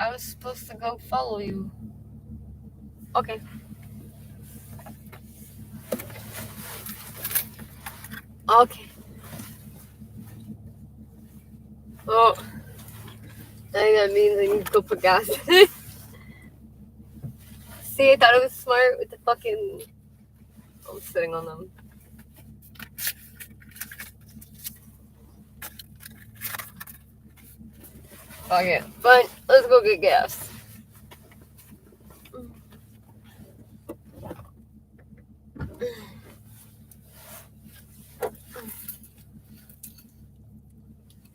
I was supposed to go follow you. Okay. Okay. Oh, I think that means I need to go put gas in it. See, I thought it was smart with the fucking... I'm sitting on them. Fuck it. But let's go get gas.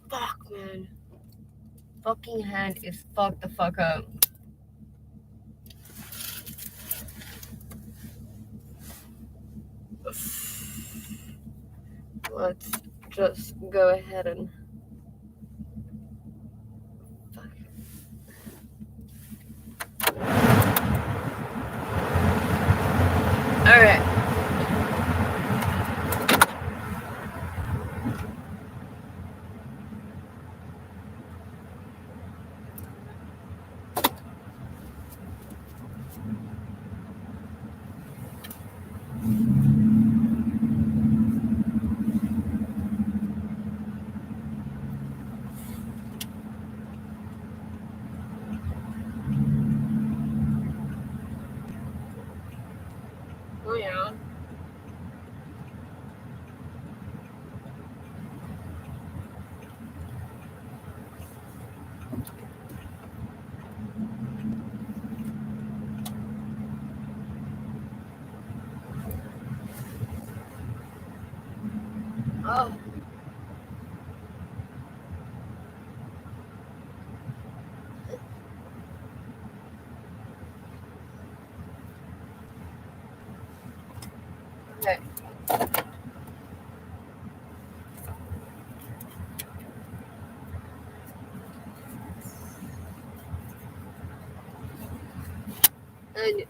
Fuck, man. Fucking hand is fucked the fuck up. Let's just go ahead and... Fuck. Alright. Oh, yeah. Oh. Okay. And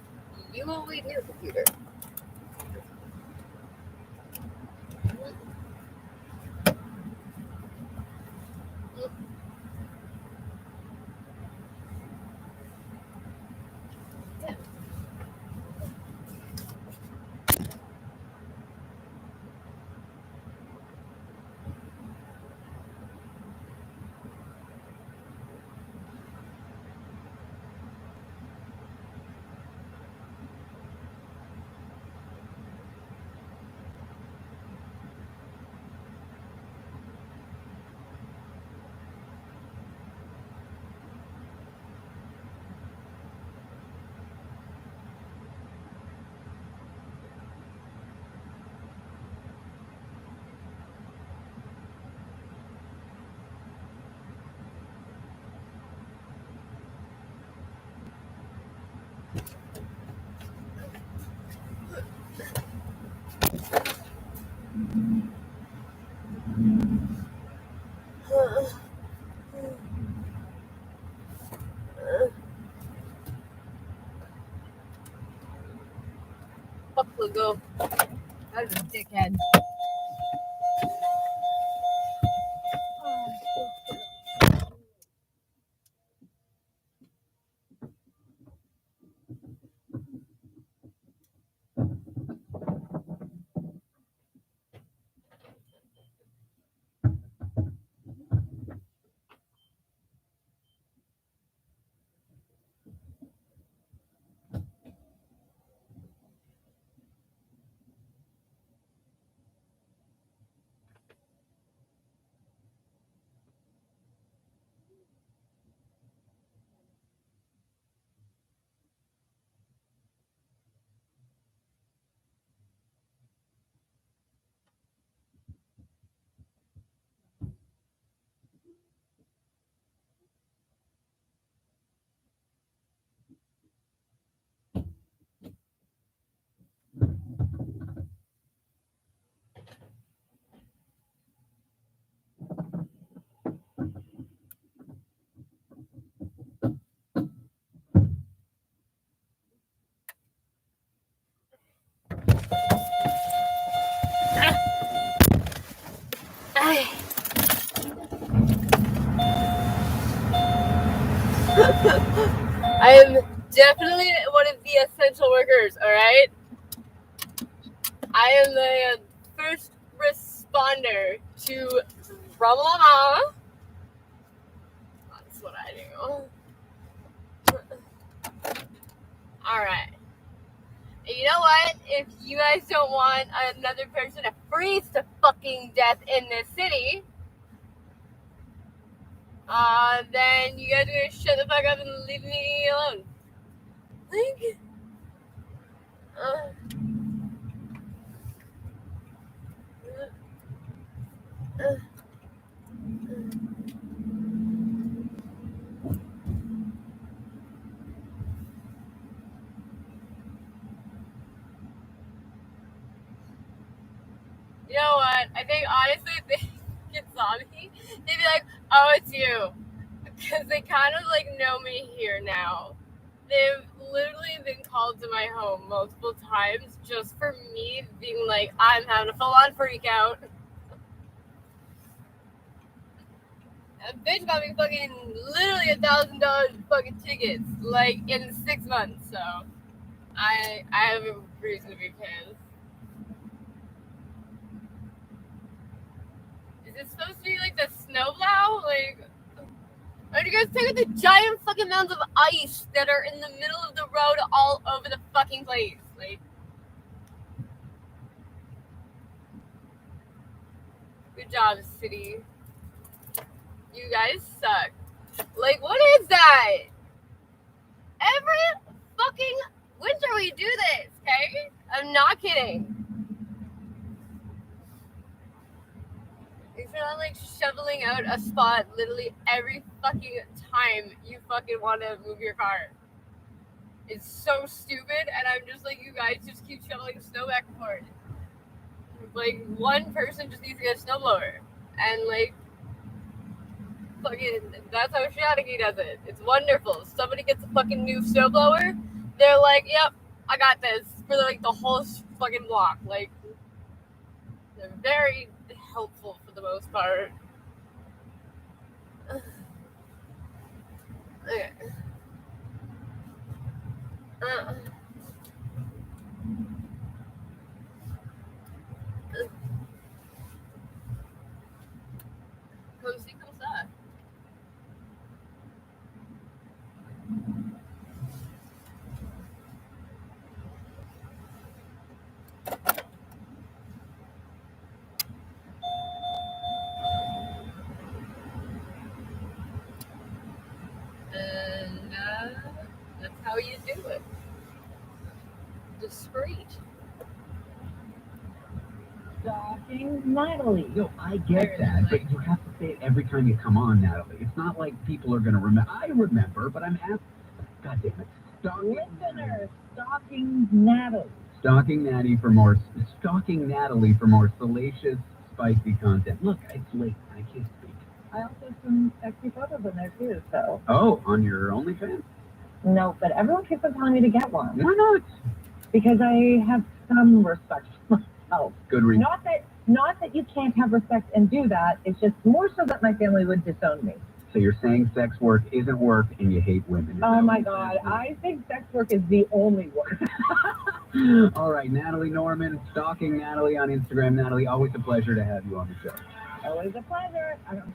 you will wait in your computer. Yeah. Fuck Lego. That is a dickhead. I am definitely one of the essential workers, alright? I am the first responder to Ramalama. That's what I do. Alright. You know what? If you guys don't want another person to freeze to fucking death in this city, then you guys are gonna shut the fuck up and leave me alone. Like, you know what? I think honestly, if they saw me, they'd be like, "Oh, it's you," because they kind of like know me here now. They've literally been called to my home multiple times just for me being like, I'm having a full-on freak out. A bitch got me fucking literally $1,000 fucking tickets, like in 6 months. So I have a reason to be pissed. Is it supposed to be like the snowplow? Like, are you guys taking the giant fucking mounds of ice that are in the middle of the road all over the fucking place? Like, good job, city. You guys suck. Like, what is that? Every fucking winter we do this, okay? I'm not kidding. If you're not like shoveling out a spot literally every fucking time you fucking want to move your car. It's so stupid, and I'm just like, you guys just keep shoveling snow back and forth. Like, one person just needs to get a snowblower. And like, fucking, that's how Shaniki does it. It's wonderful. Somebody gets a fucking new snowblower, they're like, yep, I got this for like the whole fucking block. Like, they're very helpful for the most part. Okay. Come see, come ça. And that's how you do it. Discreet. Stalking Natalie. Yo, I get that, but you have to say it every time you come on, Natalie. It's not like people are going to remember. I remember, but I'm asking. God damn it. Listener, stalking Natalie. Stalking Natalie for more salacious, spicy content. Look, it's late. I can't speak. I also have some sexy photos in there too, so. Oh, on your OnlyFans? No, but everyone keeps on telling me to get one. Why not? Because I have some respect for myself. Good reason. Not that you can't have respect and do that. It's just more so that my family would disown me. So you're saying sex work isn't work and you hate women? Oh my God, I think sex work is the only work. All right, Natalie Norman, stalking Natalie on Instagram. Natalie, always a pleasure to have you on the show. Always a pleasure. I'm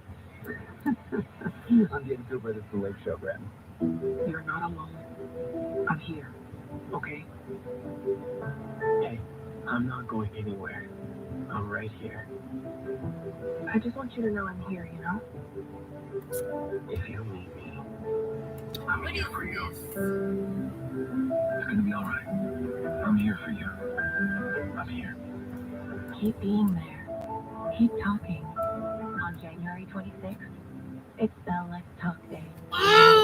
getting super. This is the Lake Show, Brad. You're not alone. I'm here. Okay? Hey, I'm not going anywhere. I'm right here. I just want you to know I'm here, you know? If you need me, I'm here for you. It's gonna be alright. I'm here for you. I'm here. Keep being there. Keep talking. On January 26th, it's the Let's Talk Day.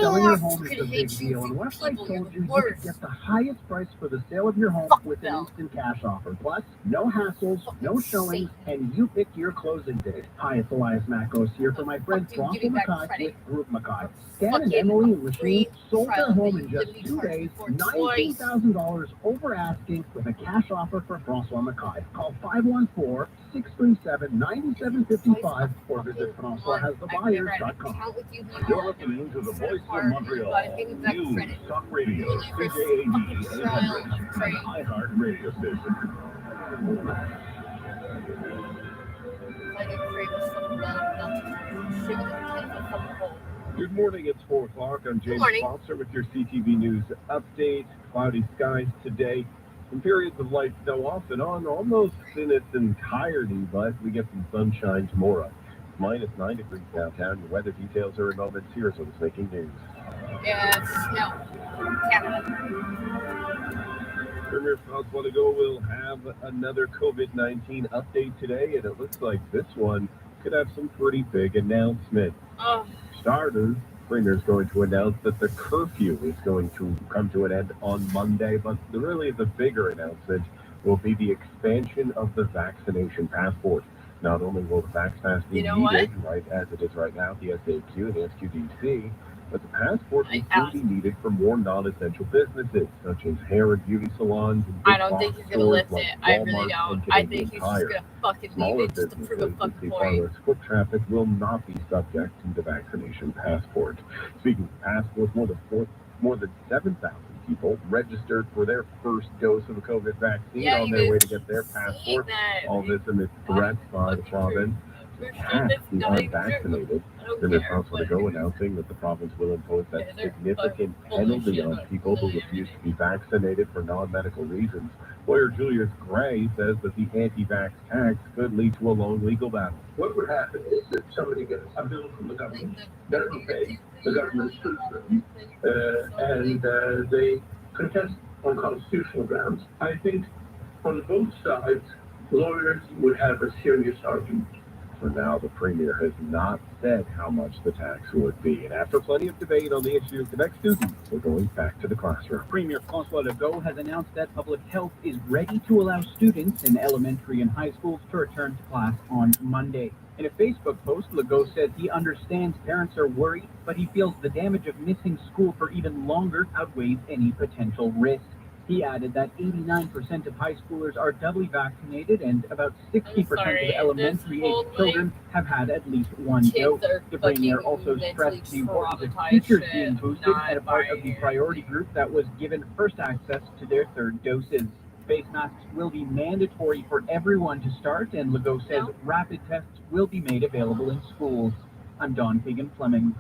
Selling your home is a big deal, and what if I told you you could get the highest price for the sale of your home with an instant cash offer? Plus, no hassles, no showings, and you pick your closing date. Hi, it's Elias Mackos here for my friend Franco Mackay with Group Mackay. Stan and Emily and Lachine sold their home in just 2 days, $19,000 over asking with a cash offer for Francois Mackay. Call 514-637-9755 or visit FrancoisHasTheBuyers.com. account with you. You're listening to the voice of Montreal. But I think it's that News, credit. talk radio, Really for CJAD fucking 800, trial an trade. iHeart radio station. Like a crate with some melted shit with a kind of a fucking hole. Good morning, it's 4 o'clock. I'm James morning. Foster with your CTV News update. Cloudy skies today. Some periods of light snow off and on almost in its entirety, but we get some sunshine tomorrow. Minus 9 degrees downtown. Your weather details are in moments. Here's what's making news. Yeah, snow. Canada. Premier Francois Legault will have another COVID-19 update today, and it looks like this one could have some pretty big announcement. Oh, Starters, Premier's going to announce that the curfew is going to come to an end on Monday, but really the bigger announcement will be the expansion of the vaccination passport. Not only will the Vax Pass be needed, right as it is right now, the SAQ and the SQDC, but the passport will still be needed for more non-essential businesses, such as hair and beauty salons and big I don't think he's gonna lift it. I really don't. I think he's just gonna fucking leave it just to prove a fucking point. Foot traffic will not be subject to the vaccination passport. Speaking of passports, more than 7,000 people registered for their first dose of a COVID vaccine on their way to get their passport. All this amidst threats by the province to tax the unvaccinated. Premier Francois Legault announcing that the province will impose that significant penalty on people who refuse to be vaccinated for non-medical reasons. Lawyer Julius Gray says that the anti-vax tax could lead to a long legal battle. What would happen is that somebody gets a bill from the government, doesn't pay, the government sues them, and they contest on constitutional grounds. I think on both sides, lawyers would have a serious argument. For now, the Premier has not said how much the tax would be. And after plenty of debate on the issue, Quebec students are going back to the classroom. Premier Francois Legault has announced that public health is ready to allow students in elementary and high schools to return to class on Monday. In a Facebook post, Legault says he understands parents are worried, but he feels the damage of missing school for even longer outweighs any potential risk. He added that 89% of high schoolers are doubly vaccinated and about 60% of elementary-aged children have had at least one dose. The Premier also stressed the importance of teachers being boosted and a part of the priority group that was given first access to their third doses. Face masks will be mandatory for everyone to start, and Legault says rapid tests will be made available in schools. I'm Don Pagan-Fleming.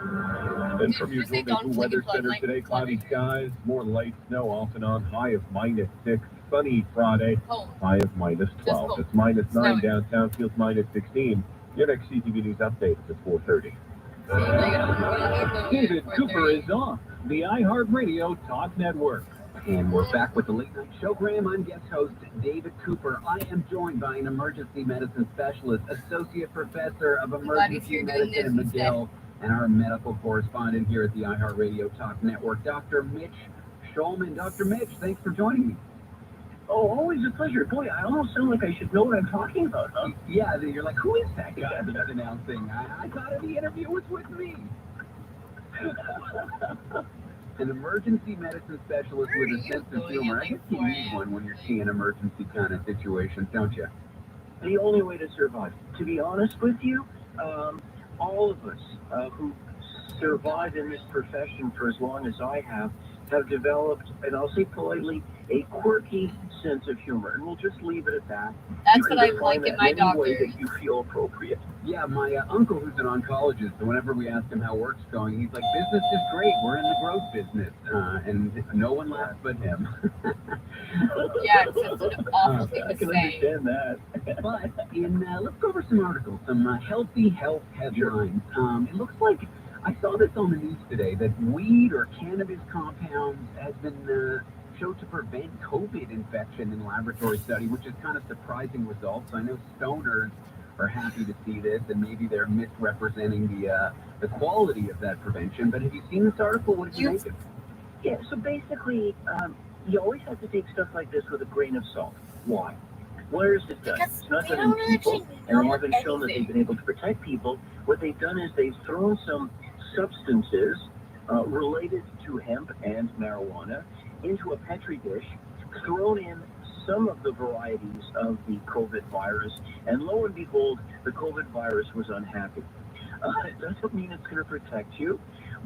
And from your Toronto Weather Center today, cloudy skies, more light snow off and on, high of -6. Sunny Friday, high of -12. It's -9 downtown, feels -16. Your next CTV News update is at 4:30. David Cooper is on the iHeart Radio Talk Network. And we're back with the Late Night Showgram. I'm guest host David Cooper. I am joined by an emergency medicine specialist, associate professor of emergency medicine in McGill, and our medical correspondent here at the iHeartRadio Talk Network, Dr. Mitch Schulman. Dr. Mitch, thanks for joining me. Oh, always a pleasure. Boy, I almost sound like I should know what I'm talking about, huh? Yeah, you're like, who is that guy that's announcing? I thought the interview was with me. An emergency medicine specialist with a sense of humor. I guess you need one when you're seeing emergency kind of situations, don't you? The only way to survive. To be honest with you, all of us who survive in this profession for as long as I have developed, and I'll say politely, a quirky sense of humor, and we'll just leave it at that. That's what I like in my doctor. Way that you feel appropriate. Yeah, my uncle, who's an oncologist, whenever we ask him how work's going, he's like, business is great. We're in the growth business. And no one laughs but him. Yeah, it's an awful thing to I can say. understand that. But let's go over some articles, some healthy health headlines. It looks like I saw this on the news today that weed or cannabis compounds has been shown to prevent COVID infection in laboratory study, which is kind of surprising results. I know stoners are happy to see this, and maybe they're misrepresenting the quality of that prevention. But have you seen this article? What did you make of it? Yeah, so basically, you always have to take stuff like this with a grain of salt. Why? Where is it done? It's not done in people, and they haven't shown that they've been able to protect people. What they've done is they've thrown some substances related to hemp and marijuana into a Petri dish, thrown in some of the varieties of the COVID virus, and lo and behold, the COVID virus was unhappy. It doesn't mean it's going to protect you,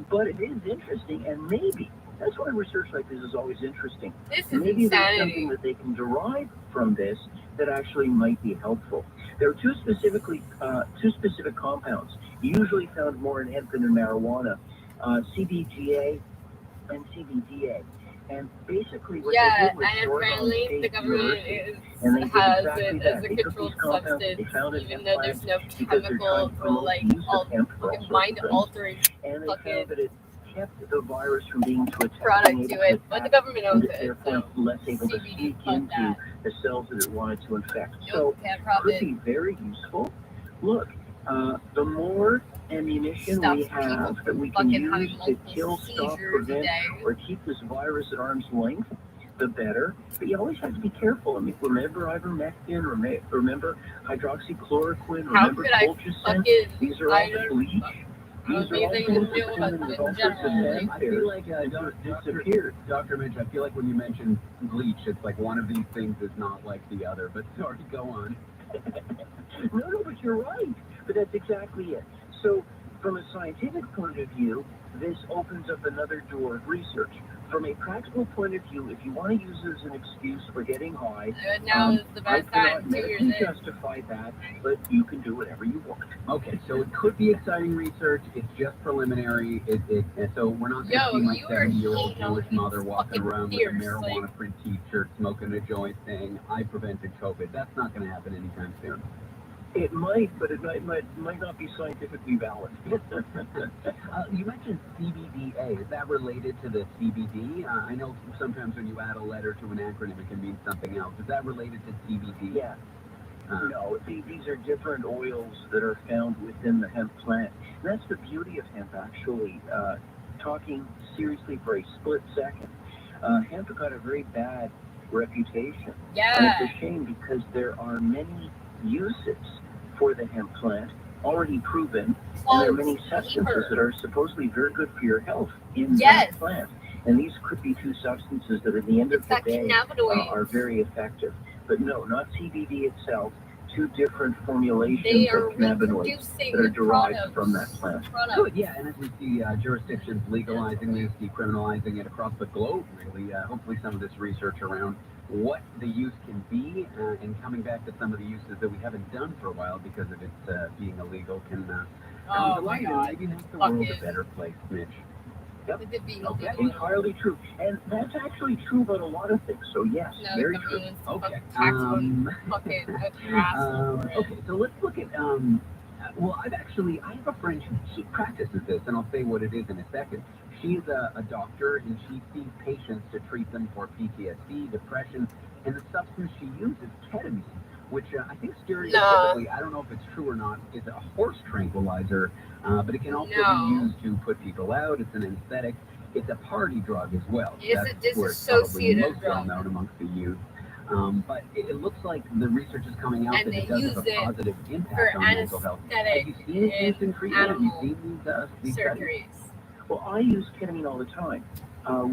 but it is interesting, and maybe that's why research like this is always interesting. This is Maybe there's insanity. something that they can derive from this that actually might be helpful. There are two specific compounds usually found more in hemp than in marijuana, CBGA and CBDA. And basically what they did was and Oregon apparently State the government University, and they did has exactly it that. as a They took controlled these compounds, substance, they found it even in though plants there's no because they're chemical trying to for promote like the use all of hemp for all fucking sorts mind of things. altering And they fucking found that it kept the virus from being too product to it, but the government owns it, therefore so less able to CBD, sneak fuck into that. the cells that it wanted to infect. Nope, can't So profit. could be very useful. Look, the more ammunition Stops we people have that from we can fucking having use to multiple kill, stop, seizures a prevent, day. or keep this virus at arm's length, the better. But you always have to be careful. I mean, remember ivermectin, remember hydroxychloroquine, How remember could I colchicine. fucking, These are I all don't, bleach. I don't These are all think things they that knew come about in with in all sorts of general. I feel like disappeared. Dr. Mitch, I feel like when you mention bleach, it's like one of these things is not like the other. But sorry, go on. No, but you're right. But that's exactly it. So, from a scientific point of view, this opens up another door of research. From a practical point of view, if you want to use it as an excuse for getting high, Now is the I best time, cannot 2 years medically in. justify that, but you can do whatever you want. Okay, so it could be exciting research. It's just preliminary. And so we're not going to see my You are 70-year-old hating on Jewish these mother walking fucking around with a fierce, marijuana print T-shirt, smoking a joint, saying, "I prevented COVID." That's not going to happen anytime soon. It might, but it might not be scientifically valid. You mentioned CBDA. Is that related to the CBD? I know sometimes when you add a letter to an acronym, it can mean something else. Is that related to CBD? Yeah. No, these are different oils that are found within the hemp plant. And that's the beauty of hemp, actually. Talking seriously for a split second, hemp got a very bad reputation. And it's a shame because there are many uses for the hemp plant already proven, and there are many substances that are supposedly very good for your health in that plant. And these could be two substances that at the end of the day are very effective. But no, not CBD itself, two different formulations of cannabinoids that are derived from that plant. Good, yeah, and as we see jurisdictions legalizing this, decriminalizing it across the globe, really, hopefully some of this research around what the use can be, and coming back to some of the uses that we haven't done for a while because of it being illegal can maybe make the world a better place, Mitch. Yep. Okay. Entirely true. And that's actually true about a lot of things. So yes, very true. Okay. Okay, so let's look at well, I have a friend who practices this, and I'll say what it is in a second. She's a doctor, and she sees patients to treat them for PTSD, depression, and the substance she uses, ketamine, which I think stereotypically, I don't know if it's true or not, is a horse tranquilizer, but it can also be used to put people out. It's an anesthetic. It's a party drug as well. It's a disassociative most well known amongst the youth. But it looks like the research is coming out that it does have a positive impact on mental health. Have you seen it used in treatment? Have you seen these surgeries? Well, I use ketamine all the time.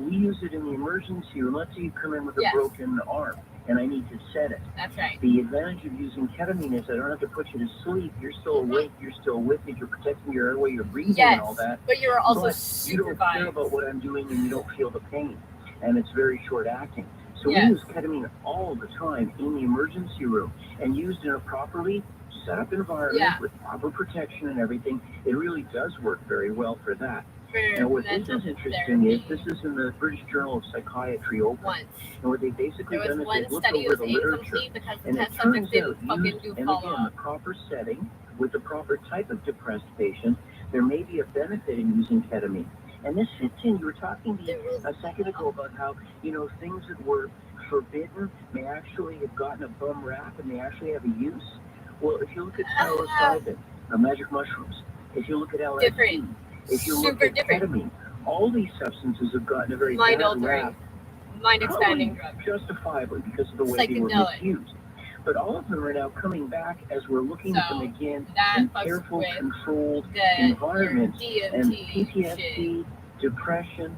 We use it in the emergency room. Let's say you come in with a broken arm and I need to set it. That's right. The advantage of using ketamine is I don't have to put you to sleep. You're still awake. You're still with it. You're protecting your airway. You're breathing and all that. But you're also supervised. You don't care about what I'm doing and you don't feel the pain. And it's very short acting. So we use ketamine all the time in the emergency room, and used in a properly set up environment with proper protection and everything. It really does work very well for that. Now, what this is interesting is this is in the British Journal of Psychiatry Open. And what they've basically done is they've looked over the literature, and it turns out used, and again, the proper setting with the proper type of depressed patient, there may be a benefit in using ketamine. And this fits in. You were talking to me a second ago about how, things that were forbidden may actually have gotten a bum rap and they actually have a use. Well, if you look at psilocybin, magic mushrooms, if you look at LSD, if you look at ketamine, all these substances have gotten a very bad rap. Mind-expanding drugs. Justifiably because of the way they were misused. But all of them are now coming back as we're looking at them again in careful, controlled environments. And PTSD, depression,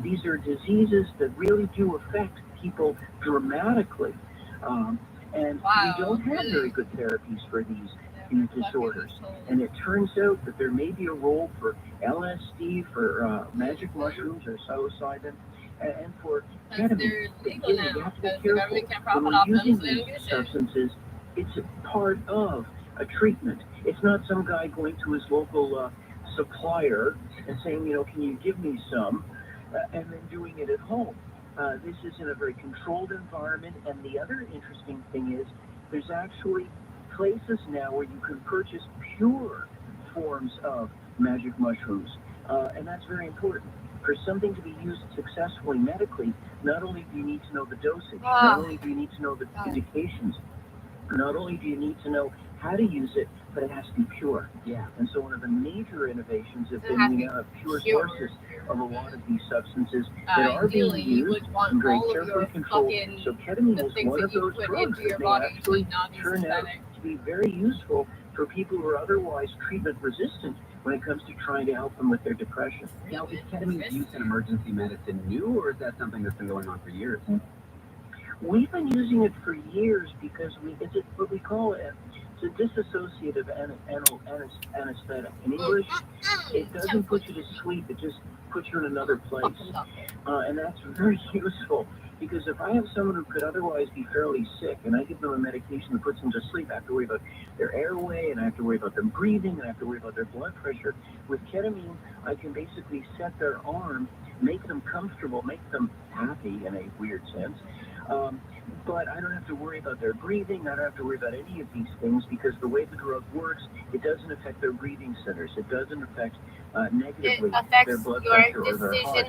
these are diseases that really do affect people dramatically. And we don't have very good therapies for these these disorders. And it turns out that there may be a role for LSD, for magic mushrooms or psilocybin, and for ketamine. They're But legal again, now you have to be because the government can't careful. When profit we're off them, using so they don't these give a shit. substances, it's a part of a treatment. It's not some guy going to his local supplier and saying, can you give me some, and then doing it at home. This is in a very controlled environment, and the other interesting thing is there's actually places now where you can purchase pure forms of magic mushrooms, and that's very important. For something to be used successfully medically, not only do you need to know the dosage, not only do you need to know the indications, not only do you need to know how to use it, but it has to be pure. Yeah. And so one of the major innovations have been the pure sources of a lot of these substances that are being used and very carefully controlled. So ketamine is one of those drugs that may actually turn out to be very useful for people who are otherwise treatment resistant when it comes to trying to help them with their depression. Now, is ketamine's use in emergency medicine new, or is that something that's been going on for years? We've been using it for years because it's what we call it. It's a dissociative anesthetic. In English, it doesn't put you to sleep, it just puts you in another place. And that's very useful because if I have someone who could otherwise be fairly sick and I give them a medication that puts them to sleep, I have to worry about their airway and I have to worry about them breathing and I have to worry about their blood pressure. With ketamine, I can basically set their arm, make them comfortable, make them happy in a weird sense. But I don't have to worry about their breathing. I don't have to worry about any of these things because the way the drug works, it doesn't affect their breathing centers. It doesn't affect negatively their blood pressure or their heart.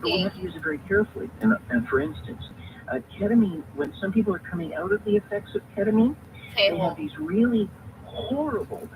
But we have to use it very carefully. And for instance, ketamine, when some people are coming out of the effects of ketamine, they have these really horrible,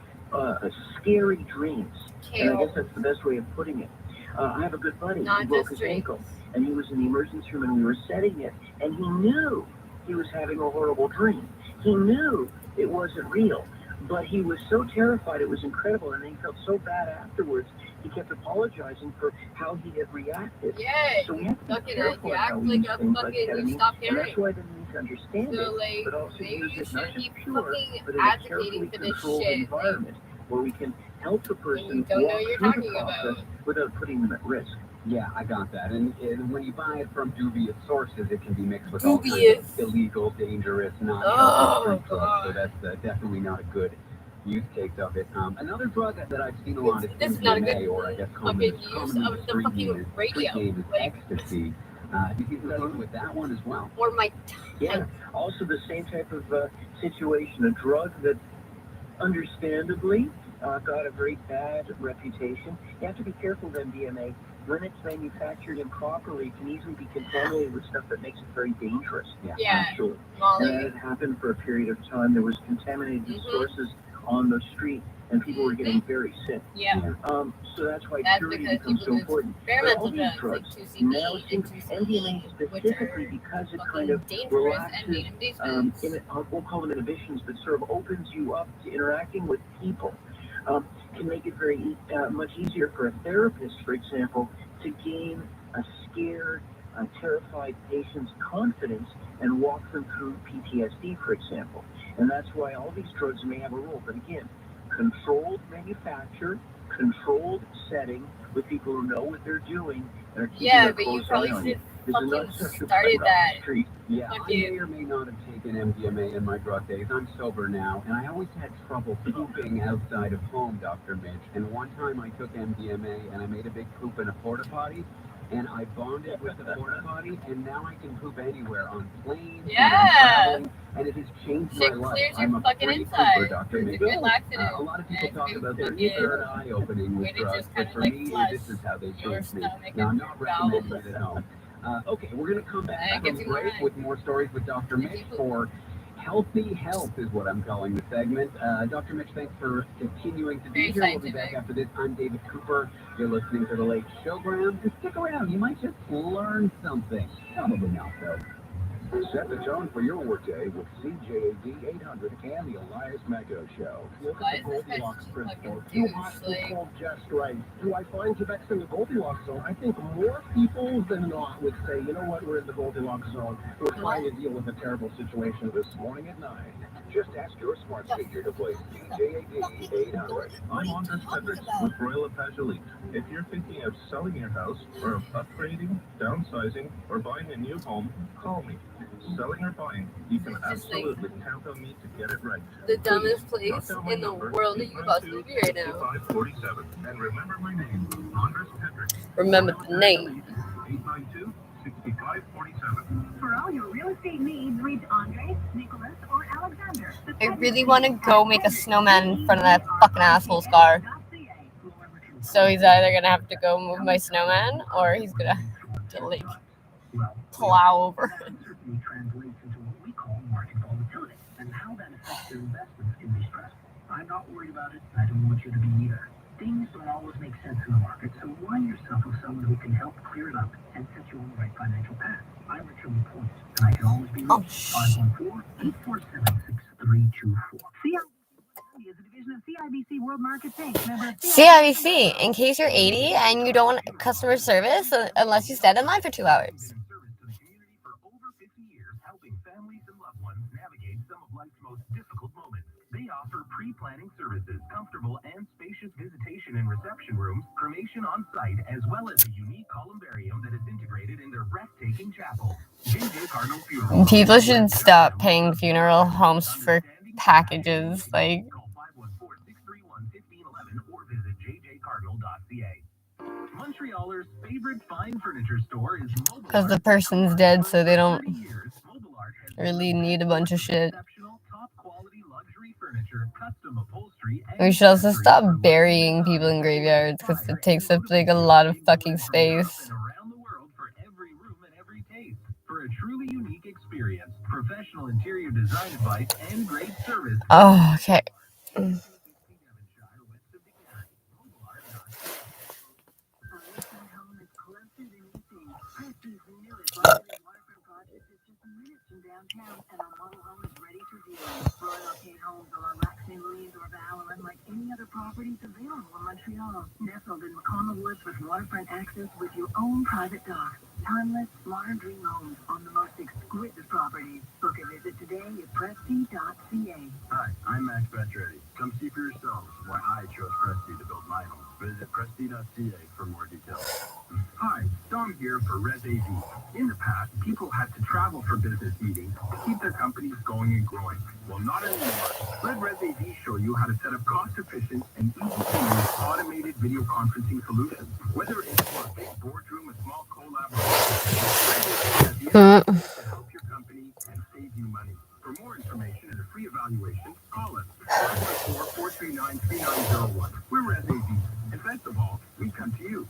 scary dreams. And I guess that's the best way of putting it. I have a good buddy who broke his ankle, and he was in the emergency room, and we were setting it, and he knew he was having a horrible dream. He knew it wasn't real, but he was so terrified, it was incredible, and he felt so bad afterwards, he kept apologizing for how he had reacted. So we have to be careful how we use things like ketamine, and that's why they need to understand it, but also use it not just pure, but in a carefully controlled environment where we can help the person walk through the process without putting them at risk. Yeah, I got that. And when you buy it from dubious sources, it can be mixed with all kinds of illegal, dangerous, not healthy drugs. So that's definitely not a good use case of it. Another drug that I've seen a lot is MDMA, or I guess commonly the street name is ecstasy. Do you think that's with that one as well? Or my Yeah, also the same type of situation, a drug that understandably got a very bad reputation. You have to be careful with MDMA. When it's manufactured improperly, it can easily be contaminated with stuff that makes it very dangerous, actually. And it happened for a period of time. There was contaminated sources on the street, and people were getting very sick. So that's why purity becomes so important. But all these drugs, now it seems MDMA specifically because it kind of relaxes, we'll call them inhibitions, but sort of opens you up to interacting with people. Can make it very much easier for a therapist, for example, to gain a scared, terrified patient's confidence and walk them through PTSD, for example. And that's why all these drugs may have a role. But again, controlled manufacture, controlled setting with people who know what they're doing and are keeping a close eye on you. This is not such a started that. Yeah, I may or may not have taken MDMA in my drug days. I'm sober now, and I always had trouble pooping outside of home, Dr. Mitch. And one time I took MDMA, and I made a big poop in a porta potty, and I bonded with the porta potty, and now I can poop anywhere on planes, traveling, and it has changed my life. I'm a free pooper, Dr. Mitch. A lot of people talk about their third eye opening with drugs, but for me, this is how they changed me. Now, I'm not recommending it at home. Okay, we're going to come back from break with more stories with Dr. Mitch for Healthy Health is what I'm calling the segment. Dr. Mitch, thanks for continuing to be here. We'll be back after this. I'm David Cooper. You're listening to The Late Showgram. Just stick around. You might just learn something. Probably not, though. Set the tone for your workday with CJAD 800 and the Elias Magno Show. Look at the Goldilocks principle. Too hot, too cold, just right. Do I find Quebec's in the Goldilocks zone? I think more people than not would say, you know what, we're in the Goldilocks zone. We're trying to deal with a terrible situation. This morning at 9. Just ask your smart speaker to play CJAD 800. I'm Andres Hendricks with Royal LePage Elite. If you're thinking of selling your house, or upgrading, downsizing, or buying a new home, call me. Selling or buying, you can absolutely count on me to get it right. The dumbest place in the world that you could possibly be right now. 5547. And remember my name, Andres Hendricks. Remember the name. 892-6547. For all your real estate needs, reach Andre, Nicholas, or Alexander. I really want to go make a snowman in front of that fucking asshole's car. So he's either gonna have to go move my snowman, or he's gonna have to like plow over it. Certainly translates into what we call market volatility, and how that affects their investments can be stressful. I'm not worried about it, and I don't want you to be either. Things don't always make sense in the market, so align yourself with someone who can help clear it up and set you on the right financial path. I'm Richard LaPointe, and I can always be reached 514-847-6324. CIBC is a division of CIBC World Markets Inc. Member of CIBC, in case you're 80 and you don't want customer service unless you stand in line for 2 hours. Service to the community for over 50 years, helping families and loved ones navigate some of life's most difficult moments. They offer pre-planning services, comfortable and spacious visitation and reception rooms, cremation on site, as well as a unique columbarium that is integrated in their breathtaking chapel. JJ Cardinal Funeral. People should stop paying funeral homes for packages. Like, Call 514-631-1511 or visit jjcardinal.ca. Montrealers' favorite fine furniture store is Mobile because the Art. person's dead, so they don't 30 years, Mobile Art has really need a bunch of shit. exceptional, top-quality luxury furniture, custom upholstery, and We should also accessories stop for burying people in graveyards because it takes up like a lot of fucking space. around the world for every room and every taste. For a truly unique experience, professional interior design advice, and great service. Oh, okay. downtown, and our model home is ready for viewing. Royal Arcade Homes along Lac-Saint Louis or Val are unlike any other properties available in Montreal. Nestled in Macomb Woods with waterfront access with your own private dock. Timeless, modern dream homes on the most exquisite properties. Book a visit today at Presti.ca. Hi, I'm Max Petretti. Come see for yourselves why I chose Presti to build my home. Visit Presti.ca for more details. Hi, Dom here for Res AV. In the past, people had to travel for business meetings to keep their companies going and growing. Well, not anymore. Let Res AV show you how to set up cost-efficient and easy-to-use automated video conferencing solutions. Whether it's for a big boardroom, a small collaboration, Res AV has the expertise to help your company and save you money. For more information and a free evaluation, call us 514-439-3901. We're Res AV, and best of all, we come to you.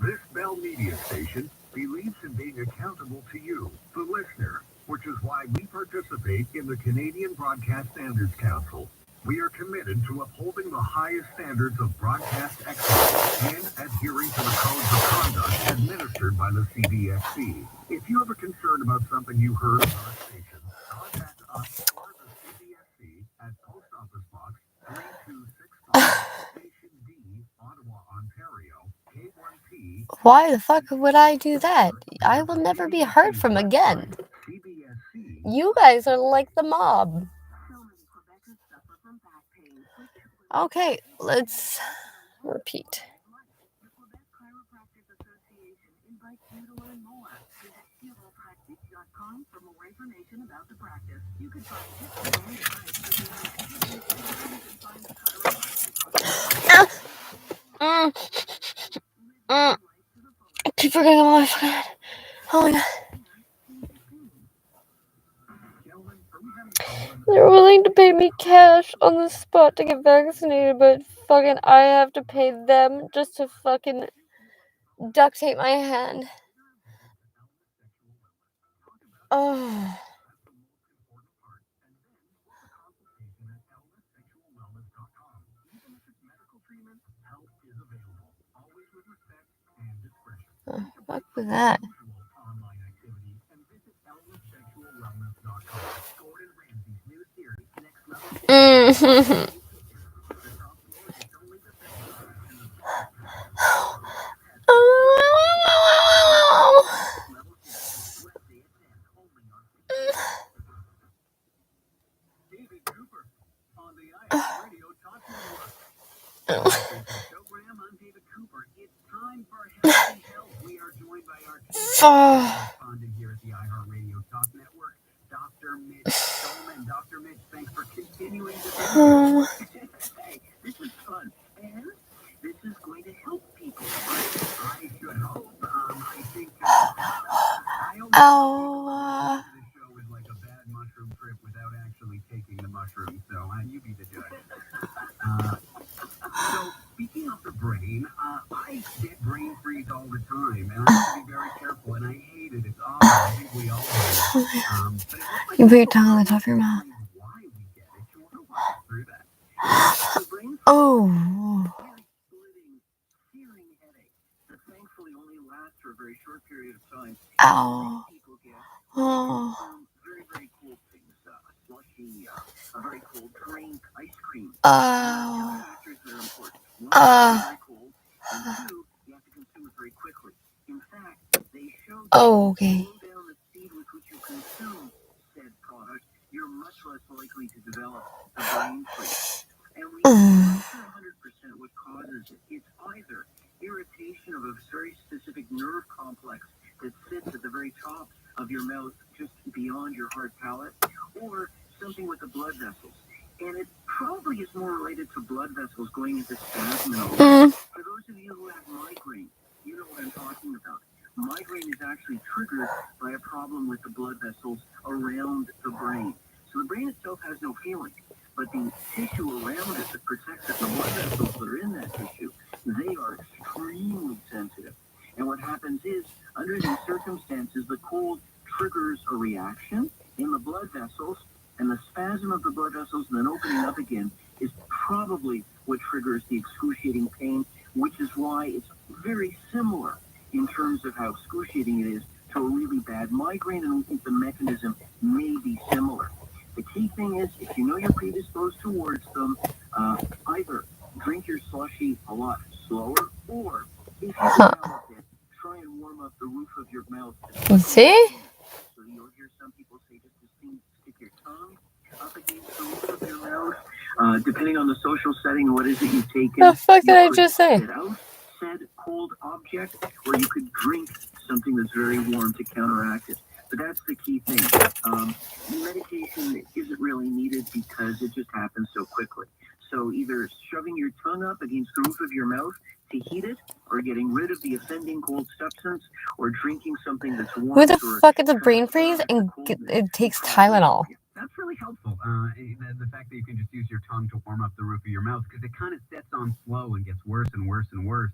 This Bell Media station believes in being accountable to you, the listener, which is why we participate in the Canadian Broadcast Standards Council. We are committed to upholding the highest standards of broadcast excellence and adhering to the codes of conduct administered by the CBSC. If you have a concern about something you heard on our station, contact us or the CBSC at Post Office Box 3265, Station D, Ottawa, Ontario, K1P. Why the fuck would I do that? I will never be heard from again. CBSC. You guys are like the mob. Okay, let's repeat. The Quebec Chiropractic Association invites you to learn more. Visit chiropractic.com for more information about the practice. You can find tips and advice for doing activities and find a chiropractic. I keep forgetting my fucking head. Oh my god. They're willing to pay me cash on the spot to get vaccinated, but fucking I have to pay them just to fucking duct tape my hand. Oh. Oh, fuck with that. Correspondent here at the iHeartRadio Talk Network, Dr. Mitch Stallman. Dr. Mitch, thanks for continuing this. Hey, this is fun, and this is going to help people. I should hope. I think I always Ow. the show is like a bad mushroom trip without actually taking the mushroom. So you be the judge. So speaking of the brain, I get brain freeze all the time, and I have to be very careful, and I hate it. It's awful. I think we all do. But You put your tongue on the top of your mouth. Why we get it? You want to walk through that? The brain Oh. Ear-splitting, searing headache that thankfully only lasts for a very short period of time. Ow. People get Oh. very, very cool things. A slushy, a very cold drink, ice cream. Oh. Factors that are important. One, very cold, and two, you have to consume it very quickly. In fact, they show that Oh, okay. slow down the speed with which you consume said product, you're much less likely to develop a brain freeze. And we not sure 100% what causes it. It's either irritation of a very specific nerve complex that sits at the very top of your mouth, just beyond your hard palate, or something with the blood vessels. And it probably is more related to blood vessels going into spasm and all that. For those of you who have migraine, you know what I'm talking about. Migraine is actually triggered by a problem with the blood vessels around the brain. So the brain itself has no feeling, but the tissue around it that protects it, the blood vessels that are in that tissue, they are extremely sensitive. And what happens is, under these circumstances, the cold triggers a reaction in the blood vessels, and the spasm of the blood vessels and then opening up again is probably what triggers the excruciating pain, which is why it's very similar in terms of how excruciating it is to a really bad migraine, and we think the mechanism may be similar. The key thing is, if you know you're predisposed towards them, either drink your slushy a lot slower, or if you develop it, try and warm up the roof of your mouth. See? So you'll hear some people say just stick your tongue up against the roof of your mouth. Depending on the social setting, what is it you've taken? The fuck did I just say? Spit out said cold object, or you could drink something that's very warm to counteract it. But that's the key thing. Medication isn't really needed because it just happens so quickly. So either shoving your tongue up against the roof of your mouth to heat it, or getting rid of the offending cold substance, or drinking something that's warm. Who the fuck gets a brain freeze and it takes Tylenol? That's really helpful. The fact that you can just use your tongue to warm up the roof of your mouth, because it kind of sets on slow and gets worse and worse and worse.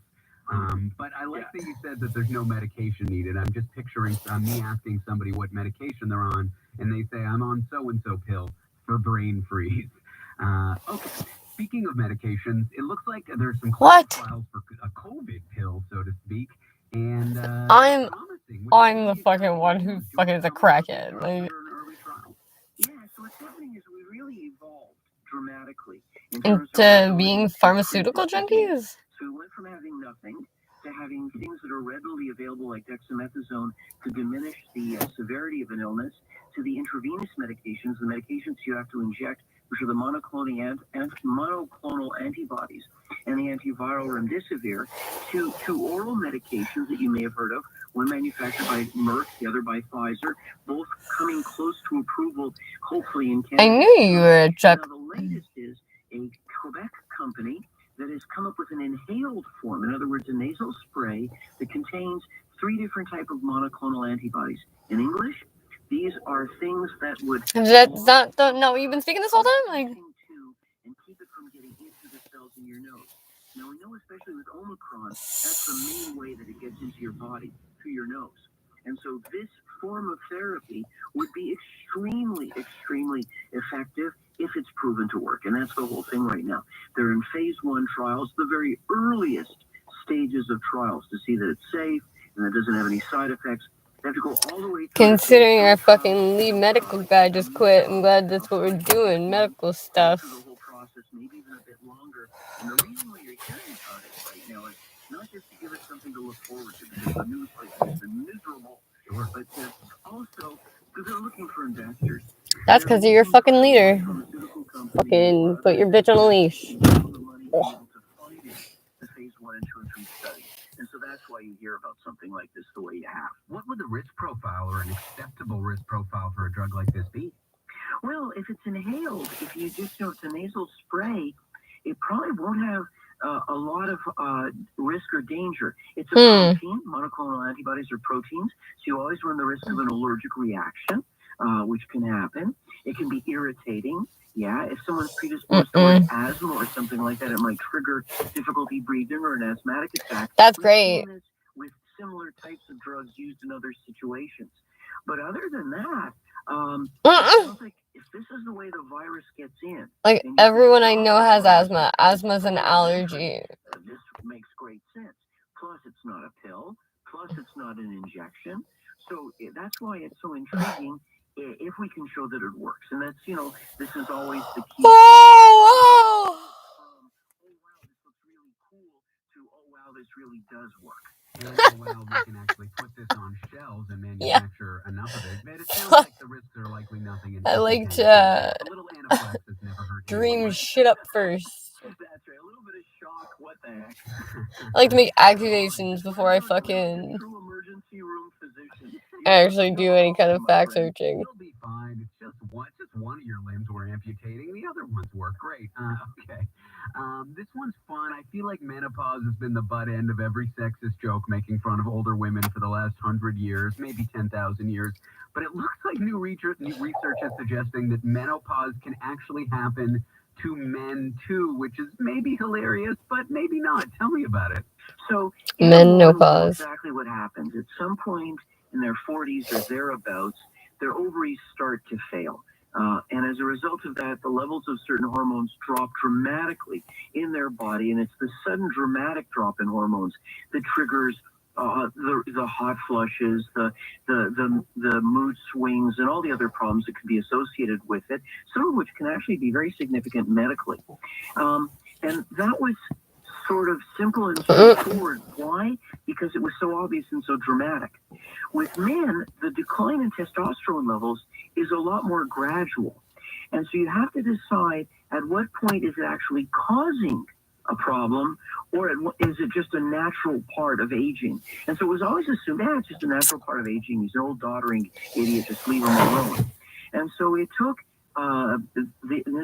But I like that you said that there's no medication needed. I'm just picturing me asking somebody what medication they're on, and they say, I'm on so-and-so pill for brain freeze. Okay. Speaking of medications, it looks like there's some trials for a COVID pill, so to speak. And I'm the fucking one who fucking is a crackhead. Like, yeah, so what's happening is we really evolved dramatically into being pharmaceutical junkies? So we went from having nothing to having things that are readily available, like dexamethasone, to diminish the severity of an illness, to the intravenous medications, the medications you have to inject, which are the monoclonal antibodies and the antiviral remdesivir, to oral medications that you may have heard of, one manufactured by Merck, the other by Pfizer, both coming close to approval, hopefully in Canada. I knew you were a Chuck. Now, the latest is a Quebec company that has come up with an inhaled form, in other words, a nasal spray that contains 3 different types of monoclonal antibodies. In English, these are things that would... That's not what you've been speaking this whole time? Like, and keep it from getting into the cells in your nose. Now, we know, especially with Omicron, that's the main way that it gets into your body, through your nose. And so this form of therapy would be extremely, extremely effective if it's proven to work. And that's the whole thing right now. They're in phase 1 trials, the very earliest stages of trials, to see that it's safe and that it doesn't have any side effects. They have to go all the way through. Considering our fucking lead medical guy just quit, I'm glad that's what we're doing, medical stuff. The whole process, maybe even a bit longer. And the reason why you're hearing about it right now is not just to give us something to look forward to, because the news lately has been miserable, but also because they're looking for investors. That's because you're your fucking leader. Fucking put your bitch on a leash. this the way you have. What would the risk profile or an acceptable risk profile for a drug like this be? Well, if it's inhaled, if you just know it's a nasal spray, it probably won't have a lot of risk or danger. It's a protein. Monoclonal antibodies are proteins, so you always run the risk of an allergic reaction, which can happen. It can be irritating. Yeah, if someone's predisposed towards asthma or something like that, it might trigger difficulty breathing or an asthmatic attack. That's great. With similar types of drugs used in other situations. But other than that, it sounds like if this is the way the virus gets in, like everyone I know has asthma. Asthma's an allergy. This makes great sense. Plus, it's not a pill. Plus, it's not an injection. So that's why it's so intriguing. If we can show that it works, and that's this is always the key. Oh, wow, this looks really cool. To wow, this really does work. And well, we can actually put this on shelves and manufacture enough of it. But it sounds like the risks are likely nothing. I like to a little anaphylaxis never hurt dream shit up first. That's right. A little bit of shock. What the heck? I like to make accusations before I fucking actually do any kind of fact searching. You'll be fine. It's just one of your limbs we're amputating. The other ones work great. Okay. This one's fun. I feel like menopause has been the butt end of every sexist joke making fun of older women for the last 100 years, maybe 10,000 years. But it looks like new research is suggesting that menopause can actually happen to men too, which is maybe hilarious, but maybe not. Tell me about it. So menopause. Exactly what happens. At some point in their 40s or thereabouts, their ovaries start to fail. And as a result of that, the levels of certain hormones drop dramatically in their body. And it's the sudden dramatic drop in hormones that triggers the hot flushes, the mood swings, and all the other problems that can be associated with it, some of which can actually be very significant medically. And that was sort of simple and straightforward. Why? Because it was so obvious and so dramatic. With men, the decline in testosterone levels is a lot more gradual. And so you have to decide at what point is it actually causing a problem, or is it just a natural part of aging? And so it was always assumed, it's just a natural part of aging. He's an old doddering idiot, just leave him alone. And so it took, in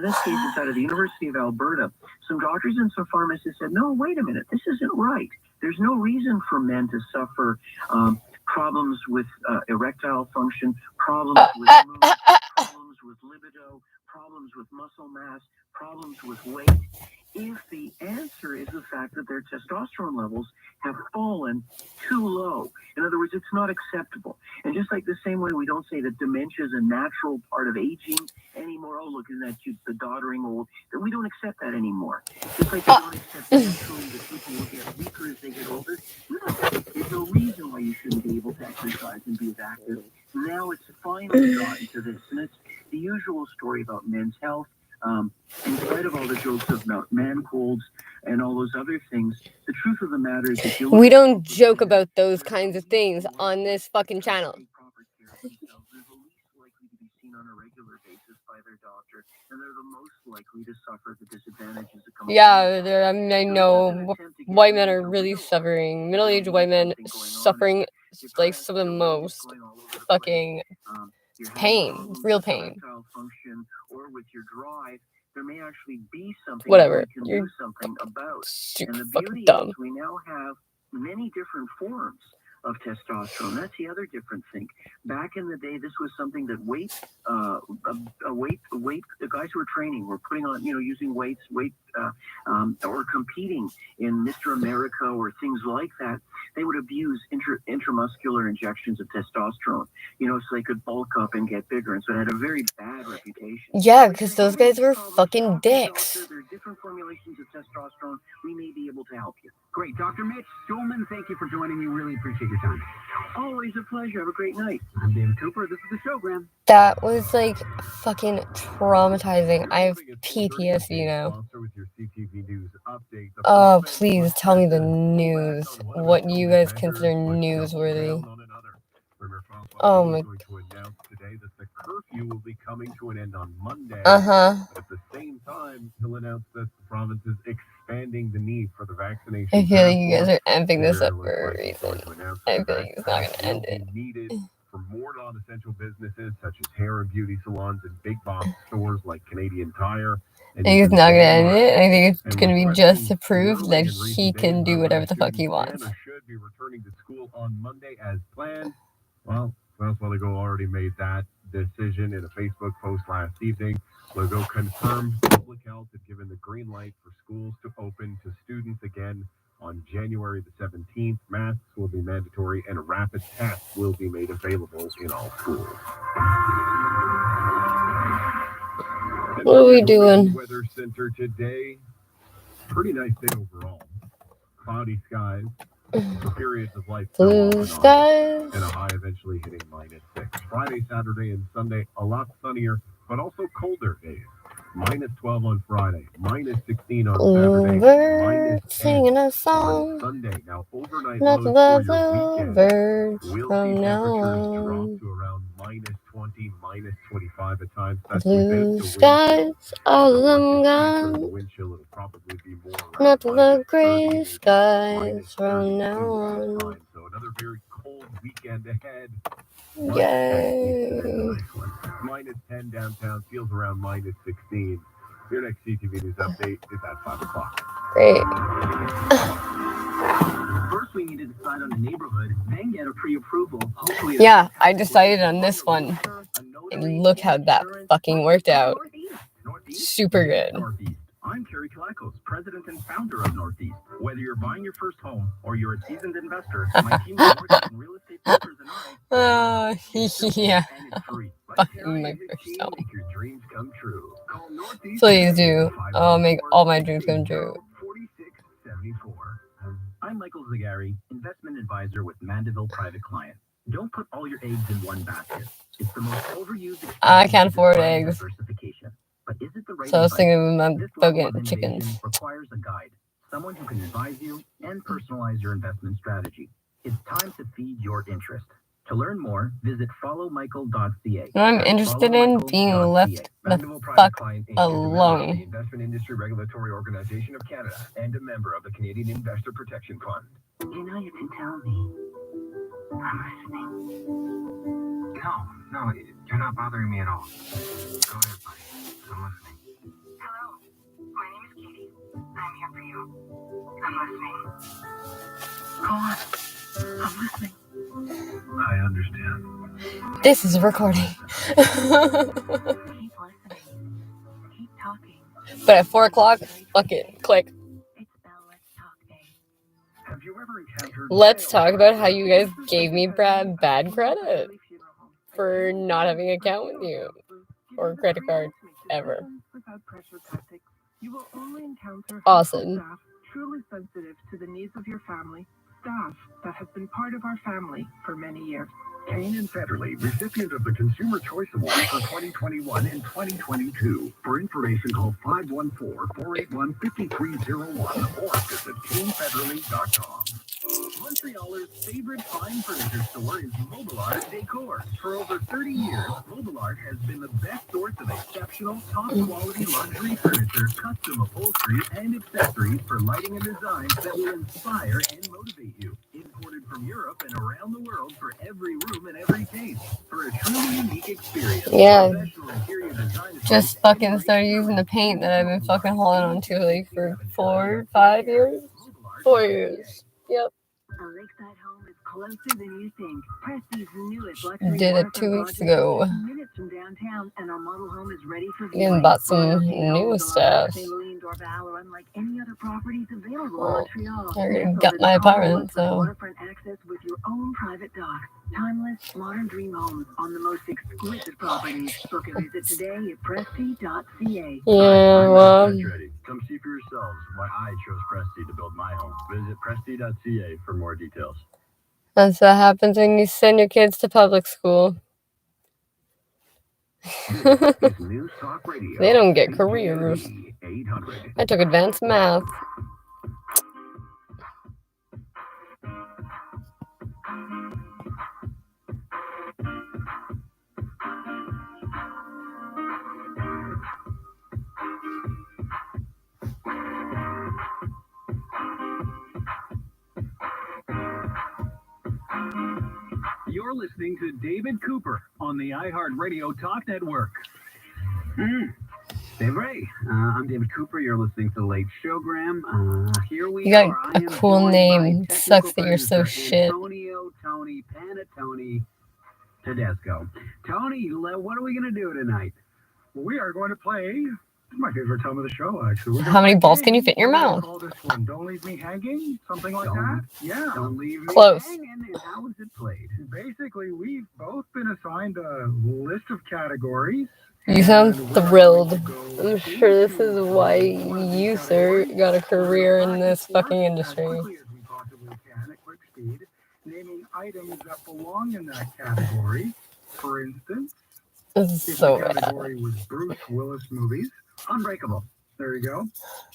this case, it's out of the University of Alberta, some doctors and some pharmacists said, no, wait a minute, this isn't right. There's no reason for men to suffer problems with erectile function, problems with mood, problems with libido, problems with muscle mass, problems with weight, if the answer is the fact that their testosterone levels have fallen too low. In other words, it's not acceptable. And just like the same way we don't say that dementia is a natural part of aging anymore, oh, look, isn't that cute, the doddering old, that we don't accept that anymore. Just like we don't accept naturally that people will get weaker as they get older. There's no reason why you shouldn't be able to exercise and be as active. Now it's finally gotten to this, and it's the usual story about men's health. In spite of all the jokes about man colds and all those other things, the truth of the matter is that we don't joke about those kinds of things on this fucking channel. They're the least likely to be seen on a regular basis by their doctor, and they're the most likely to suffer the disadvantages that come. Yeah, I know white men are really suffering. Middle-aged white men suffering like some of the most fucking pain, real pain. Function or with your drive, there may actually be something whatever we can you're do something about. super And the fucking beauty dumb. is we now have many different forms of testosterone. That's the other different thing. Back in the day, this was something that the guys who were training were putting on, using weights, or competing in Mr. America or things like that. They would abuse intramuscular injections of testosterone, so they could bulk up and get bigger. And so it had a very bad reputation. Yeah, because those guys were fucking dicks. There are different formulations of testosterone. We may be able to help you. Great. Dr. Mitch Schulman, thank you for joining me. Really appreciate your time. Always a pleasure. Have a great night. I'm David Cooper. This is the Showgram. That was like fucking traumatizing. I have PTSD now. Oh, please tell me the news. What you guys consider newsworthy. Oh my. Today that the curfew will be coming to an end on Monday. Uh-huh. At the same time, he'll announce that the province is expanding the need for the vaccination. I feel like you guys are amping this up for a reason. I feel like it's not going to end it. Needed for more non-essential businesses such as hair and beauty salons and big box stores like Canadian Tire. I think it's not going to end it. I think it's going to be just to prove that he can do whatever the fuck he wants. Should be returning to school on Monday as planned. Well, Wells Fargo already made that decision in a Facebook post last evening. Legault confirmed public health had given the green light for schools to open to students again on January the 17th. Masks will be mandatory and a rapid test will be made available in all schools. What are we doing? Weather Center today. Pretty nice day overall. Cloudy skies. Periods of light. Blue skies. And a high eventually hitting -6. Friday, Saturday, and Sunday a lot sunnier, but also colder days. -12 on Friday, -16 on Saturday, Bluebird singing a song. on Sunday. Now overnight Not the lows for your weekend. bluebirds We'll from see now temperatures drop on. to around -20, -25 at times. That's Blue within the skies, all of them The gone. wind chill will probably be more around Not the -30, gray skies from -32 now at on. times. So another very cold weekend ahead. Yay. -10 downtown, feels around -16. Your next CTV News update is at 5 o'clock. Great. First, we need to decide on a neighborhood, then get a pre-approval. Hopefully, Yeah, I decided on this one. And look how that fucking worked out. Super good. Northeast. I'm Kerry Kalakos, president and founder of Northeast. Whether you're buying your first home or you're a seasoned investor, my team of mortgage and real estate brokers and I. Yeah. And it's free. Fucking my first home. Make your dreams come true. Call Northeast. Please do. I'll make all my dreams come true. 4674. I'm Michael Zagari, investment advisor with Mandeville Private Client. Don't put all your eggs in one basket. It's the most overused. I can't afford eggs. Diversification. But is it the right So I was thinking advice? of my This level bucket of chickens. innovation requires a guide, someone who can advise you and personalize your investment strategy. It's time to feed your interest. To learn more, visit followmichael.ca. No, I'm interested in being left the fuck alone. The Investment Industry Regulatory Organization of Canada and a member of the Canadian Investor Protection Fund. You know you can tell me. I'm listening. No, you're not bothering me at all. Go ahead, buddy. I'm listening. Hello, my name is Katie. I'm here for you. I'm listening. Go on. I'm listening. I understand. This is recording. Keep listening. Keep talking. But at 4 o'clock, fuck it. Click. It's Bell. Let's talk, A. Have you ever encountered Let's talk about how you guys gave me bad credit for not having an account with you or credit card ever. Without pressure tactics, you will only encounter Awesome. staff truly sensitive to the needs of your family, staff that has been part of our family for many years. Kane and Federley, recipient of the Consumer Choice Award for 2021 and 2022. For information, call 514-481-5301 or visit KaneFederley.com. Montrealers' favorite fine furniture store is Mobilart Decor. For over 30 years, Mobilart has been the best source of exceptional, top-quality luxury furniture, custom upholstery, and accessories for lighting and design that will inspire and motivate you. Imported from Europe and around the world for every room and every taste. For a truly unique experience. Yeah. Professional interior design is Just fucking started using the paint that I've been fucking holding on to like for 5 years. 4 years. Yep. A lakeside home is closer than you think. Presti's newest luxury Did it waterfront 2 weeks project ago. is minutes from downtown, and our model home is ready for Again, viewing. bought some Royal new Homes stuff. St. Louis and Dorval are unlike any other properties available Well, in Montreal. I already Nestled got in my the apartment, Commonwealth with so waterfront access with your own private dock. Timeless, modern dream homes on the most exquisite properties. Book a visit today at presti.ca. yeah, well, Ready. Come see for yourselves why I chose Presti to build my home. Visit Presti.ca for more details. that's what happens when you send your kids to public school. News Talk Radio. They don't get careers. 800. I took advanced math. You're listening to David Cooper on the iHeartRadio Talk Network. Hey, Ray. I'm David Cooper. You're listening to The Late Showgram. Here we You got are. a cool name. It sucks that you're so shit. Antonio Tony Panatoni Tedesco. Tony, what are we going to do tonight? We are going to play my favorite time of the show, actually. How many balls can you fit in your mouth? Call this one Don't Leave Me Hanging, something like that. Yeah. Don't leave me Close. hanging. And how is it played? Basically, we've both been assigned a list of categories. You sound thrilled. I'm sure this is why you, sir, got a career in this fucking industry. As quickly as we possibly can, at quick speed, naming items that belong in that category. For instance, This is so the bad. category was Bruce Willis movies. Unbreakable. There you go.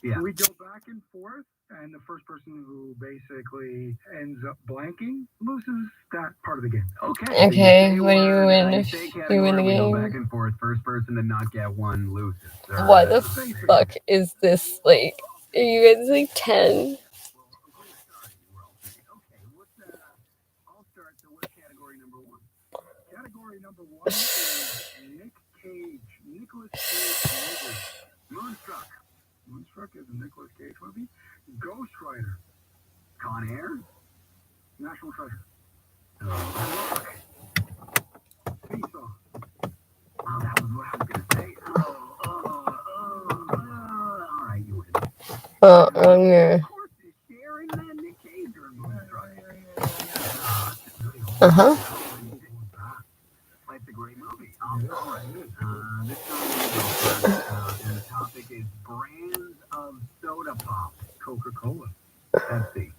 Yeah. We go back and forth, and the first person who basically ends up blanking loses that part of the game. Okay. Okay, what do you win if Say you win the category, we go game? back and forth. First person to not get one loses. Why the fuck is this like? Are you guys like 10? I'll start. So what's category number one? Category number one is Nicolas Cage movie. Moonstruck. Moonstruck is a Nicolas Cage movie. Ghost Rider. Con Air. National Treasure. Rock. Seesaw. Oh, that was what I was going to say. All right, you win. Oh, wrong here. Of course, it's Sharon and Nick Cage are in Moonstruck. Uh-huh. Life's a great movie. All right. This time and the topic is brands of soda pop. Coca-Cola. Pepsi.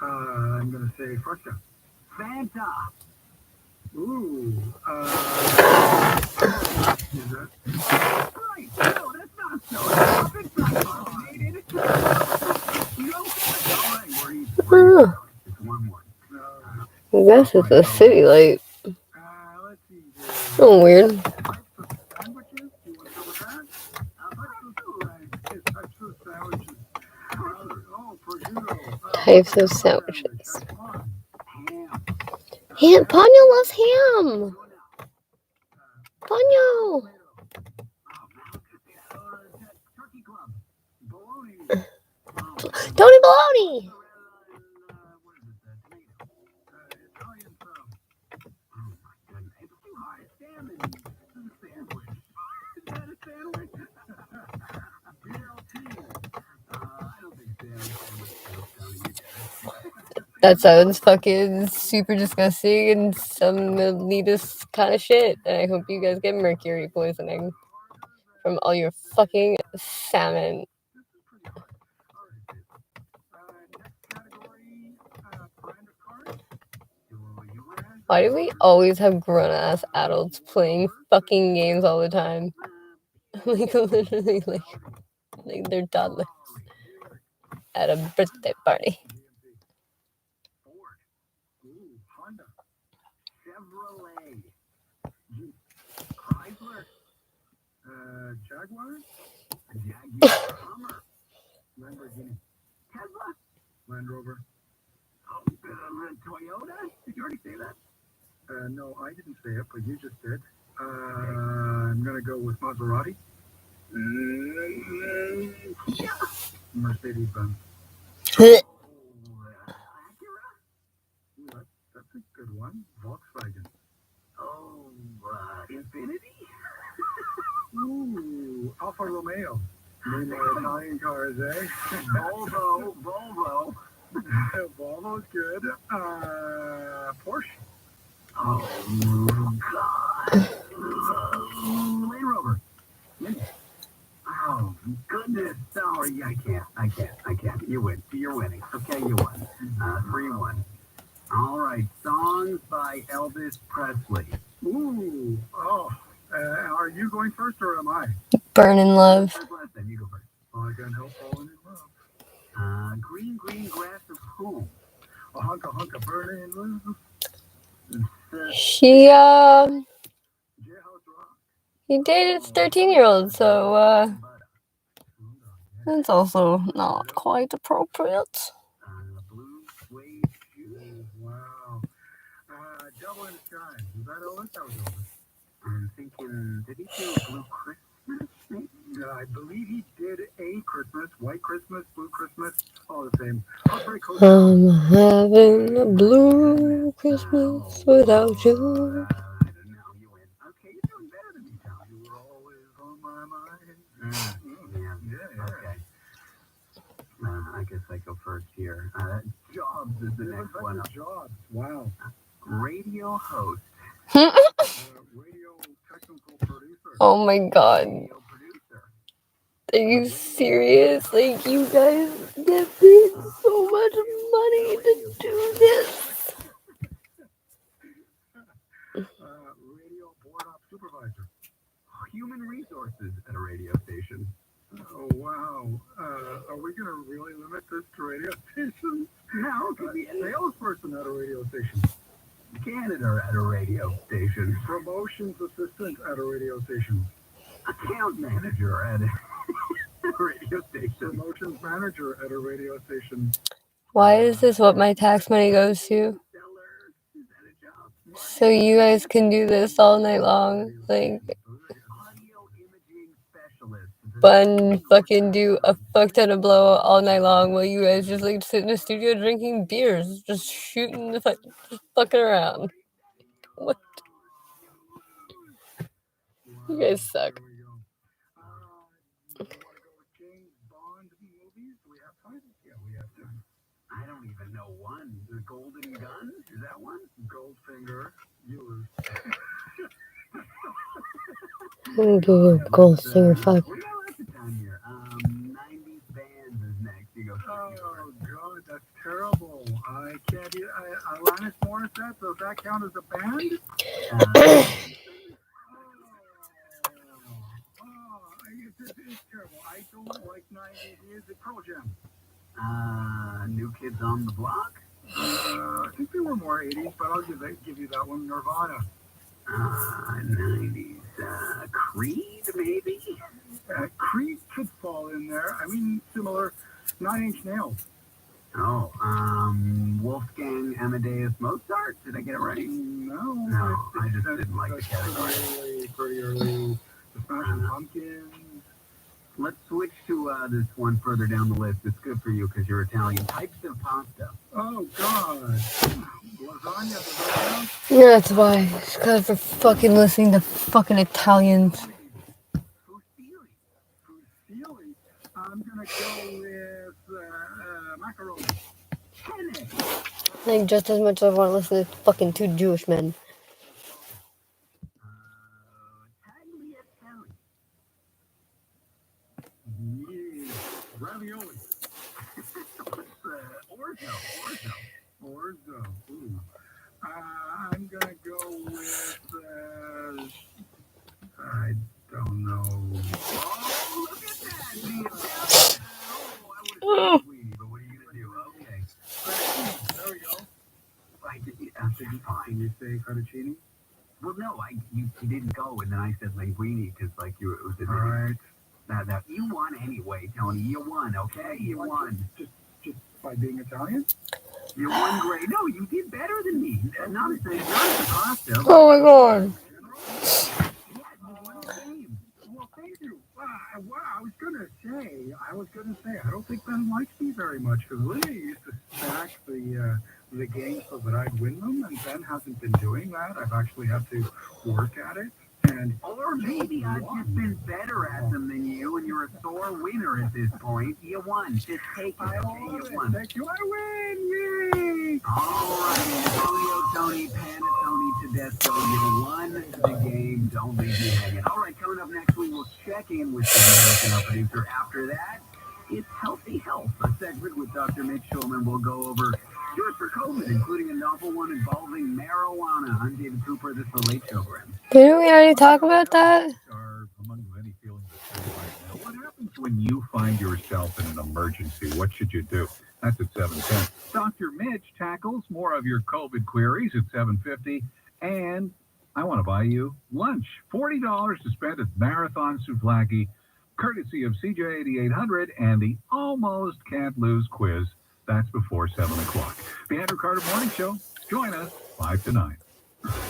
I'm going to say Fresca. Fanta. Ooh. Is that? Right. No, that's not soda pop. It's not carbonated. You know what? All right, we're easy. It's one more. I guess it's a city light. Let's see. Oh, weird. Types of sandwiches. Do you want to go with that? Types of sandwiches. Oh, prosciutto. Types of sandwiches. That's fun. Ham. Ponyo loves ham. Ponyo. Turkey Club. Bologna. Tony Baloney. What is it? Tomato. Italian sub. Oh my goodness. It's too hard. Salmon. This is a sandwich. Is that a sandwich? BLT. I don't think sandwich. That sounds fucking super disgusting and some elitist kind of shit. And I hope you guys get mercury poisoning from all your fucking salmon. Next category, brand of cards. Why do we always have grown-ass adults playing fucking games all the time? Like, literally, like they're toddlers at a birthday party. Ford. Ooh, Honda. Chevrolet. Chrysler. Jaguar. Jaguar. Hummer. Lamborghini. Tesla. Land Rover. Oh, Toyota. Did you already say that? No, I didn't say it, but you just did. I'm going to go with Maserati. Yeah. Mercedes-Benz. Acura. Ooh, that's a good one. Volkswagen. Oh, Infinity. Ooh, Alfa Romeo. Name my Italian cars, eh? Volvo. Volvo's good. Porsche. Oh, God. Land Rover. Oh, goodness. Sorry, I can't. You win. You're winning. Okay, you won. 3-1. All right. Songs by Elvis Presley. Ooh. Oh. Are you going first or am I? Burn in love. Then you go first. Oh, I can't help falling in love. Green grass of home. A hunka burning love. She Jailhouse Rock. he dated a 13-year-old, so that's also not quite appropriate. Blue suede shoes. Wow. Devil in Disguise. Is that Elvis? That was Elvis. I'm thinking, did he do Blue Christmas? Maybe? I believe he did a Christmas, White Christmas, Blue Christmas, all the same. I'll break close. I'm having a blue Christmas without you. I don't know, you win. Okay, you're doing better than me, Tom. You were always on my mind. Yeah. Okay. I guess I go first here. Jobs is the next one. Jobs. Wow. Radio host. Radio technical producer. Oh my god. Radio producer. Are you serious? Like, you guys get paid so much money to do this. Radio board op supervisor. Human resources at a radio station. Oh, wow. Are we going to really limit this to radio stations? No, it could be A salesperson at a radio station. janitor at a radio station. Promotions assistant at a radio station. Account manager at a radio station. Promotions manager at a radio station. Why is this what my tax money goes to? So you guys can do this all night long. Like, bun fucking do a fuck ton of blow all night long while you guys just like sit in the studio drinking beers, just shooting the just fucking around. What? You guys suck. There we go. You want to go with James Bond movies? Do we have time? Yeah, we have time. I don't even know one. The Golden Gun? Is that one? Goldfinger. You lose. I'm gonna give you a gold finger fuck. We got lots of time here. 90s bands is next. You go first. Oh, God, that's terrible. I can't do Alanis Morissette, does that count as a band? It's terrible. I don't like 90s music. Pearl Jam. New Kids on the Block? I think they were more 80s, but I'll give you that one. Nirvana. 90s. Creed, maybe? Creed could fall in there. I mean, similar. 9 Inch Nails. Oh, Wolfgang Amadeus Mozart? Did I get it right? No, I just didn't like the category. Pretty early. The Smashing Pumpkins. Let's switch to this one further down the list. It's good for you because you're Italian. Types of pasta. Oh, God. Lasagna. Yeah, that's why. It's because we're fucking listening to fucking Italians. Fusilli. I'm going to go with macaroni. Like, just as much as I want to listen to fucking two Jewish men. Ravioli. Orzo. Ooh. I'm gonna go with. I don't know. Oh, look at that! I would have Weedy, but what are you gonna do? Okay. There we go. Fine. Can you say fettuccine? Well, no, you didn't go, and then I said linguine because it was in All right. Now, you won anyway, Tony. You won, okay? You won. Just by being Italian? You won great. No, you did better than me. Not as the pasta. Oh my god. Yeah, you won the game. Well, thank you. I was gonna say, I don't think Ben likes me very much because Lydia used to stack the games so that I'd win them, and Ben hasn't been doing that. I've actually had to work at it. Or maybe I've just been better at them than you, and you're a sore winner at this point. You won. Just take it, okay? You won. Thank you. I win. Yay! All right, Antonio, Tony, Panatoni, Tedesco, you won the game. Don't leave me hanging. All right, coming up next, we will check in with the American producer. After that, it's Healthy Health, a segment with Dr. Mitch Schulman. We'll go over cures for COVID, including a novel one involving marijuana. I'm David Cooper. This is the Late Show Program. Didn't we already talk about that? Are among many feelings that you right now. What happens when you find yourself in an emergency? What should you do? That's at 7:10. Dr. Mitch tackles more of your COVID queries at 7:50. And I want to buy you lunch. $40 to spend at Marathon Souvlaki, courtesy of CJ 8800 and the Almost Can't Lose quiz. That's before 7 o'clock. The Andrew Carter Morning Show. Join us 5 to 9.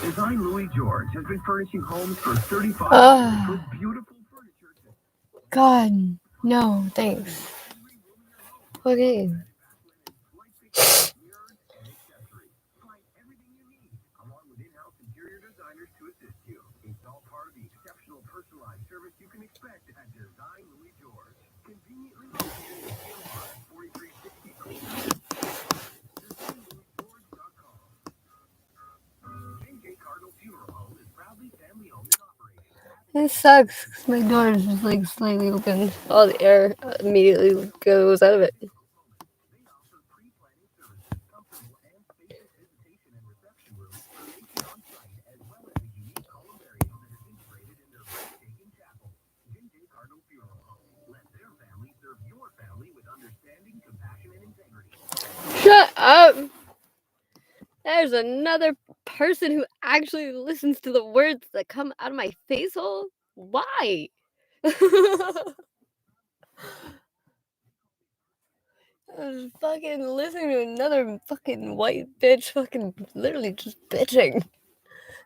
Design Louis George has been furnishing homes for 35 years with beautiful furniture. God, no, thanks. Okay. Find everything you need, along with in-house interior designers to assist you. It's all part of the exceptional personalized service you can expect at Design Louis George. Conveniently located in PMR 4360 DesignLouisGeorge.com. JJ Cardinal Funeral Home is proudly family-owned and operated. It sucks 'cause my door is just like slightly open. All the air immediately goes out of it. They offer pre-planning services, comfortable and spacious visitation and reception rooms, cremation on site, as well as a unique columbarium that is integrated in their breathtaking chapel. JJ Cardinal Funeral Home. Let their family serve your family with understanding, compassion, and integrity. Shut up! There's another person who actually listens to the words that come out of my face hole? Why? I was fucking listening to another fucking white bitch fucking literally just bitching.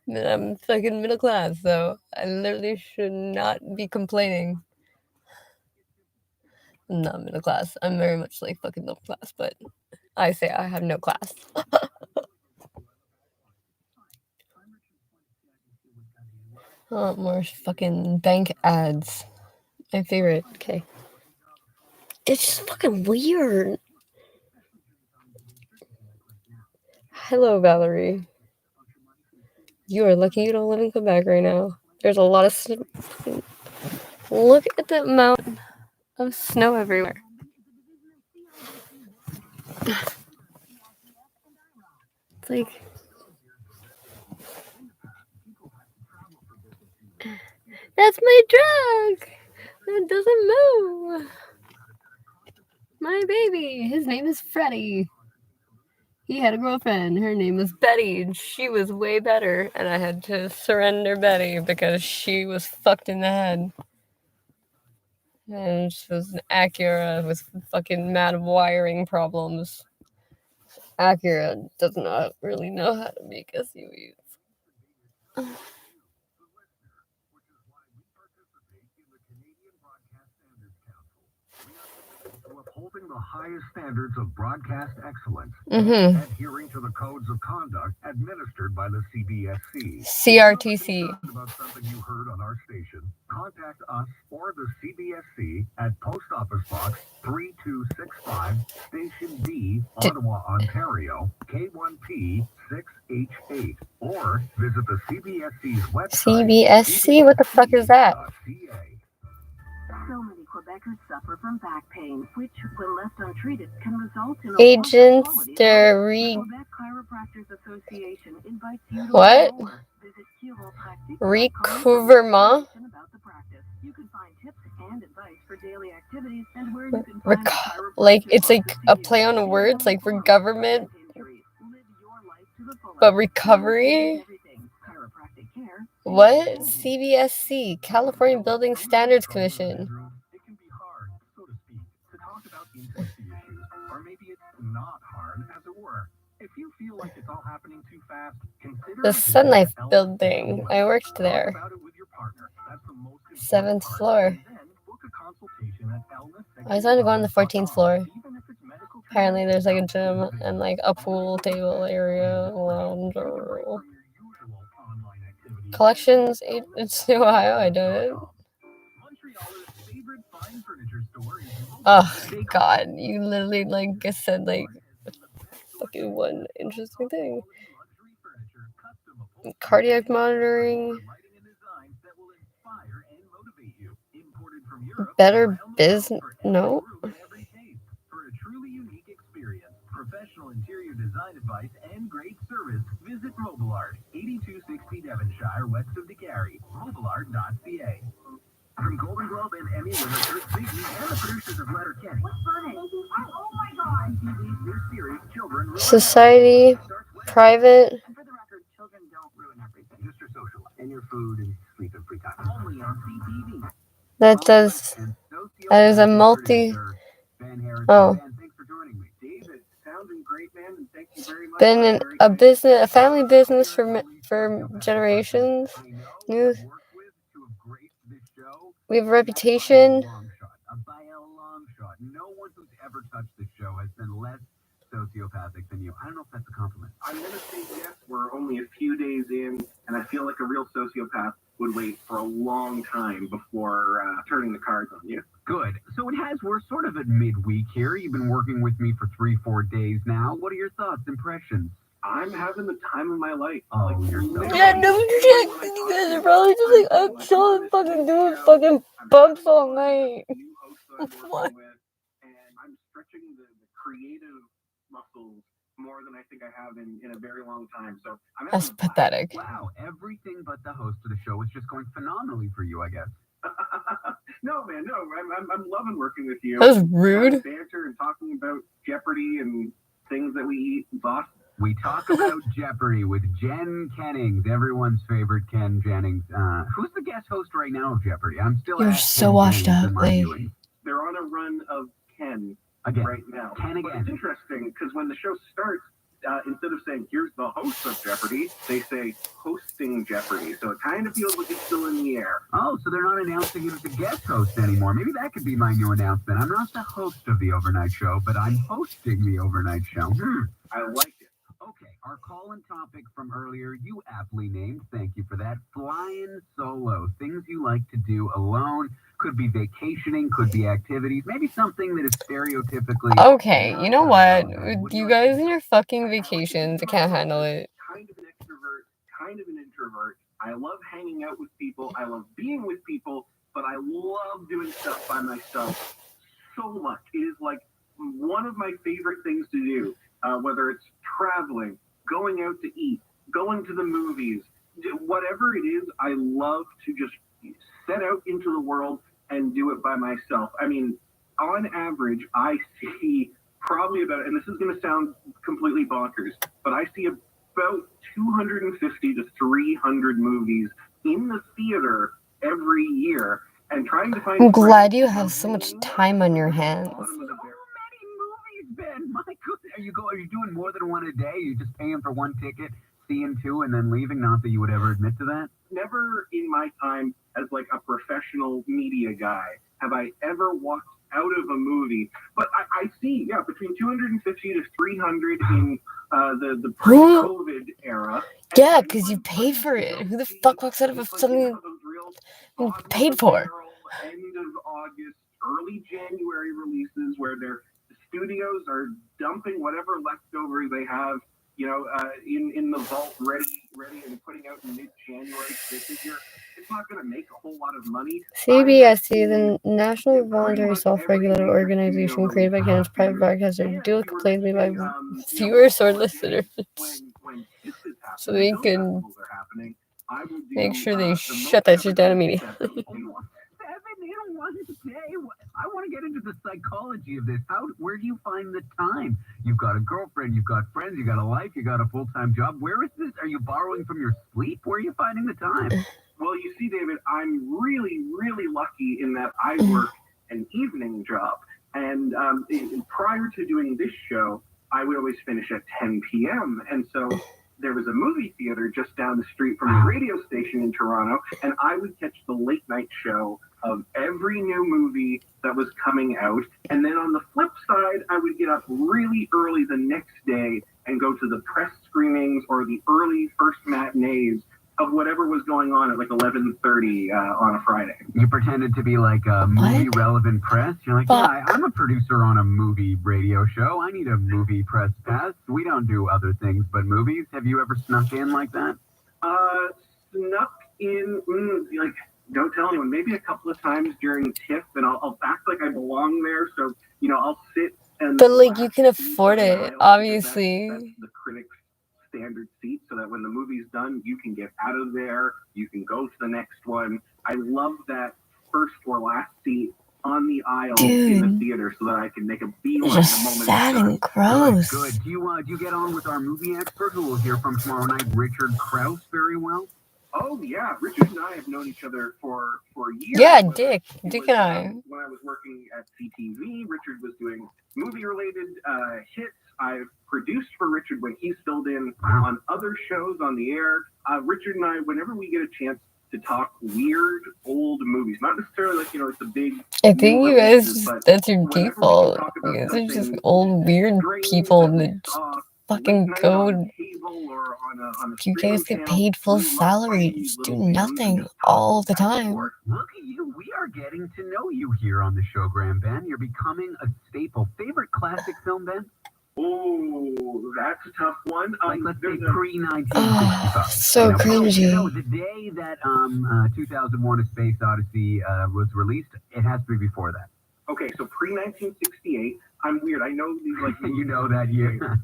And I'm fucking middle class, so I literally should not be complaining. I'm not middle class. I'm very much like fucking middle class, but I say I have no class. Oh, more fucking bank ads. My favorite. Okay. It's just fucking weird. Hello, Valerie. You are lucky you don't live in Quebec right now. There's a lot of look at the amount of snow everywhere. It's like that's my truck. It doesn't move. My baby. His name is Freddie. He had a girlfriend. Her name was Betty, and she was way better. And I had to surrender Betty because she was fucked in the head. And she was an Acura with fucking mad wiring problems. Acura does not really know how to make SUVs. Upholding the highest standards of broadcast excellence, adhering to the codes of conduct administered by the CBSC. CRTC. About something you heard on our station, contact us or the CBSC at Post Office Box 3265, Station D, Ottawa, Ontario, K1P 6H8, or visit the CBSC's website. CBSC? What the fuck is that? So many Quebecers suffer from back pain, which, when left untreated, can result in Agents de Quebec Chiropractors Association invites you to what? Visit Recouvrement? about the practice. You can find tips and advice for daily activities and where you can find like it's like a play on words, like for government, but recovery. What? CBSC, California Building Standards Commission. It can be hard, so to speak, to talk about intimacy issues, or maybe it's not hard, as it were. If you feel like it's all happening too fast, consider the Sun Life Building. I worked there. 7th floor. I was going to go on the 14th floor. Apparently there's like a gym and like a pool table area, lounge, or collections. It's Ohio. I don't. Oh God! You literally like said like fucking one interesting thing. Cardiac monitoring. Better business? No. Professional interior design advice and great service. Visit Mobilart, 8260 Devonshire, west of DeGarry. Mobilart.ca. From Golden Globe and Emmy winner Kurt Sneaky and the producers of Letterkenny. What's funny? Oh my God! TV's new series, Children. Society, private. And for the record, children don't ruin everything. Just your social life and your food and sleep and free time. Only on CTV. That does. That is a multi. Oh. Thanks for joining me. David, sounding great, man, and thank you very much. Been a family business for generations. News. We have a reputation. By a long shot. No one who's ever touched this show has been less sociopathic than you. I don't know if that's a compliment. I'm going to say yes. We're only a few days in, and I feel like a real sociopath would wait for a long time before turning the cards on you. Good. So we're sort of at midweek here. You've been working with me for 3-4 days now. What are your thoughts, impressions? I'm having the time of my life. Oh, you're so Yeah, no shit. You guys are probably just like, I'm chilling, fucking doing fucking bumps all night. What? And I'm stretching the creative muscles more than I think I have in a very long time. So That's pathetic. Wow, everything but the host of the show is just going phenomenally for you, I guess. No, man, no. I'm loving working with you. That was rude. Banter and talking about Jeopardy and things that we eat. Boss. We talk about Jeopardy with Jen Kennings, everyone's favorite Ken Jennings. Who's the guest host right now of Jeopardy? I'm still. You're so washed up, They're on a run of Ken again right now. Ken again. But it's interesting because when the show starts, instead of saying here's the host of Jeopardy, they say hosting Jeopardy. So it kind of feels like it's still in the air. Oh, so they're not announcing him as the guest host anymore. Maybe that could be my new announcement. I'm not the host of the overnight show, but I'm hosting the overnight show. I like it. Okay, our call-in topic from earlier, you aptly named, thank you for that, flying solo, things you like to do alone, could be vacationing, could be activities, maybe something that is stereotypically... Okay, you know what? You guys and your fucking vacations, I can't handle it. Kind of an extrovert, kind of an introvert. I love hanging out with people, I love being with people, but I love doing stuff by myself so much. It is like one of my favorite things to do. Whether it's traveling, going out to eat, going to the movies, whatever it is, I love to just set out into the world and do it by myself. I mean, on average, I see probably about, and this is going to sound completely bonkers, but I see about 250 to 300 movies in the theater every year, and trying to find... I'm glad you have so much time on your hands. Ben, my goodness, are you doing more than one a day? Are you just paying for one ticket, seeing two, and then leaving? Not that you would ever admit to that. Never in my time as like a professional media guy have I ever walked out of a movie. But I see, yeah, between 250 to 300 in the pre-COVID era. Yeah, because you paid for it. Who the fuck walks out of something you paid for? End of August, early January releases where they're studios are dumping whatever leftovers they have, you know, in the vault, ready, and putting out in mid-January. This year, it's not going to make a whole lot of money. CBSC, the National Voluntary Self-Regulated Organization created by Canada's private broadcaster, deal with complaints made by viewers or listeners, so they can make sure they shut that shit down immediately. I want to get into the psychology of this. Where do you find the time? You've got a girlfriend, you've got friends, you got a life, you got a full-time job. Where is this? Are you borrowing from your sleep? Where are you finding the time? Well, you see, David, I'm really, really lucky in that I work an evening job. And prior to doing this show, I would always finish at 10 p.m. And so there was a movie theater just down the street from the radio station in Toronto, and I would catch the late night show of every new movie that was coming out. And then on the flip side, I would get up really early the next day and go to the press screenings or the early first matinees of whatever was going on at like 11:30 on a Friday. You pretended to be like a movie-relevant press? You're like, yeah, I'm a producer on a movie radio show. I need a movie press pass. We don't do other things but movies. Have you ever snuck in like that? Snuck in, like, don't tell anyone. Maybe a couple of times during TIFF, and I'll act like I belong there. So, you know, I'll sit and... But, like, you can afford it, obviously. That's the critics' standard seat, so that when the movie's done, you can get out of there, you can go to the next one. I love that first or last seat on the aisle in the theater so that I can make a beeline the moment. Sad and gross. Good. Do you get on with our movie expert who we'll hear from tomorrow night, Richard Krause, very well? Oh, yeah. Richard and I have known each other for years. Yeah, Dick and I. When I was working at CTV, Richard was doing movie-related hits. I've produced for Richard when he's filled in on other shows on the air. Richard and I, whenever we get a chance to talk weird old movies, not necessarily like, it's a big... I think you guys, that's your default. You guys are just old weird people that just fucking go... You guys get paid full salary to just do nothing all the time. Look at you. We are getting to know you here on the show, Graham Ben. You're becoming a staple. Favorite classic film, Ben? Oh, that's a tough one. Like, let's say pre-1965. So cringy. The day that 2001: A Space Odyssey was released, it has to be before that. Okay, so pre-1968. I'm weird. I know these, like... You know that year.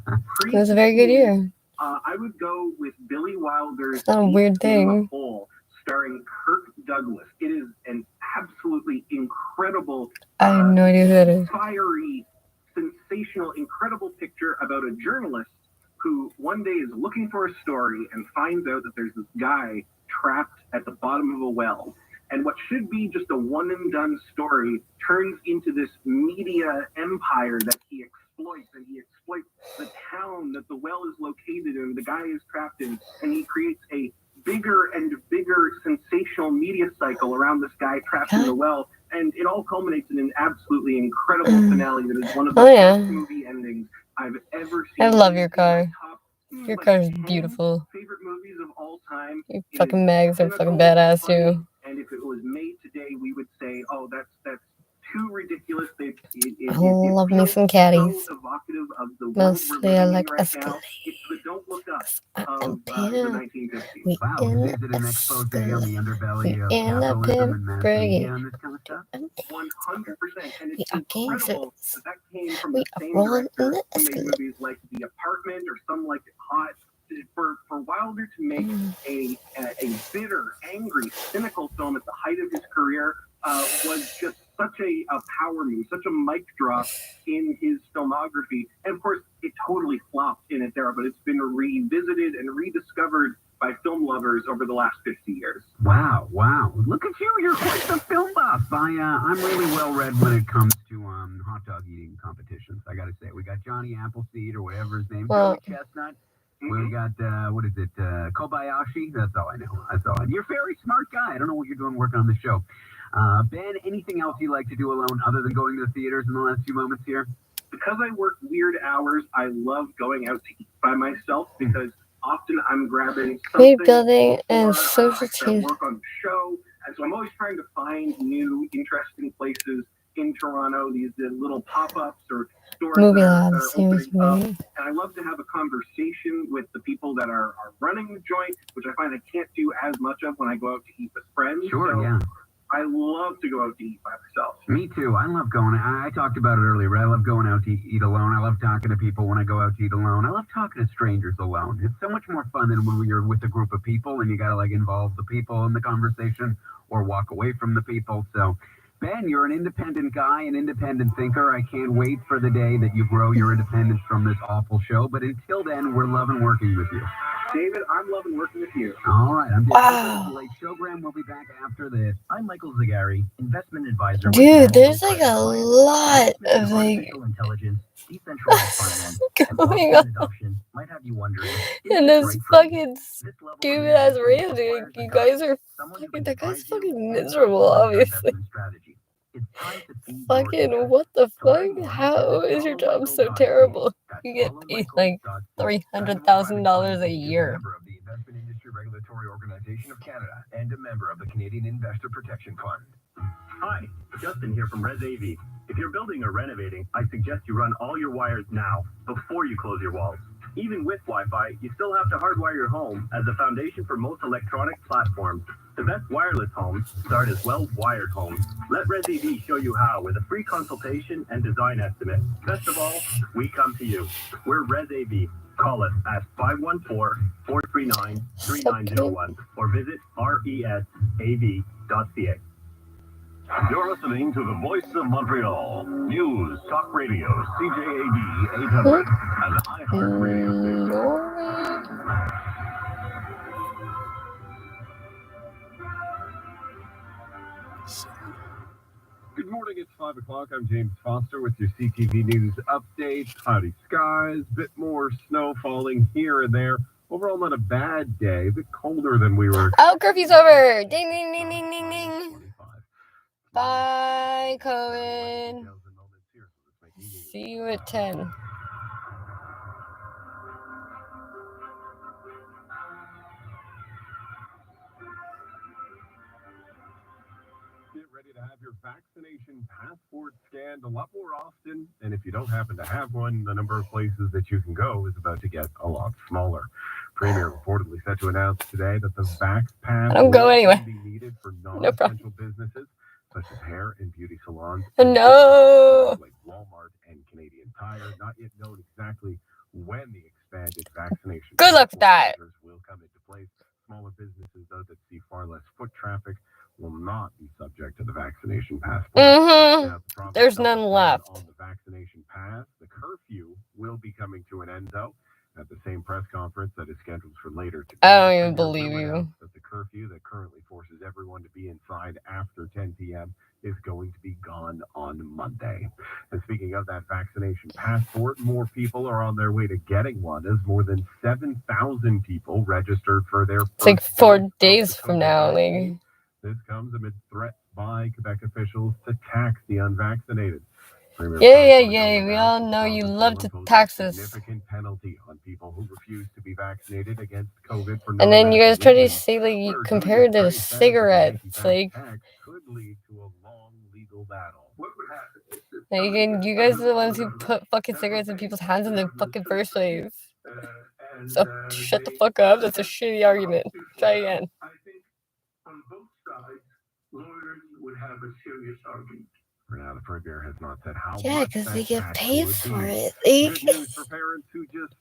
It was a very good year. I would go with Billy Wilder's... It's not a weird thing. Hole, starring Kirk Douglas. It is an absolutely incredible... I have no idea who that is. Fiery, sensational, incredible picture about a journalist who one day is looking for a story and finds out that there's this guy trapped at the bottom of a well. And what should be just a one-and-done story turns into this media empire that he exploits. And he exploits the town that the well is located in, the guy is trapped in, and he creates a bigger and bigger sensational media cycle around this guy trapped in the well. And it all culminates in an absolutely incredible finale that is one of the best movie endings I've ever seen. I love your car. Your car is beautiful. Favorite movies of all time. Your fucking mags are fucking badass too. And if it was made today, we would say, "Oh, that's too ridiculous." I love me some caddies. So evocative of the Mostly I like right Escalade. It's the Don't Look Up I'm of the 1950s. We Wow, is it an expose on the underbelly of capitalism and mass media and this kind of stuff? 100%. And We it's are incredible that came from We the are same rolling director in the who made Escalade. movies like The Apartment or Some Like It Hot. For Wilder to make a bitter, angry, cynical film at the height of his career was just such a power move, such a mic drop in his filmography. And of course, it totally flopped in its era, but it's been revisited and rediscovered by film lovers over the last 50 years. Wow. Look at you. You're quite the film buff. I'm really well read when it comes to hot dog eating competitions. I got to say, we got Johnny Appleseed or whatever his name is, Joey Chestnut. We got, Kobayashi. That's all I know. You're a very smart guy. I don't know what you're doing working on the show. Ben, anything else you like to do alone other than going to the theaters in the last few moments here? Because I work weird hours, I love going out to eat by myself because often I'm grabbing something building and social to work on the show. And so I'm always trying to find new, interesting places in Toronto, these little pop-ups or stores Movie that Lab are series opening up. movie. And I love to have a conversation with the people that are running the joint, which I find I can't do as much of when I go out to eat with friends. Sure, so yeah. I love to go out to eat by myself. Me too. I love going. I talked about it earlier, but I love going out to eat alone. I love talking to people when I go out to eat alone. I love talking to strangers alone. It's so much more fun than when you're with a group of people and you got to like involve the people in the conversation or walk away from the people. So, Ben, you're an independent guy, an independent thinker. I can't wait for the day that you grow your independence from this awful show. But until then, we're loving working with you. David, I'm loving working with you. All right. I'm David. Late showgram. We'll be back after this. I'm Michael Zagari, investment advisor. Dude, there's like a lot of like intelligence, decentralized finance, going on. adoption might have you wondering. And this fucking stupid ass Randy, you guys are fucking, that guy's fucking miserable, obviously. Fucking, what the fuck? How is your job so terrible? You get paid like $300,000 a year. Member of the Investment Industry Regulatory Organization of Canada and a member of the Canadian Investor Protection Fund. Hi, Justin here from Res AV. If you're building or renovating, I suggest you run all your wires now before you close your walls. Even with Wi-Fi, you still have to hardwire your home as the foundation for most electronic platforms. The best wireless homes start as well-wired homes. Let Res AV show you how with a free consultation and design estimate. Best of all, we come to you. We're Res AV. Call us at 514-439-3901 or visit resav.ca. You're listening to the Voice of Montreal. News, Talk Radio, CJAD 800, and iHeartRadio station. Good morning, it's 5 o'clock. I'm James Foster with your CTV News update. Cloudy skies, bit more snow falling here and there. Overall, not a bad day, a bit colder than we were. Oh, curfew's over. Ding, ding, ding, ding, ding, ding. Bye, COVID. See you at 10. Get ready to have your vaccination passport scanned a lot more often. And if you don't happen to have one, the number of places that you can go is about to get a lot smaller. Premier reportedly set to announce today that the Vax Pass I don't go anyway. be needed for No problem. non-essential businesses such as hair and beauty salons. No. Like Walmart and Canadian Tire, not yet known exactly when the expanded vaccination. Good luck with that. Will come into place. Smaller businesses, though, that see far less foot traffic will not be subject to the vaccination passport. Now, There's none left. On the vaccination pass, the curfew will be coming to an end, though. At the same press conference that is scheduled for later today, I don't even believe you. That the curfew that currently forces everyone to be inside after 10 p.m. is going to be gone on Monday. And speaking of that vaccination passport, more people are on their way to getting one, as more than 7,000 people registered for their It's like 4 days from now. Like, this comes amid threats by Quebec officials to tax the unvaccinated. Yeah. We all know you love to tax us. Significant penalty on people who refuse to be vaccinated against COVID for and then you guys try to say, like, you compared it to cigarettes. Like, could lead to a long legal battle. What would happen? Like, you guys are the ones who put fucking cigarettes in people's hands in the fucking first place. So shut the fuck up. That's a shitty argument. Try again. I think on both sides, lawyers would have a serious argument. For now, the Premier has not said how. Yeah, because they get paid for it. Good news for parents who just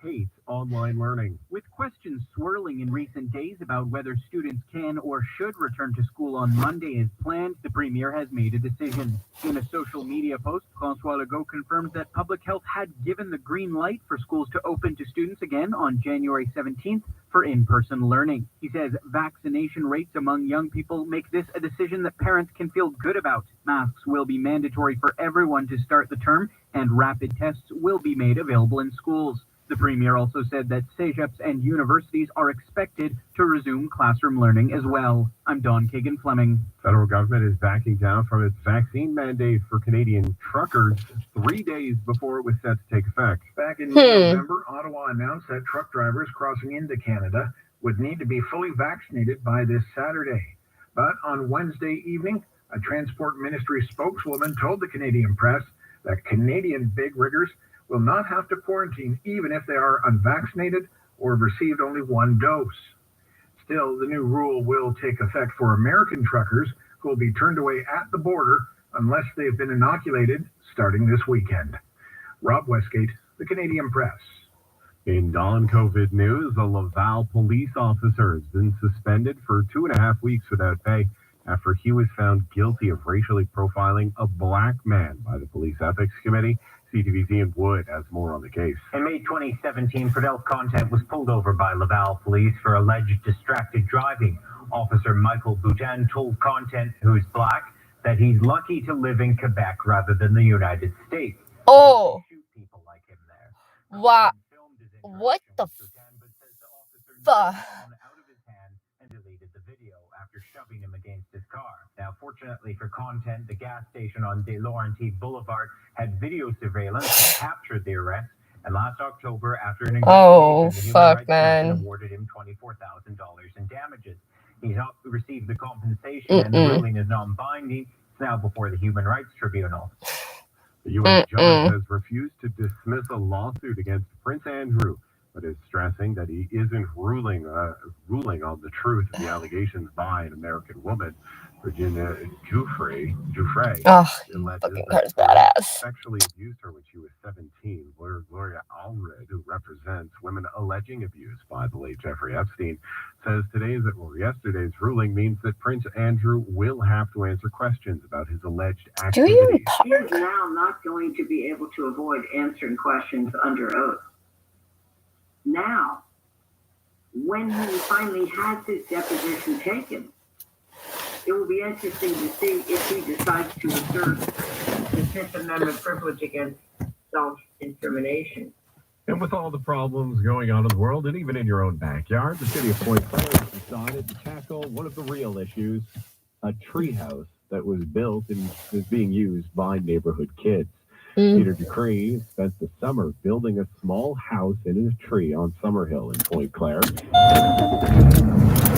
hate online learning. With questions swirling in recent days about whether students can or should return to school on Monday as planned, the Premier has made a decision. In a social media post, François Legault confirmed that Public Health had given the green light for schools to open to students again on January 17th for in-person learning. He says vaccination rates among young people make this a decision that parents can feel good about. Masks will be mandatory for everyone to start the term, and rapid tests will be made available in schools. The Premier also said that cégeps and universities are expected to resume classroom learning as well. I'm Don Kagan-Fleming. Federal government is backing down from its vaccine mandate for Canadian truckers 3 days before it was set to take effect. Back in November, Ottawa announced that truck drivers crossing into Canada would need to be fully vaccinated by this Saturday. But on Wednesday evening, a Transport Ministry spokeswoman told the Canadian press that Canadian big riggers will not have to quarantine even if they are unvaccinated or have received only one dose. Still, the new rule will take effect for American truckers who will be turned away at the border unless they've been inoculated starting this weekend. Rob Westgate, the Canadian Press. In non-COVID news, a Laval police officer has been suspended for 2.5 weeks without pay after he was found guilty of racially profiling a black man by the Police Ethics Committee. CTV's Ian Wood has more on the case. In May 2017, Friedel Content was pulled over by Laval police for alleged distracted driving. Officer Michael Boutin told Content, who is black, that he's lucky to live in Quebec rather than the United States. Oh. Wow. What the fuck? Shoving him against his car. Now, fortunately for Content, the gas station on De Laurentides Boulevard had video surveillance that captured the arrest. And last October, after an investigation, the Human Rights Commission awarded him $24,000 in damages. He's not received the compensation, and the ruling is non-binding. It's now before the Human Rights Tribunal. The U.S. judge has refused to dismiss a lawsuit against Prince Andrew, but is stressing that he isn't ruling on the truth of the allegations by an American woman, Virginia Giuffre. Oh, fucking car's badass. Sexually abused her when she was 17. Lawyer Gloria Allred, who represents women alleging abuse by the late Jeffrey Epstein, says yesterday's ruling means that Prince Andrew will have to answer questions about his alleged activities. He is now not going to be able to avoid answering questions under oath. Now, when he finally has his deposition taken, It will be interesting to see if he decides to assert the Fifth Amendment privilege against self-incrimination. And with all the problems going on in the world, and even in your own backyard, the city of Point Claire has decided to tackle one of the real issues, a treehouse that was built and is being used by neighborhood kids. Peter Ducree spent the summer building a small house in his tree on Summerhill in Point Claire.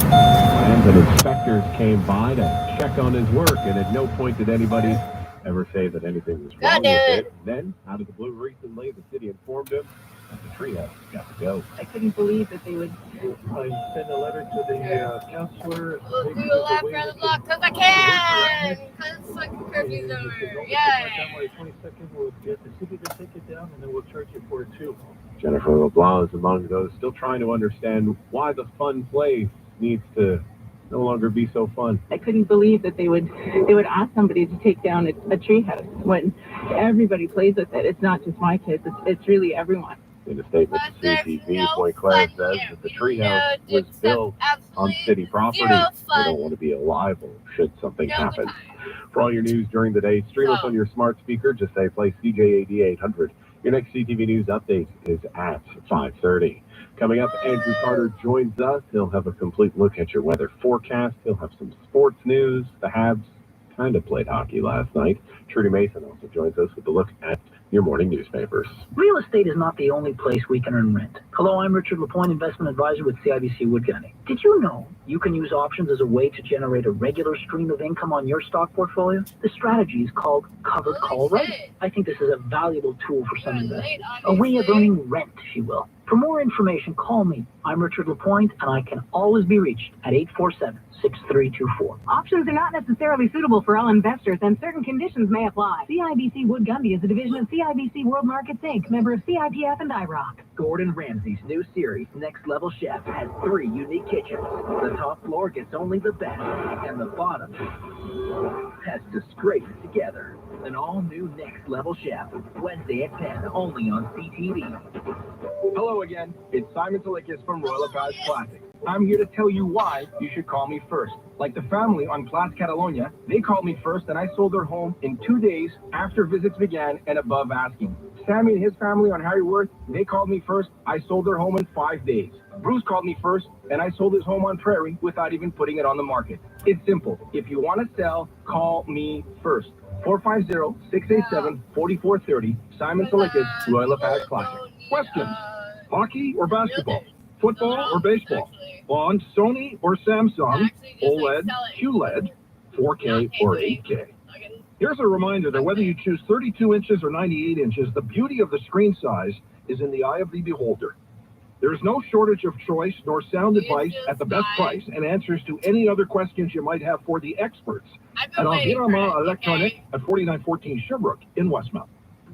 And inspectors came by to check on his work, and at no point did anybody ever say that anything was wrong with it. Then, out of the blue recently, the city informed him that the treehouse got to go. I couldn't believe that they would. I sent a letter to the counselor. We'll do a lap around the block because I can! Because fucking curfew's over. Yay! 22nd, we'll get the city to take it down, and then we'll charge you for it too. Jennifer LeBlanc is among those still trying to understand why the fun place needs to no longer be so fun. I couldn't believe that they would ask somebody to take down a treehouse when everybody plays with it. It's not just my kids, it's really everyone. In a statement to CTV, Point Claire says that the treehouse was built on city property. They don't want to be liable should something happen. For all your news during the day, stream us on your smart speaker. Just say play CJAD 800. Your next CTV News update is at 5:30. Coming up, Andrew Carter joins us. He'll have a complete look at your weather forecast. He'll have some sports news. The Habs kind of played hockey last night. Trudy Mason also joins us with a look at your morning newspapers. Real estate is not the only place we can earn rent. Hello, I'm Richard Lapointe, investment advisor with CIBC Wood Gundy. Did you know you can use options as a way to generate a regular stream of income on your stock portfolio? The strategy is called covered call writing. I think this is a valuable tool for some investors. A way of earning rent, if you will. For more information, call me. I'm Richard Lapointe, and I can always be reached at 847-6324. Options are not necessarily suitable for all investors, and certain conditions may apply. CIBC Wood Gundy is a division of CIBC World Markets Inc., member of CIPF and IROC. Gordon Ramsay's new series, Next Level Chef, has 3 unique kitchens. The top floor gets only the best, and the bottom has to scrape it together. An all-new Next Level Chef, Wednesday at 10, only on CTV. Hello again, it's Simon Talikis from Royal LePage Classic. I'm here to tell you why you should call me first. Like the family on Place Catalonia, they called me first and I sold their home in 2 days after visits began and above asking. Sammy and his family on Harry Worth, they called me first, I sold their home in 5 days. Bruce called me first and I sold his home on Prairie without even putting it on the market. It's simple. If you want to sell, call me first. 450-687-4430. Simon Talikis, Royal LePage Classic. Questions? Hockey or basketball? Football or baseball? On Sony or Samsung? OLED, QLED, 4K or 8K? Here's a reminder that whether you choose 32 inches or 98 inches, the beauty of the screen size is in the eye of the beholder. There is no shortage of choice nor sound advice at the best price and answers to any other questions you might have for the experts at Environment Electronic at 4914 Sherbrooke in Westmount.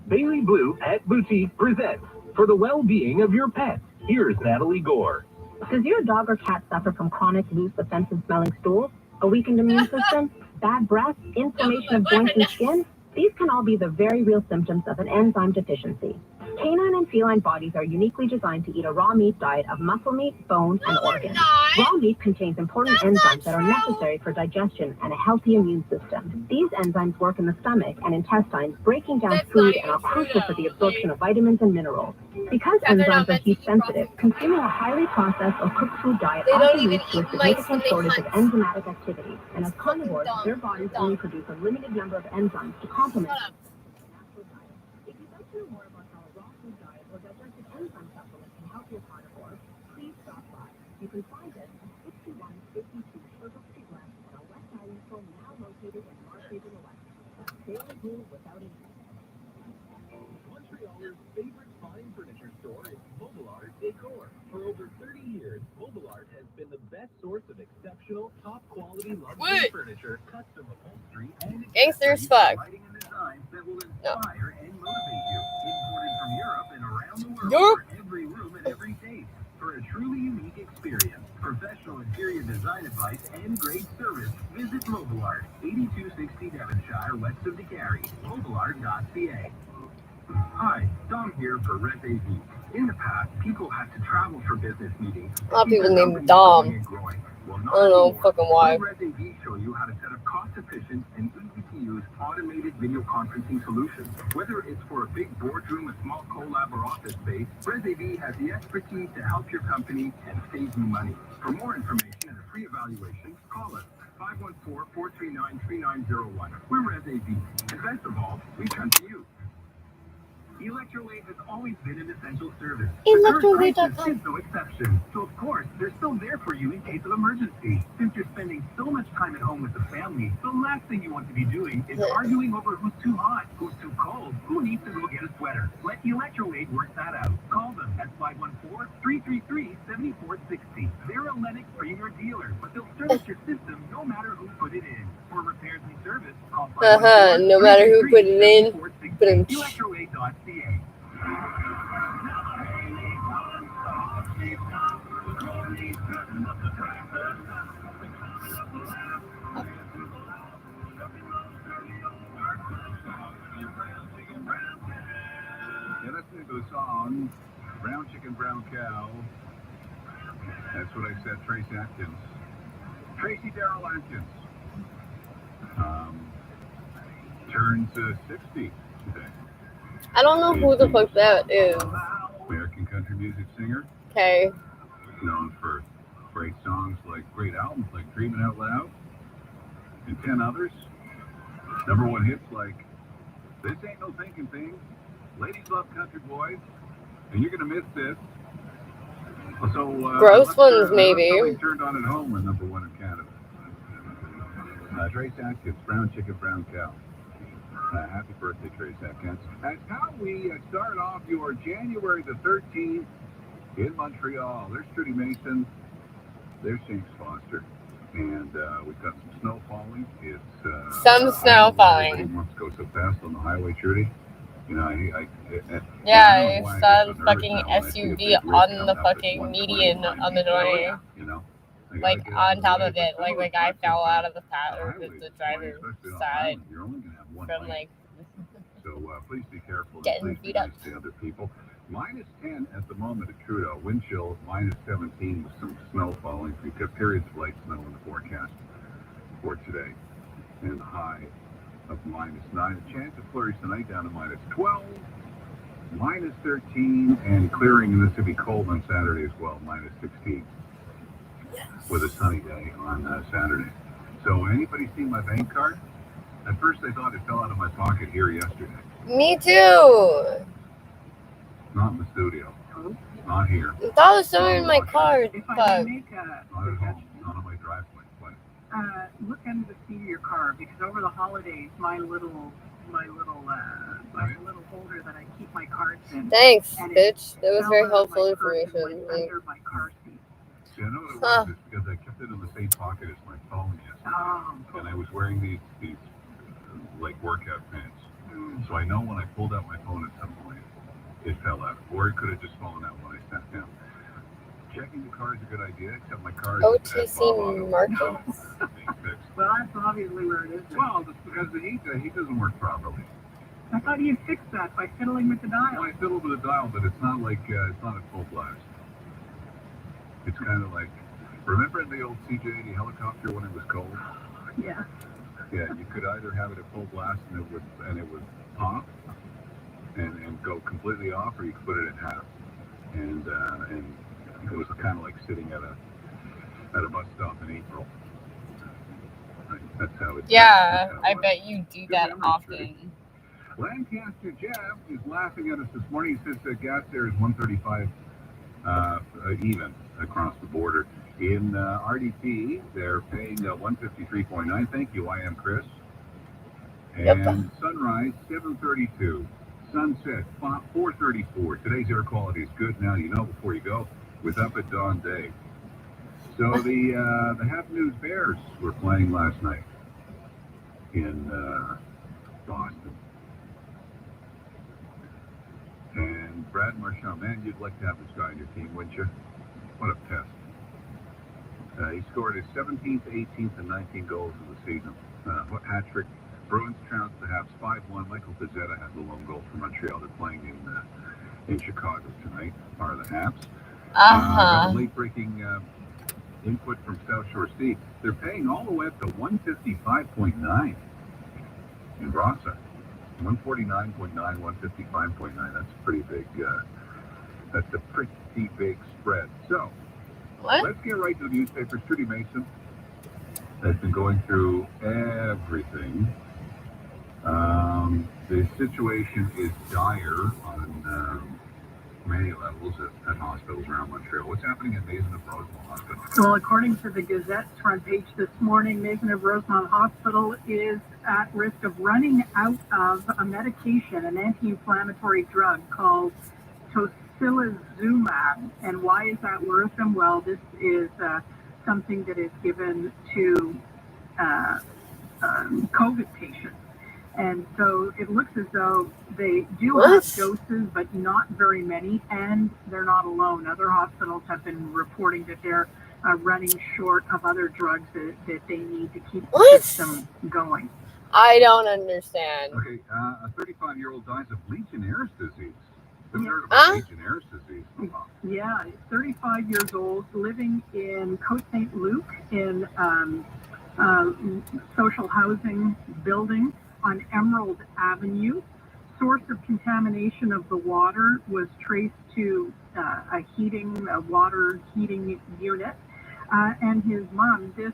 Bailey Blue Pet Boutique presents For the Well-Being of Your Pet. Here's Natalie Gore. Does your dog or cat suffer from chronic, loose, offensive smelling stools, a weakened immune system, bad breath, inflammation of joints and skin? These can all be the very real symptoms of an enzyme deficiency. Canine and feline bodies are uniquely designed to eat a raw meat diet of muscle meat, bones, and organs. Raw meat contains important enzymes that are necessary for digestion and a healthy immune system. These enzymes work in the stomach and intestines, breaking down food and are crucial for the absorption of vitamins and minerals. Because enzymes are heat sensitive, consuming a highly processed or cooked food diet often leads to a significant shortage of enzymatic activity. And as carnivores, their bodies only produce a limited number of enzymes to complement natural diet. If you'd like to know more about how a raw food diet or digestive enzyme supplement can help your carnivore, please stop by. You can find us at 6152 Sherbrooke Street West at our West Island store now located in North Haven West. Daily Blue without a Montreal's favorite fine furniture store is Mobilard Decor. For over 30 years, Mobilard has been the best source of exceptional, top-quality luxury furniture, custom upholstery, and Gangsters fuck. lighting and designs that will inspire and motivate you. Imported from Europe and around the world for every room and every taste. For a truly unique experience, professional interior design advice, and great service, visit Mobilard, 8260 Devonshire, west of DeCarry. Mobilard.ca. Hi, Dom here for Res AV. In the past, people had to travel for business meetings. A lot of people named Dom. Well, I don't know fucking why. Let ResAV show you how to set up cost-efficient and easy-to-use automated video conferencing solutions. Whether it's for a big boardroom, a small collab, or office space, ResAV has the expertise to help your company and save you money. For more information and a free evaluation, call us 514-439-3901. We're ResAV, and best of all, we come to you. Electrowave has always been an essential service. Electrowave.com is no exception. So of course, they're still there for you in case of emergency. Since you're spending so much time at home with the family, the last thing you want to be doing is arguing over who's too hot, who's too cold, who needs to go get a sweater. Let Electrowave work that out. Call them at 514-333-7460. They're a Lennox Premier dealer, but they'll service your system no matter who put it in. For repairs and service, call no matter who put it in. Electrowave.ca. Yeah, that's the song, Brown Chicken, Brown Cow. That's what I said, Trace Atkins. Tracy Darrell Atkins. Turns 60 today. I don't know who the fuck that is. American country music singer. Okay. Known for great songs great albums like Dreamin' Out Loud and 10 others. #1 hits like This Ain't No Thinking Thing, Ladies Love Country Boys, and You're Gonna Miss This. So, gross ones, maybe. Turned on at home were #1 in Canada. Trace Atkins, Brown Chicken, Brown Cow. Happy birthday, Trace Atkins. That's how we start off your January the 13th in Montreal. There's Trudy Mason. There's James Foster. And we've got some snow falling. It's some snow falling. Everybody wants to go so fast on the highway, Trudy. You know, I saw the fucking SUV on the fucking median on the way. You know, on top of it, the guy fell out of the driver's side from So please be careful. Getting Please beat be up. nice to other people. -10 at the moment at Trudeau. Wind chill -17 with some snow falling. We've got periods of light snow in the forecast for today. And the high of -9. A chance of flurries tonight down to -12. -13 and clearing, and this will be cold on Saturday as well, -16. With a sunny day on Saturday. So anybody seen my bank card? At first I thought it fell out of my pocket here yesterday. Me too. Not in the studio. Not here. I thought it was somewhere in my car. If I Fuck. may make a Not at home. Not on my driveway. What? look under the seat of your car, because over the holidays, my little holder that I keep my cards in. Thanks, and bitch. That was very fell out of helpful my purse and information. went under my car seat. See, I know what it was. It's because I kept it in the same pocket as my phone yesterday. Oh, And I was wearing these workout pants. So I know when I pulled out my phone at some point, it fell out. Or it could have just fallen out when I sat down. Checking the car is a good idea, except my car is OTC markets. being fixed. Well, that's obviously where it is. Well, that's because the heat doesn't work properly. I thought you fixed that by fiddling with the dial. Well, I fiddled with the dial, but it's not it's not at full blast. It's kind of like, remember the old CJ-80 helicopter when it was cold? Yeah. Yeah, you could either have it at full blast and it would pop and go completely off, or you could put it in half. And it was kind of like sitting at a bus stop in April. That's how it. Yeah, I bet you do that often. Lancaster Jeff is laughing at us this morning. He says gas there is 135 even across the border. In RDP, they're paying 153.9. Thank you, I am Chris. And sunrise 7:32. Sunset 4:34. Today's air quality is good. Now you know before you go. With Up at Dawn Day. So the Half News Bears were playing last night in Boston. And Brad Marchand, man, you'd like to have this guy on your team, wouldn't you? What a pest. He scored his 17th, 18th, and 19th goals of the season. Hat-trick. Bruins trounced the Habs 5-1. Michael Pizzetta had the lone goal for Montreal. They're playing in Chicago tonight, are the Habs. Got a late-breaking Input from South Shore Sea. They're paying all the way up to 155.9 in Brossard. 149.9, 155.9. That's a pretty big. That's a pretty big spread. So let's get right to the newspapers. Trudy Mason has been going through everything. The situation is dire on many levels at hospitals around Montreal. What's happening at Maisonneuve-Rosemont Hospital? Well, according to the Gazette's front page this morning, Maisonneuve-Rosemont Hospital is at risk of running out of a medication, an anti-inflammatory drug called tocilizumab. And why is that worrisome? Well, this is something that is given to COVID patients. And so it looks as though they do have doses, but not very many, and they're not alone. Other hospitals have been reporting that they're running short of other drugs that they need to keep the system going. I don't understand. Okay, a 35-year-old dies of Legionnaire's disease. Have you heard about Legionnaire's disease? Yeah, 35 years old, living in Côte St. Luc in social housing building on Emerald Avenue. Source of contamination of the water was traced to a water heating unit. And his mom, this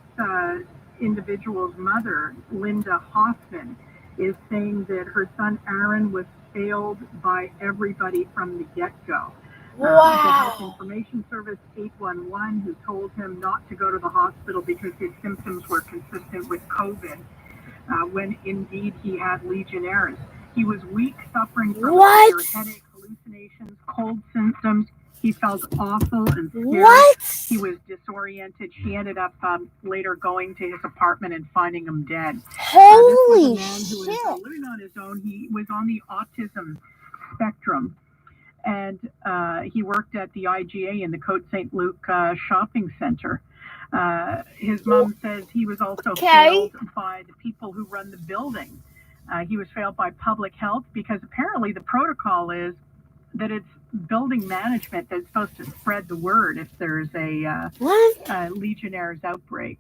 individual's mother, Linda Hoffman, is saying that her son Aaron was failed by everybody from the get-go. The Health Information Service 811, who told him not to go to the hospital because his symptoms were consistent with COVID, when indeed he had Legionnaire's. He was weak, suffering from severe headache, hallucinations, cold symptoms. He felt awful and scared. He was disoriented. She ended up later going to his apartment and finding him dead. Holy this was a man who was living on his own. He was on the autism spectrum. And he worked at the IGA in the Côte St. Luc shopping center. His mom says he was also failed by the people who run the building. He was failed by public health because apparently the protocol is that it's building management that's supposed to spread the word if there's a Legionnaire's outbreak.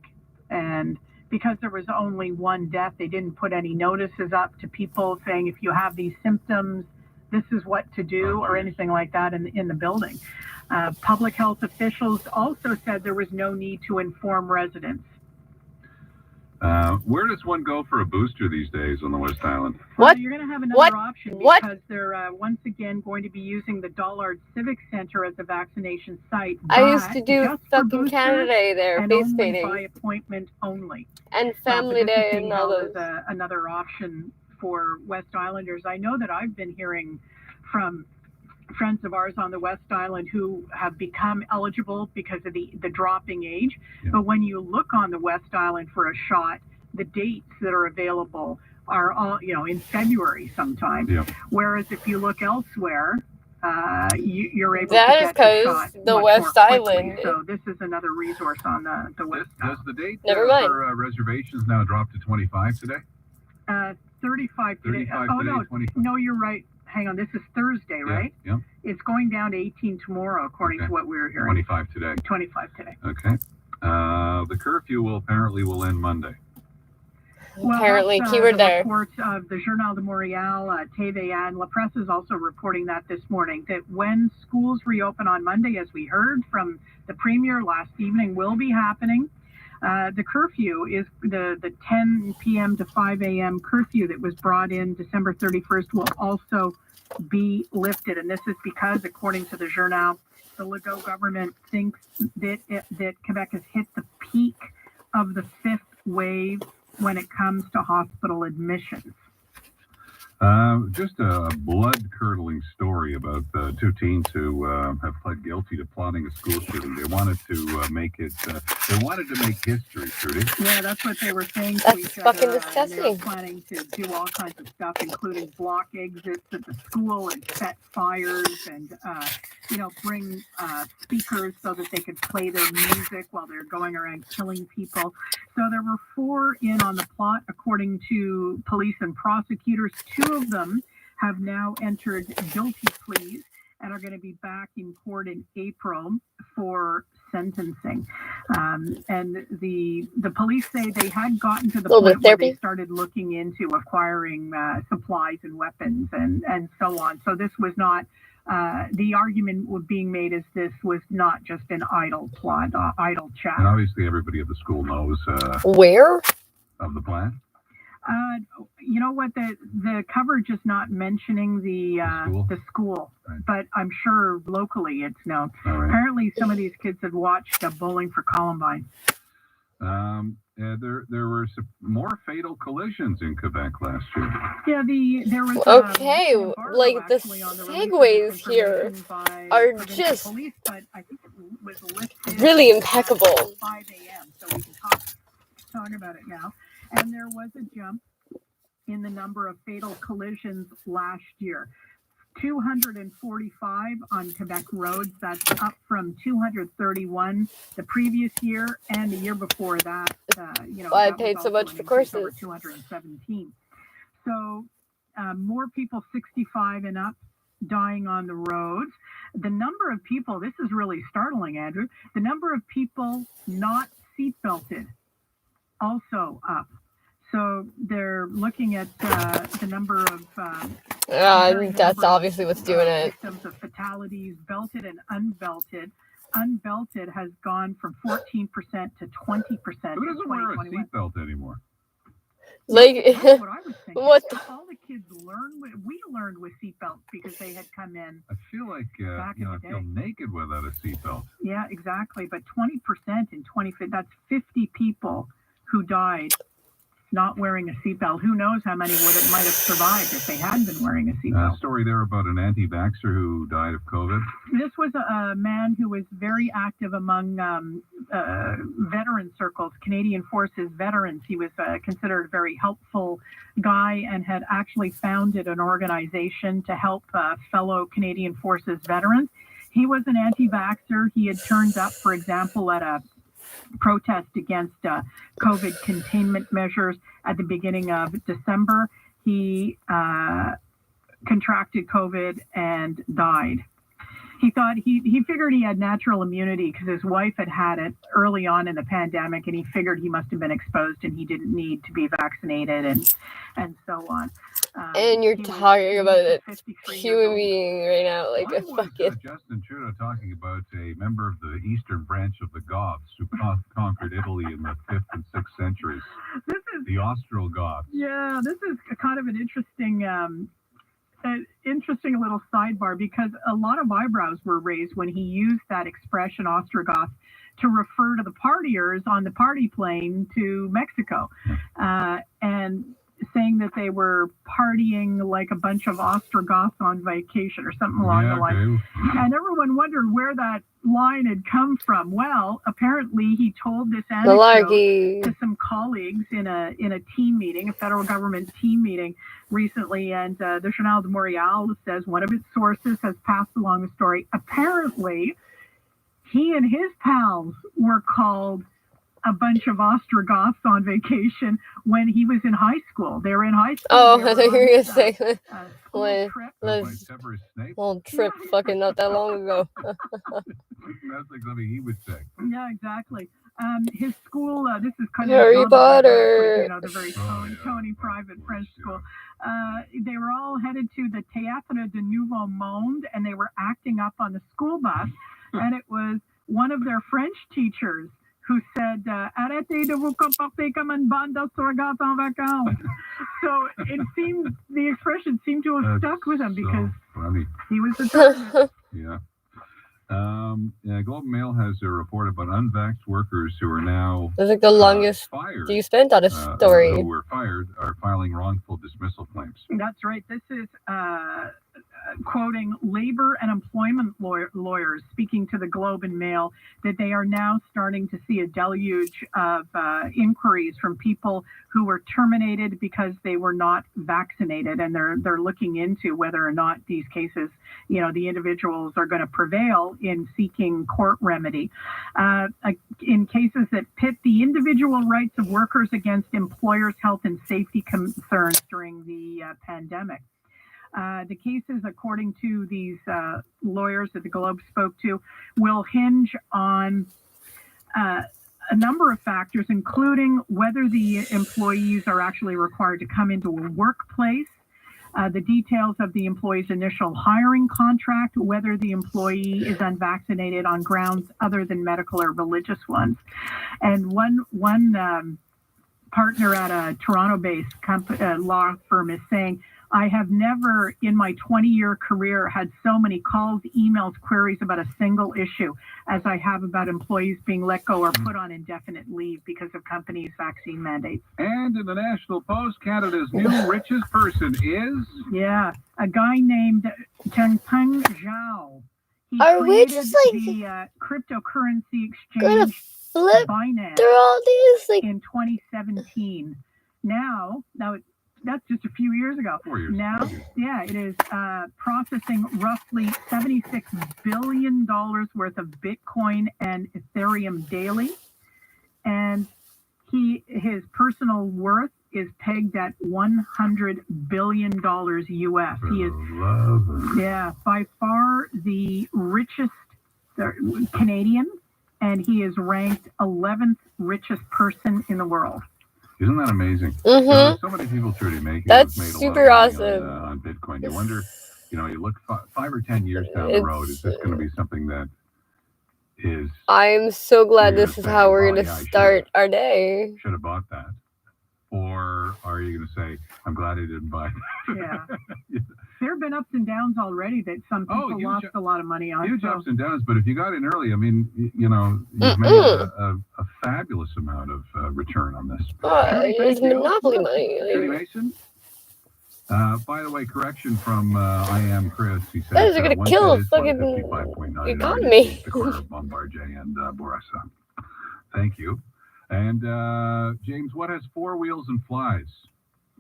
And because there was only one death, they didn't put any notices up to people saying if you have these symptoms, this is what to do or anything like that in the building. Public health officials also said there was no need to inform residents. Where does one go for a booster these days on the West Island? Well, you're going to have another option because they're once again going to be using the Dollard Civic Center as a vaccination site. I used to do fucking Canada Day there, face painting. By appointment only. And Family Day and all those. Another option for West Islanders. I know that I've been hearing from friends of ours on the West Island who have become eligible because of the dropping age. Yeah. But when you look on the West Island for a shot, the dates that are available are all, in February sometime. Yeah. Whereas if you look elsewhere, you're able to get the shot the West Island. So this is another resource on the West Island. Does the date for reservations now drop to 25 today? 35 today. 35 oh, today, no, 25. No, you're right. Hang on, this is Thursday, right? Yeah. It's going down to 18 tomorrow, according to what we were hearing. 25 today. 25 today. Okay. The curfew will end Monday. Well, apparently, keyword there. Reports of the Journal de Montréal, TV, and La Presse is also reporting that this morning, that when schools reopen on Monday, as we heard from the Premier last evening, will be happening. The curfew is the 10 p.m. to 5 a.m. curfew that was brought in December 31st will also be lifted. And this is because, according to the Journal, the Legault government thinks that Quebec has hit the peak of the fifth wave when it comes to hospital admissions. Just a blood-curdling story about two teens who have pled guilty to plotting a school shooting. They wanted to make history, Trudy. Yeah, that's what they were saying. That's fucking disgusting. They were planning to do all kinds of stuff, including block exits at the school and set fires and, bring speakers so that they could play their music while they're going around killing people. So there were 4 in on the plot, according to police and prosecutors. 2 of them have now entered guilty pleas and are going to be back in court in April for sentencing. And the police say they had gotten to the point where they started looking into acquiring supplies and weapons and so on. So this was not, the argument being made is this was not just an idle plot, idle chat. And obviously everybody at the school knows where of the plan. You know what? The coverage is not mentioning the school, right. But I'm sure locally it's known. Right. Apparently, some of these kids had watched Bowling for Columbine. There were some more fatal collisions in Quebec last year. Yeah, there was like the segues here are just police, but I think it was listed really impeccable. 5 a.m. So we can talk about it now. And there was a jump in the number of fatal collisions last year. 245 on Quebec roads. That's up from 231 the previous year and the year before that. I paid so much for courses. Over 217. So more people 65 and up dying on the roads. The number of people, this is really startling, Andrew, the number of people not seatbelted also up. So they're looking at the number of that's obviously what's doing it. Victims of fatalities, belted and unbelted. Unbelted has gone from 14% to 20%. Who doesn't wear a seatbelt anymore? Like, that's what I was thinking. All the kids we learned with seatbelts because they had come in. I feel like I feel naked without a seatbelt. Yeah, exactly. But 20% in 20, that's 50 people who died not wearing a seatbelt. Who knows how many might have survived if they hadn't been wearing a seatbelt. A story there about an anti-vaxxer who died of COVID. This was a man who was very active among veteran circles, Canadian Forces veterans. He was considered a very helpful guy and had actually founded an organization to help fellow Canadian Forces veterans. He was an anti-vaxxer. He had turned up, for example, at a protest against COVID containment measures at the beginning of December. He contracted COVID and died. He thought he figured he had natural immunity because his wife had it early on in the pandemic, and he figured he must have been exposed and he didn't need to be vaccinated and so on. And you're talking about a human being right now, like a fucking Justin Trudeau talking about a member of the eastern branch of the Goths who conquered Italy in the 5th and 6th centuries. The Ostrogoths. Yeah, this is kind of an interesting little sidebar because a lot of eyebrows were raised when he used that expression Ostrogoth to refer to the partiers on the party plane to Mexico, and saying that they were partying like a bunch of Ostrogoths on vacation or something along the line. And everyone wondered where that line had come from. Well, apparently he told this anecdote to some colleagues in a team meeting, a federal government team meeting recently, and the Journal de Montréal says one of its sources has passed along the story. Apparently, he and his pals were called a bunch of Ostrogoths on vacation when he was in high school. They were in high school. Oh, I thought you were going to say little trip fucking not that long ago. That's like something he would say. Yeah, exactly. His school, this is kind Harry of Potter. The very Tony private French school. They were all headed to the Théâtre de Nouveau Monde, and they were acting up on the school bus. And it was one of their French teachers who said, "Arrêtez de vous comporter comme une bande d'Ostrogoths en vacances." So the expression seemed to have stuck with him because he was the target. Yeah. Globe and Mail has a report about unvaxxed workers who are now It's like the longest fired. you spent on a story. Who were fired are filing wrongful dismissal claims. That's right. This is quoting labor and employment lawyers speaking to the Globe and Mail that they are now starting to see a deluge of inquiries from people who were terminated because they were not vaccinated, and they're looking into whether or not these cases, the individuals are going to prevail in seeking court remedy in cases that pit the individual rights of workers against employers' health and safety concerns during the pandemic. The cases, according to these lawyers that the Globe spoke to, will hinge on a number of factors, including whether the employees are actually required to come into a workplace, the details of the employee's initial hiring contract, whether the employee is unvaccinated on grounds other than medical or religious ones. And one partner at a Toronto-based law firm is saying, I have never in my 20-year career had so many calls, emails, queries about a single issue as I have about employees being let go or put on indefinite leave because of companies' vaccine mandates. And in the National Post, Canada's new richest person is? Yeah, a guy named Changpeng Zhao. He Are we created just like the cryptocurrency gonna exchange flip Binance through all these? Like, in 2017. Now that's just a few years ago. 4 years. Now, yeah, it is processing roughly $76 billion worth of Bitcoin and Ethereum daily. And his personal worth is pegged at $100 billion US. He is, yeah, by far the richest Canadian, and he is ranked 11th richest person in the world. Isn't that amazing? Mm-hmm. So many people truly make it. That's made super a lot of money awesome. on Bitcoin. You wonder, you look 5 or 10 years down the road, is this going to be something that is... I'm so glad this is how we're going to start our day. Should have bought that. Or are you going to say, I'm glad I didn't buy that? Yeah. There have been ups and downs already that some people lost a lot of money on. Huge ups and downs, but if you got in early, I mean, you've made a fabulous amount of return on this. It's monopoly money. Trudy Mason? By the way, correction from I Am Chris. He said, Guys are going to kill fucking economy. The corner of Bombardier and Boressa. Thank you. And James, what has 4 wheels and flies?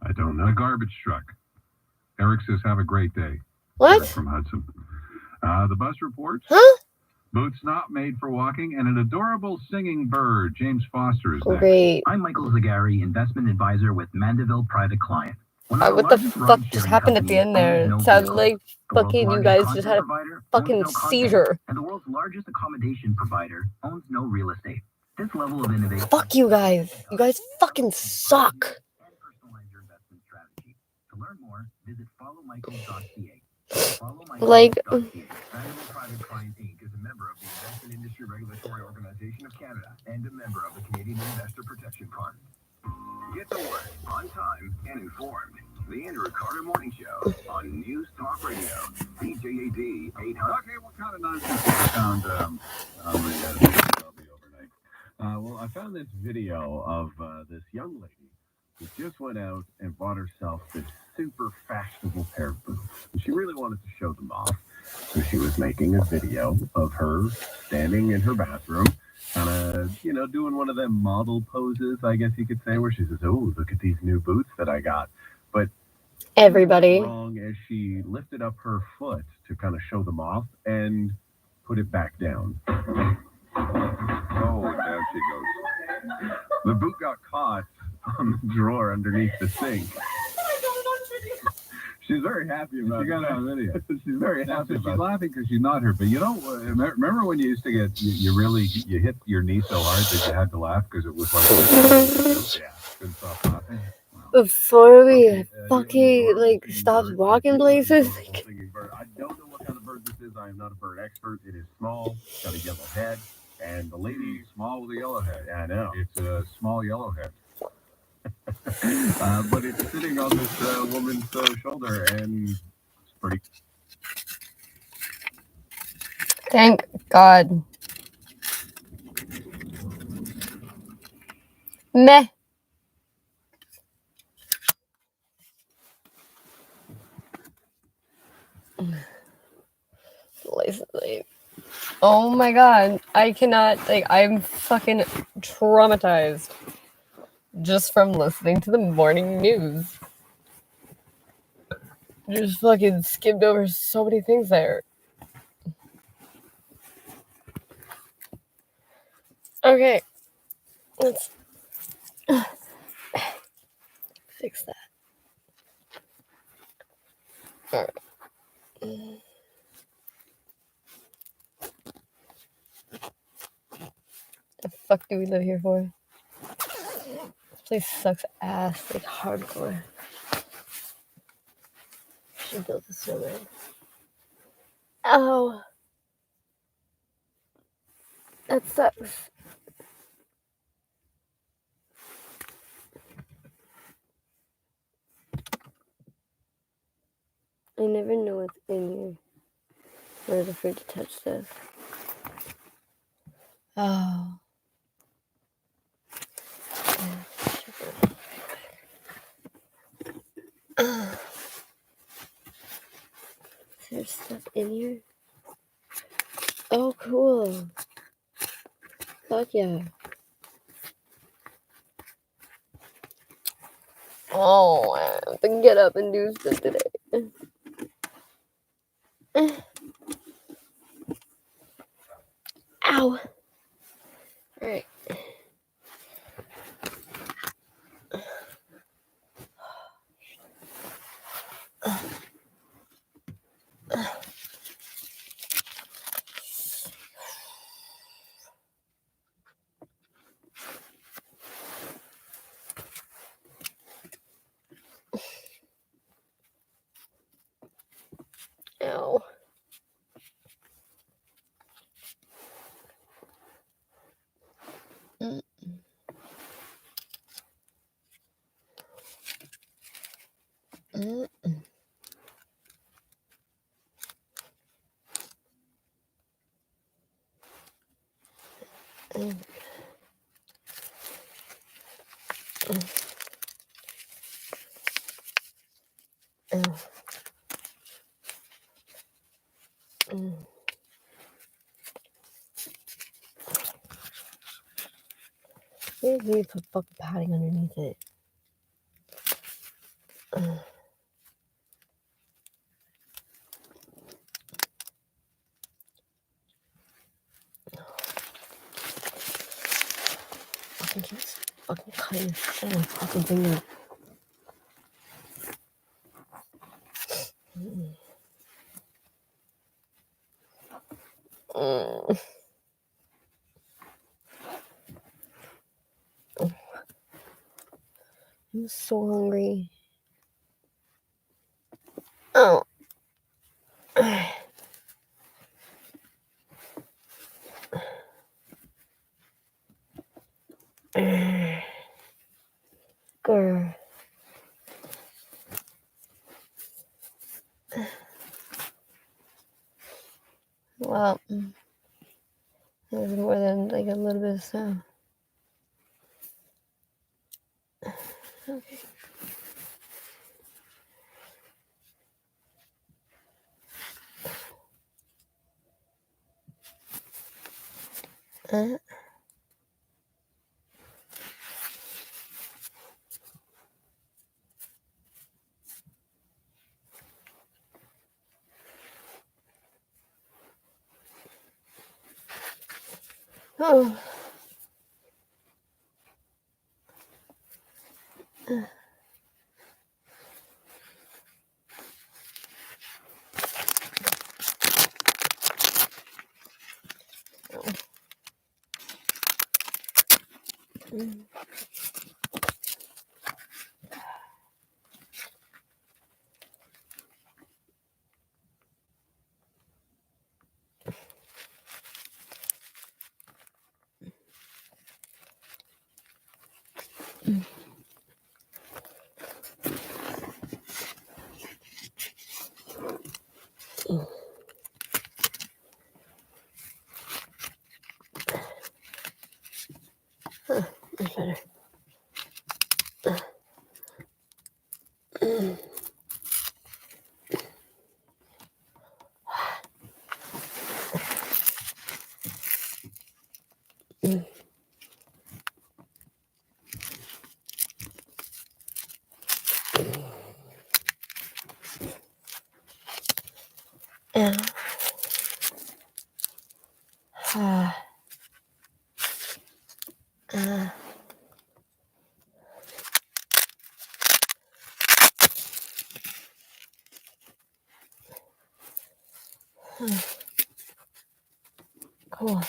I don't know. A garbage truck. Eric says, have a great day. What? From Hudson. The bus report. Huh? Boots not made for walking, and an adorable singing bird. James Foster is next. Great. I'm Michael Zagari, investment advisor with Mandeville Private Client. What the fuck just happened at the end there? It sounded like fucking you guys just had a fucking seizure. And the world's largest accommodation provider owns no real estate. This level of innovation. Fuck you guys. You guys fucking suck. To learn more, visit followmichael.ca. Like, Private Client Inc. is a member of the Investment Industry Regulatory Organization of Canada and a member of the Canadian Investor Protection Fund. Get to work on time and informed. The Andrew Carter Morning Show on News Talk Radio, CJAD 800. Okay, what kind of nonsense have I found on the overnight? Well, I found this video of this young lady who just went out and bought herself this super fashionable pair of boots. And she really wanted to show them off. So she was making a video of her standing in her bathroom, kind of, doing one of them model poses, I guess you could say, where she says, oh, look at these new boots that I got. But everybody wrong as she lifted up her foot to kind of show them off and put it back down. Oh, down she goes. The boot got caught on the drawer underneath the sink. She's very happy about it. She got it on video. She's very happy about it. She's laughing because she's not hurt. But remember when you used to get, you hit your knee so hard that you had to laugh because it was like, yeah, couldn't stop laughing. Before we fucking stopped walking places. I don't know what kind of bird this is. I am not a bird expert. It is small, got a yellow head, and the lady is small with a yellow head. Yeah, I know. It's a small yellow head. But it's sitting on this woman's shoulder, and it's pretty. Thank God. Meh. Oh my God. I cannot, I'm fucking traumatized just from listening to the morning news. Just fucking skimmed over so many things there. Okay. Let's fix that. Alright. The fuck do we live here for? This place sucks ass, like hardcore. Should build a snowman. Ow! That sucks. I never know what's in here. I was afraid to touch this. Oh. Is there stuff in here? Oh, cool. Fuck yeah. Oh, I have to get up and do stuff today. Ow. Alright. Ow. Maybe we put fucking padding underneath it. Fucking keeps fucking cutting shit on fucking finger. I'm so hungry. Oh. Grr. Well, there's more than like a little bit of snow. Okay. Oh. That's better. Cool. Cool.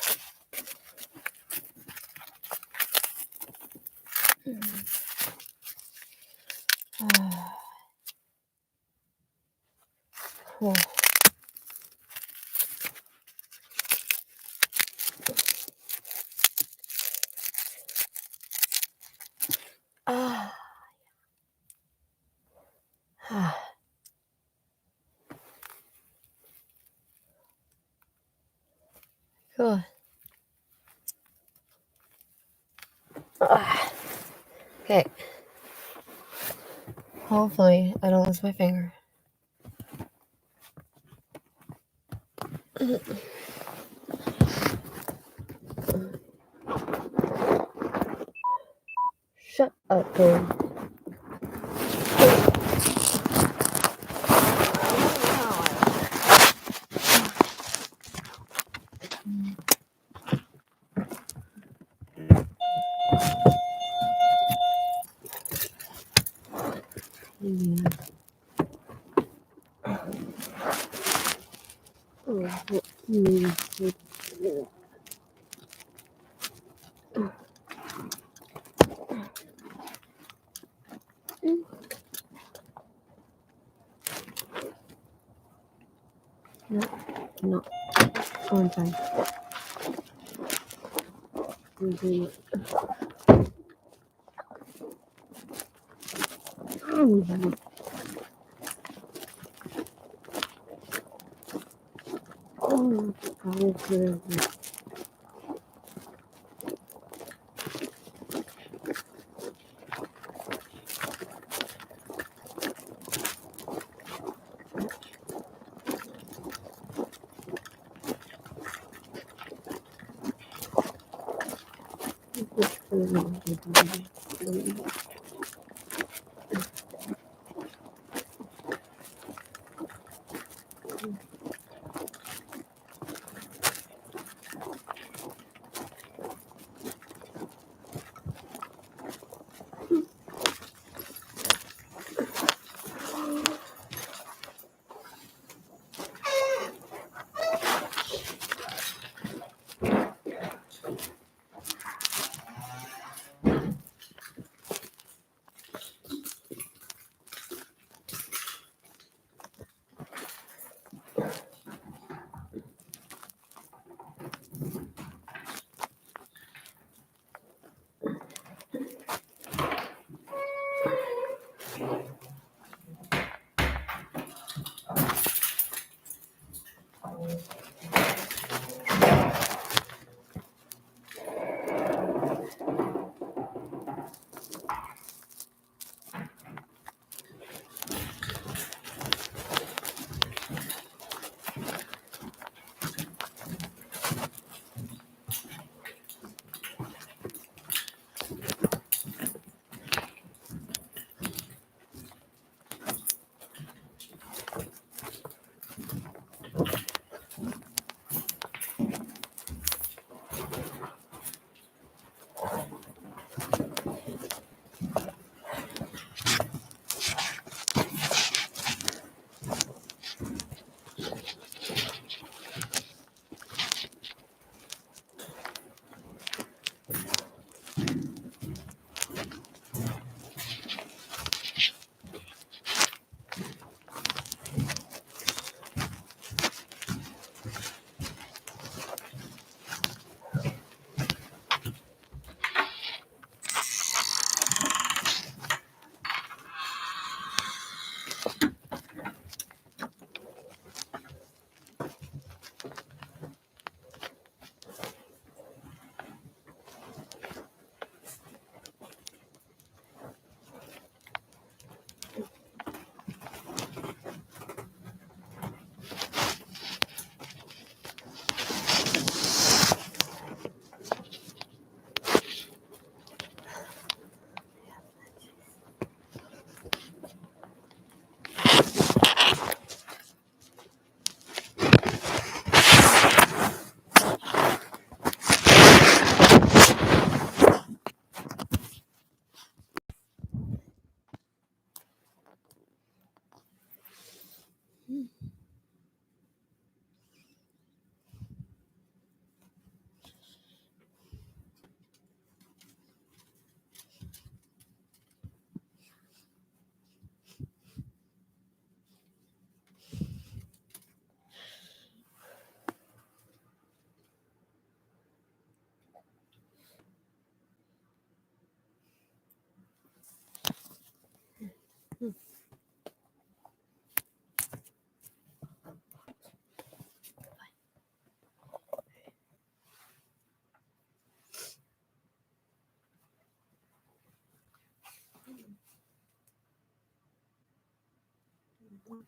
Cool. Okay. Hopefully, I don't lose my finger. Shut up, game. No. On time. Yep.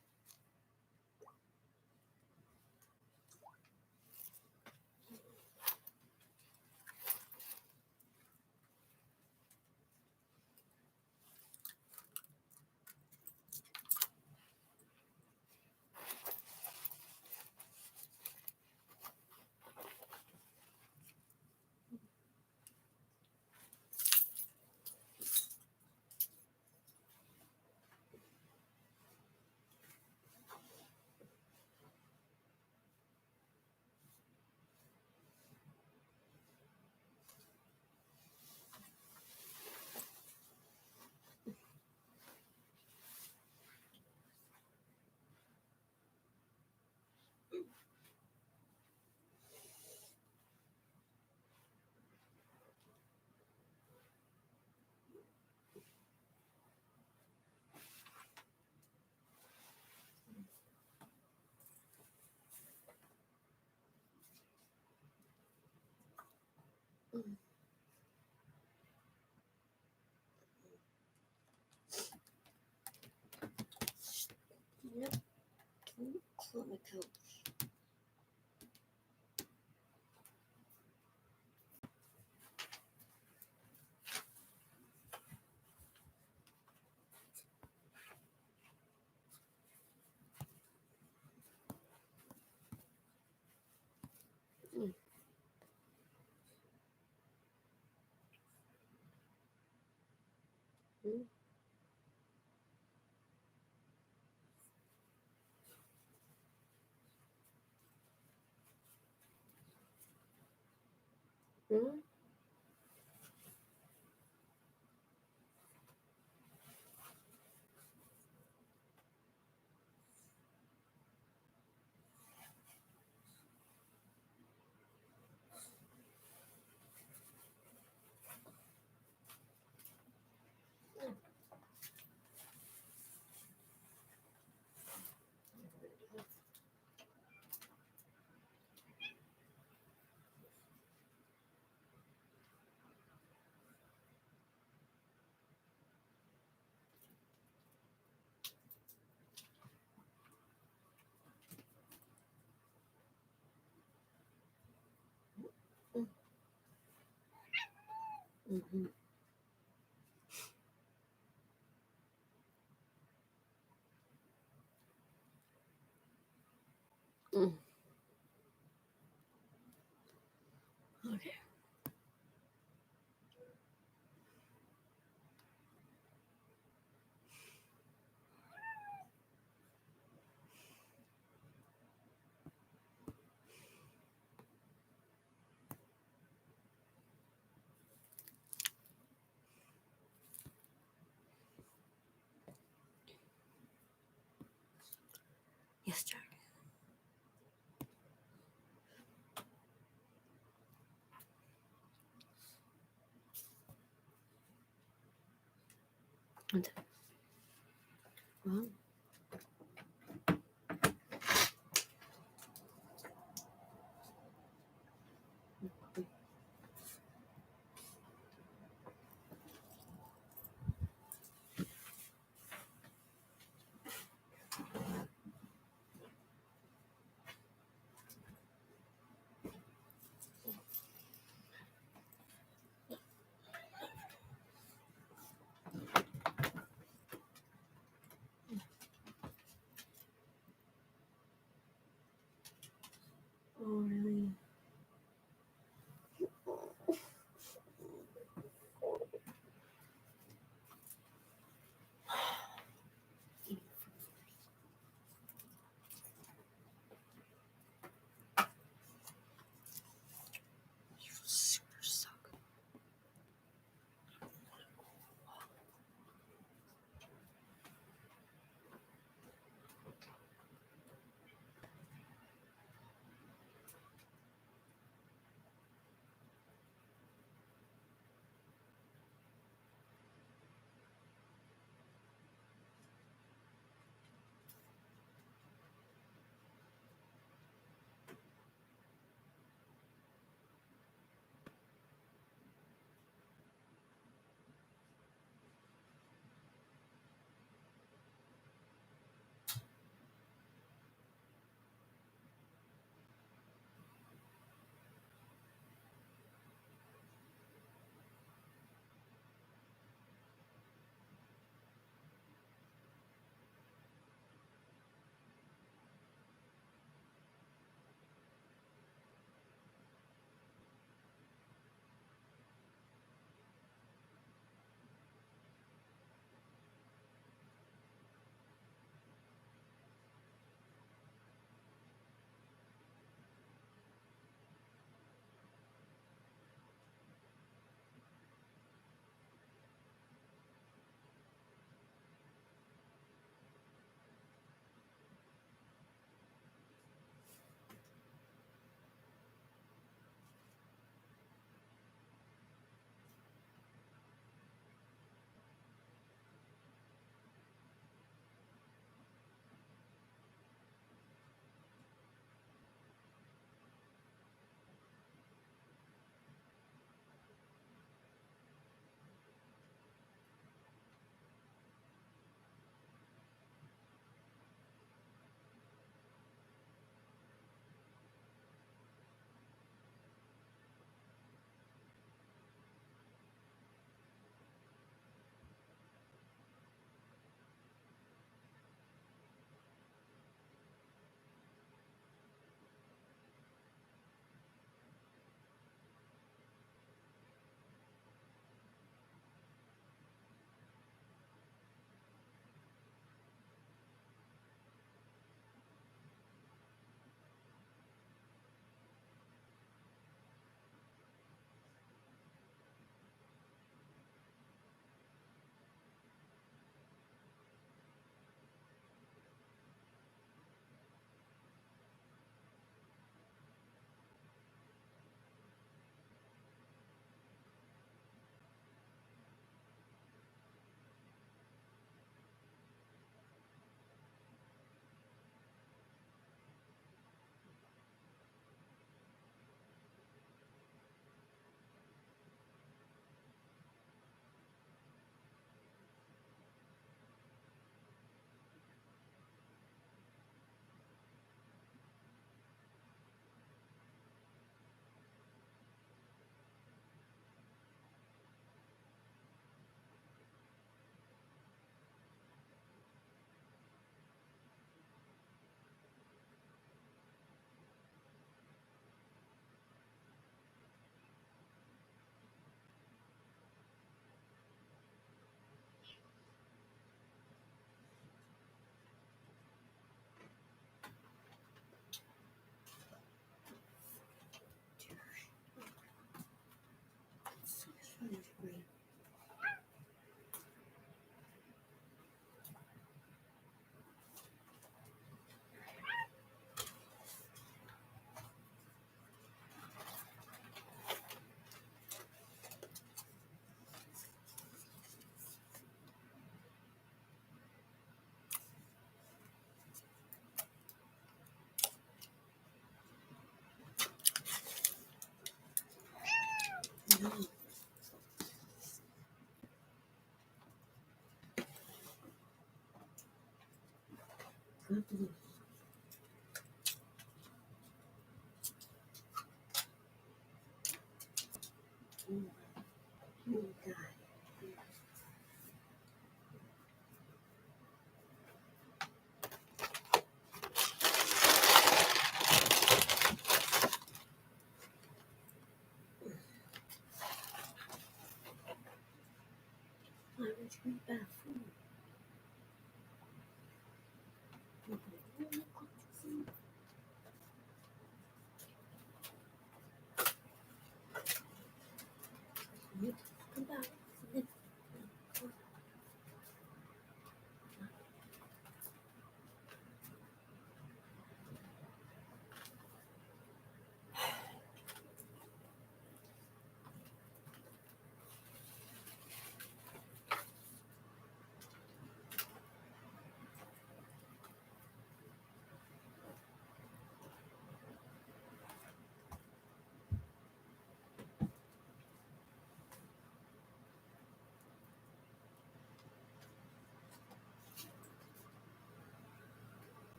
On the couch. Mm-hmm. Okay. Yes, Jack. Well.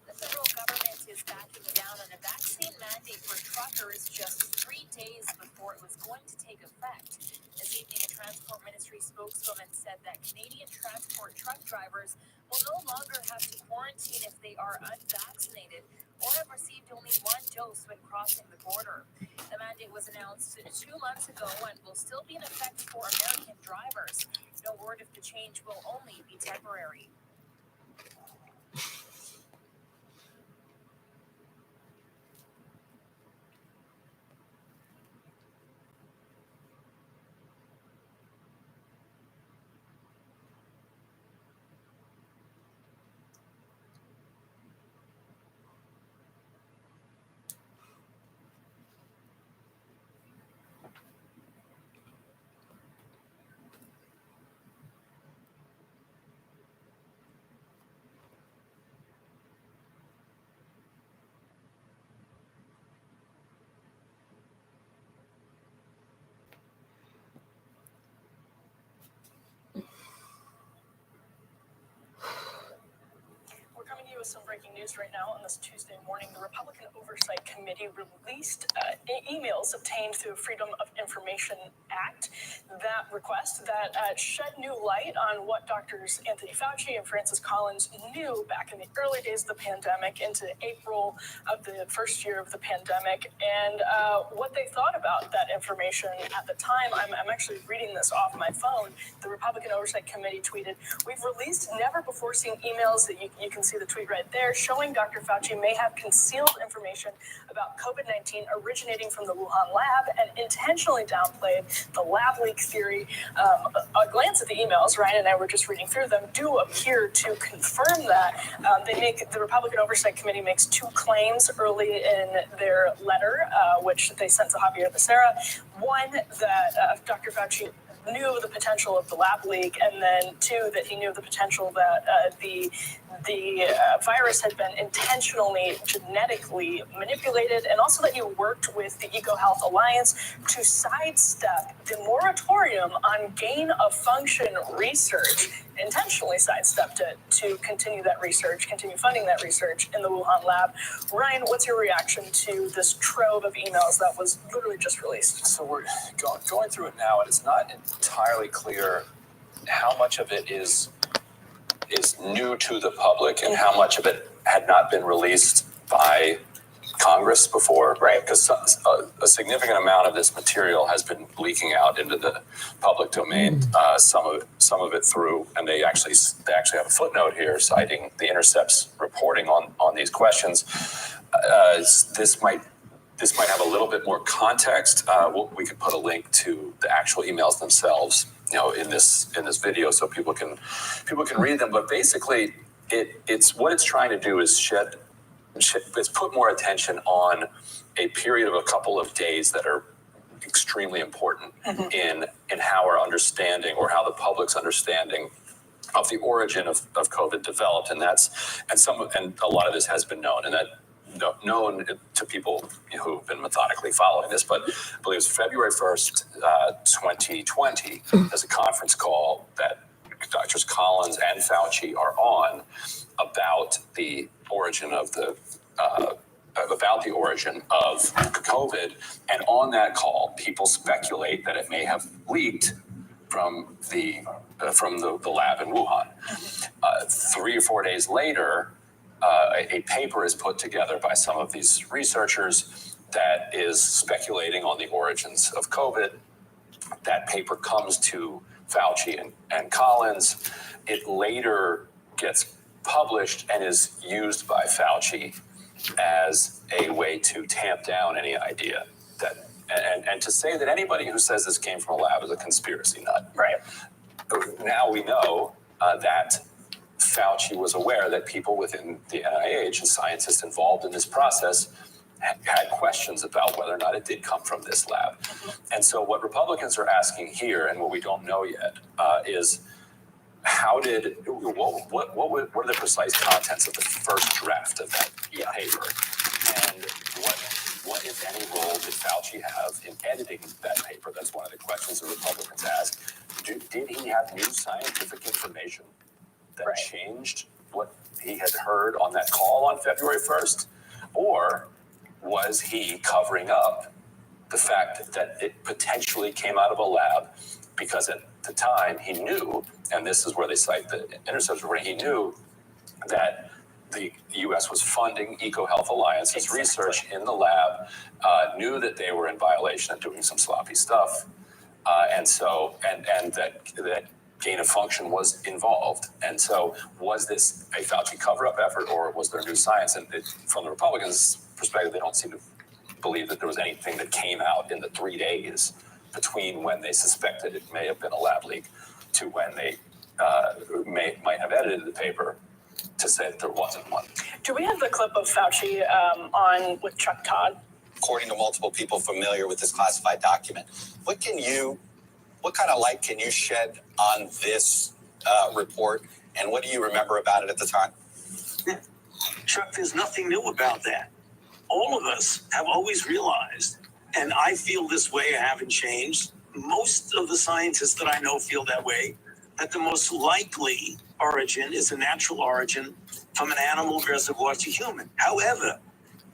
The federal government is backing down on a vaccine mandate for truckers just 3 days before it was going to take effect. This evening, a Transport Ministry spokeswoman said that Canadian transport truck drivers will no longer have to quarantine if they are unvaccinated or have received only 1 dose when crossing the border. The mandate was announced 2 months ago and will still be in effect for American drivers. No word if the change will only be temporary. We're coming to you with some breaking news right now on this Tuesday morning. The Republican Oversight Committee released emails obtained through Freedom of Information Act. That request that shed new light on what Drs. Anthony Fauci and Francis Collins knew back in the early days of the pandemic into April of the first year of the pandemic, and what they thought about that information at the time. I'm actually reading this off my phone. The Republican Oversight Committee tweeted, "We've released never-before-seen emails," that you can see the tweet right there, "showing Dr. Fauci may have concealed information about COVID-19 originating from the Wuhan lab and intentionally downplayed the lab leak theory." A glance at the emails, Ryan and I were just reading through them, do appear to confirm that. The Republican Oversight Committee makes 2 claims early in their letter, which they sent to Javier Becerra. One, that Dr. Fauci knew the potential of the lab leak, and then 2, that he knew the potential that the virus had been intentionally genetically manipulated, and also that he worked with the EcoHealth Alliance to sidestep the moratorium on gain-of-function research, intentionally sidestepped it to continue that research, continue funding that research in the Wuhan lab. Ryan, what's your reaction to this trove of emails that was literally just released? So we're going through it now, and it's not entirely clear how much of it is new to the public and how much of it had not been released by Congress before, right? Because a significant amount of this material has been leaking out into the public domain. Some of it through, and they actually have a footnote here citing the Intercept's reporting on these questions. This might have a little bit more context. We could put a link to the actual emails themselves, in this video, so people can read them. But basically, it's what it's trying to do is it's put more attention on a period of a couple of days that are extremely important in how our understanding, or how the public's understanding of the origin of COVID developed, and a lot of this has been known, and that known to people who've been methodically following this. But I believe it was February 1st, 2020, there's a conference call that Drs. Collins and Fauci are on about the origin of COVID, and on that call, people speculate that it may have leaked from the lab in Wuhan. 3 or 4 days later, a paper is put together by some of these researchers that is speculating on the origins of COVID. That paper comes to Fauci and Collins. It later gets published and is used by Fauci as a way to tamp down any idea that, and to say that anybody who says this came from a lab is a conspiracy nut. Right. Now we know that Fauci was aware that people within the NIH and scientists involved in this process had questions about whether or not it did come from this lab. And so what Republicans are asking here, and what we don't know yet, is what are the precise contents of the first draft of that paper? And what, if any, role did Fauci have in editing that paper? That's one of the questions the Republicans ask. Did he have new scientific information that changed what he had heard on that call on February 1st? Or was he covering up the fact that it potentially came out of a lab because at the time he knew, and this is where they cite the Intercept report, he knew that the U.S. was funding EcoHealth Alliance's research in the lab, knew that they were in violation of doing some sloppy stuff, and that gain of function was involved. And so was this a Fauci cover-up effort, or was there new science? And from the Republicans' perspective, they don't seem to believe that there was anything that came out in the 3 days between when they suspected it may have been a lab leak to when they might have edited the paper to say that there wasn't one. Do we have the clip of Fauci on with Chuck Todd? According to multiple people familiar with this classified document, what kind of light can you shed on this report, and what do you remember about it at the time? Chuck, there's nothing new about that. All of us have always realized, and I feel this way, I haven't changed. Most of the scientists that I know feel that way, that the most likely origin is a natural origin from an animal reservoir to human. However,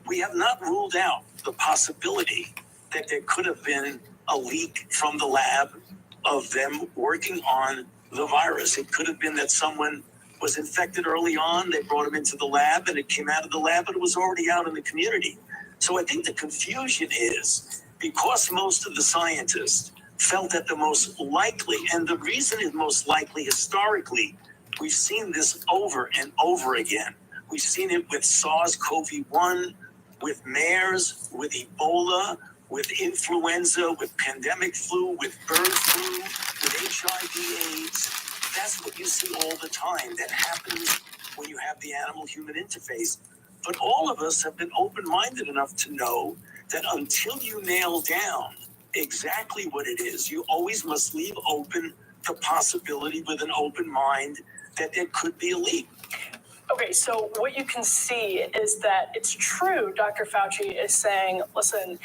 we have not ruled out the possibility that there could have been a leak from the lab of them working on the virus. It could have been that someone was infected early on, they brought him into the lab, and it came out of the lab, but it was already out in the community. So I think the confusion is because most of the scientists felt that the most likely, and the reason is most likely historically, we've seen this over and over again. We've seen it with SARS-CoV-1, with MERS, with Ebola, with influenza, with pandemic flu, with bird flu, with HIV/AIDS. That's what you see all the time. That happens when you have the animal-human interface. But all of us have been open-minded enough to know that until you nail down exactly what it is, you always must leave open the possibility with an open mind that there could be a leak. Okay, so what you can see is that it's true. Dr. Fauci is saying, listen,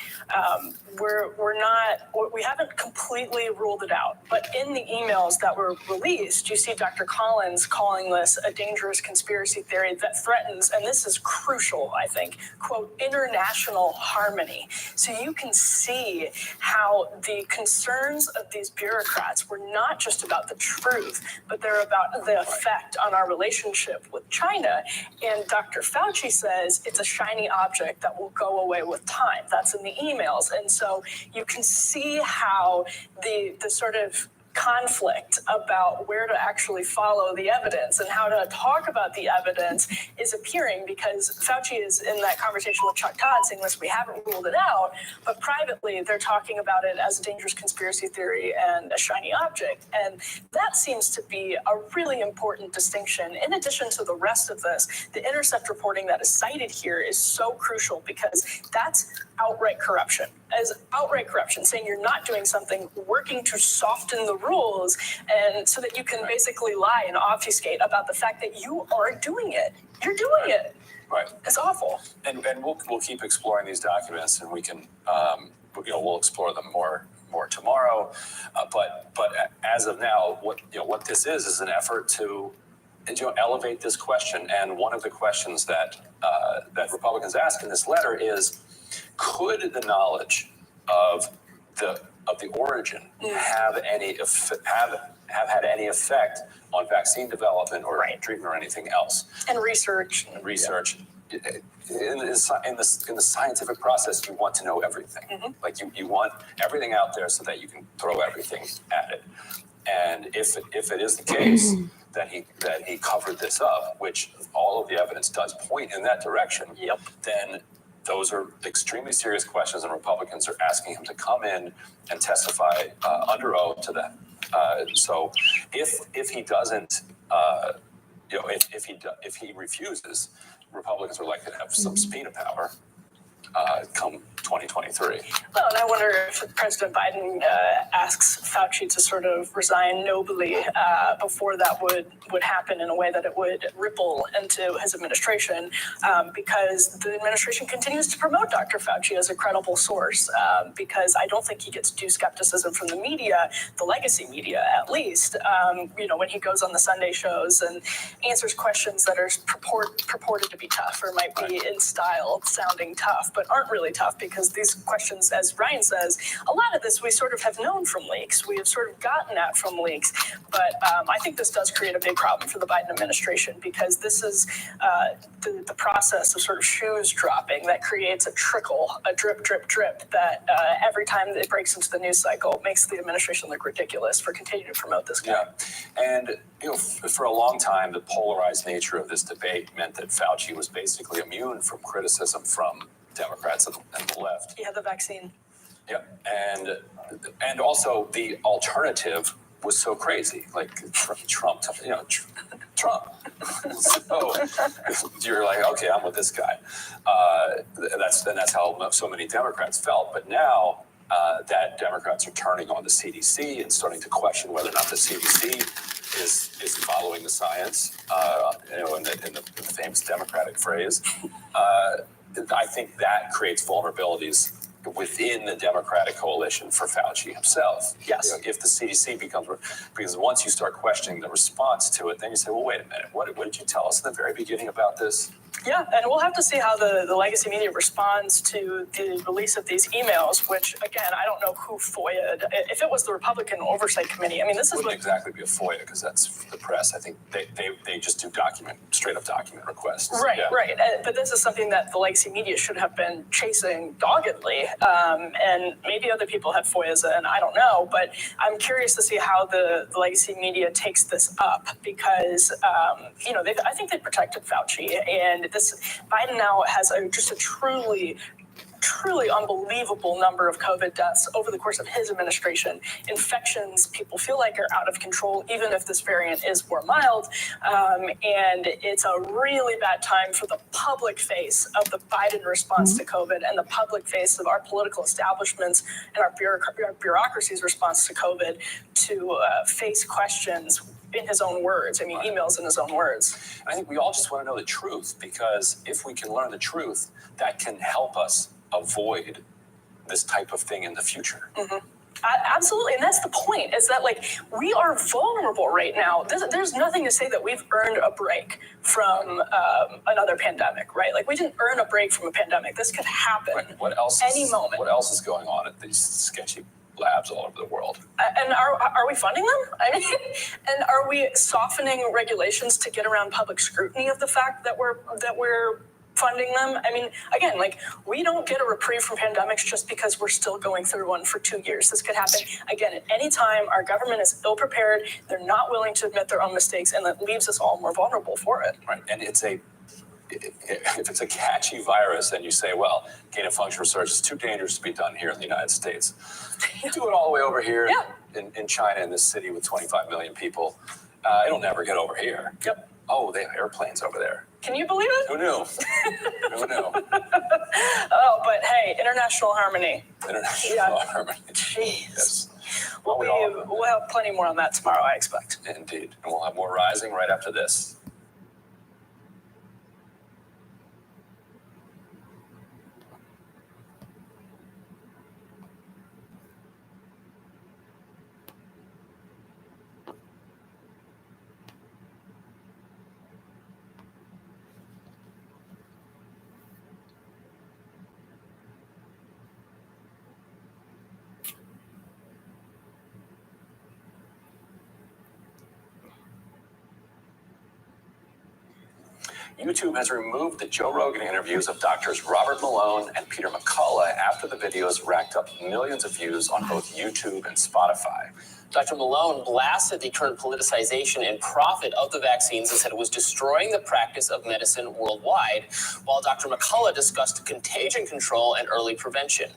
we haven't completely ruled it out. But in the emails that were released, you see Dr. Collins calling this a dangerous conspiracy theory that threatens, and this is crucial, I think, quote, international harmony. So you can see how the concerns of these bureaucrats were not just about the truth, but they're about the effect on our relationship with China. China. And Dr. Fauci says it's a shiny object that will go away with time. That's in the emails. And so you can see how the sort of conflict about where to actually follow the evidence and how to talk about the evidence is appearing, because Fauci is in that conversation with Chuck Todd saying, listen, we haven't ruled it out, but privately they're talking about it as a dangerous conspiracy theory and a shiny object. And that seems to be a really important distinction. In addition to the rest of this, the Intercept reporting that is cited here is so crucial, because that's outright corruption. As outright corruption, saying you're not doing something, working to soften the rules, and so that you can basically lie and obfuscate about the fact that you are doing it. You're doing it. Right. It's awful. And we'll keep exploring these documents, and we can we'll explore them more tomorrow. But as of now, what this is an effort to elevate this question. And one of the questions that Republicans ask in this letter is, could the knowledge of the origin have had any effect on vaccine development or treatment or anything else? And research. In the scientific process, you want to know everything. Like you want everything out there so that you can throw everything at it. And if it is the case that he covered this up, which all of the evidence does point in that direction, then those are extremely serious questions, and Republicans are asking him to come in and testify under oath to that. So if he doesn't, if he refuses, Republicans are likely to have some subpoena power come 2023. Well, and I wonder if President Biden asks Fauci to sort of resign nobly before that would happen, in a way that it would ripple into his administration, because the administration continues to promote Dr. Fauci as a credible source, because I don't think he gets due skepticism from the media, the legacy media at least, when he goes on the Sunday shows and answers questions that are purported to be tough, or might be in style sounding tough, but aren't really tough, because these questions, as Ryan says, a lot of this we sort of have known from leaks. We have sort of gotten at from leaks. But I think this does create a big problem for the Biden administration, because this is the process of sort of shoes dropping that creates a trickle, a drip, drip, drip, that every time it breaks into the news cycle makes the administration look ridiculous for continuing to promote this guy. Yeah. And for a long time, the polarized nature of this debate meant that Fauci was basically immune from criticism from Democrats and the left. He had the vaccine. Yeah, and also the alternative was so crazy, like Trump. Trump. So you're like, okay, I'm with this guy. That's how so many Democrats felt. But now that Democrats are turning on the CDC and starting to question whether or not the CDC is following the science, in the famous Democratic phrase. I think that creates vulnerabilities within the Democratic coalition for Fauci himself. Yes. If the CDC because once you start questioning the response to it, then you say, well, wait a minute, what did you tell us in the very beginning about this? Yeah, and we'll have to see how the legacy media responds to the release of these emails, which, again, I don't know who FOIA'd. If it was the Republican Oversight Committee, I mean, this wouldn't exactly be a FOIA, because that's the press. I think they just do straight up document requests. Right. But this is something that the legacy media should have been chasing doggedly, and maybe other people had FOIAs, and I don't know, but I'm curious to see how the legacy media takes this up, because, I think they protected Fauci, and Biden now has just a truly unbelievable number of COVID deaths over the course of his administration. Infections, people feel like, are out of control, even if this variant is more mild. And it's a really bad time for the public face of the Biden response to COVID, and the public face of our political establishments and our bureaucracy's response to COVID to face questions in his own words. I mean, emails in his own words. I think we all just want to know the truth, because if we can learn the truth, that can help us avoid this type of thing in the future. Absolutely, and that's the point, is that, we are vulnerable right now. There's nothing to say that we've earned a break from another pandemic, right? We didn't earn a break from a pandemic. This could happen What else any moment. What else is going on at these sketchy labs all over the world. And are we funding them? I mean, and are we softening regulations to get around public scrutiny of the fact that we're funding them? I mean, again, like, we don't get a reprieve from pandemics just because we're still going through one for 2 years. This could happen again at any time. Our government is ill prepared. They're not willing to admit their own mistakes, and that leaves us all more vulnerable for it. Right, and if it's a catchy virus, and you say, well, gain of function research is too dangerous to be done here in the United States. Do it all the way over here in China, in this city with 25 million people. It'll never get over here. Yep. Oh, they have airplanes over there. Can you believe it? Who knew? Who knew? Oh, but hey, international harmony. International harmony. Jeez. Yes. We'll have plenty more on that tomorrow, I expect. Indeed. And we'll have more rising right after this. YouTube has removed the Joe Rogan interviews of doctors Robert Malone and Peter McCullough after the videos racked up millions of views on both YouTube and Spotify. Dr. Malone blasted the current politicization and profit of the vaccines and said it was destroying the practice of medicine worldwide, while Dr. McCullough discussed contagion control and early prevention.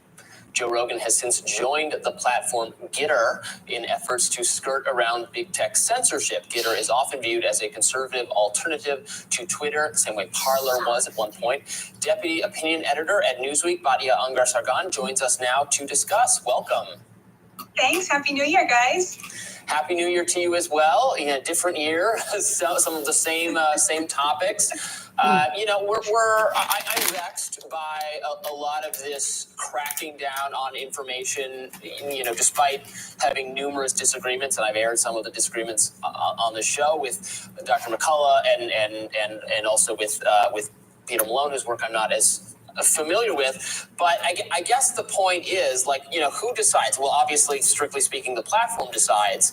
Joe Rogan has since joined the platform Gitter in efforts to skirt around big tech censorship. Gitter is often viewed as a conservative alternative to Twitter, the same way Parler was at one point. Deputy Opinion Editor at Newsweek, Badia Angar-Sargon, joins us now to discuss. Welcome. Thanks. Happy New Year, guys. Happy New Year to you as well. In a different year, so, some of the same topics. I'm vexed by a lot of this cracking down on information. Despite having numerous disagreements, and I've aired some of the disagreements on the show with Dr. McCullough and also with Peter Malone, whose work I'm not as familiar with, but I guess the point is, who decides? Well, obviously, strictly speaking, the platform decides.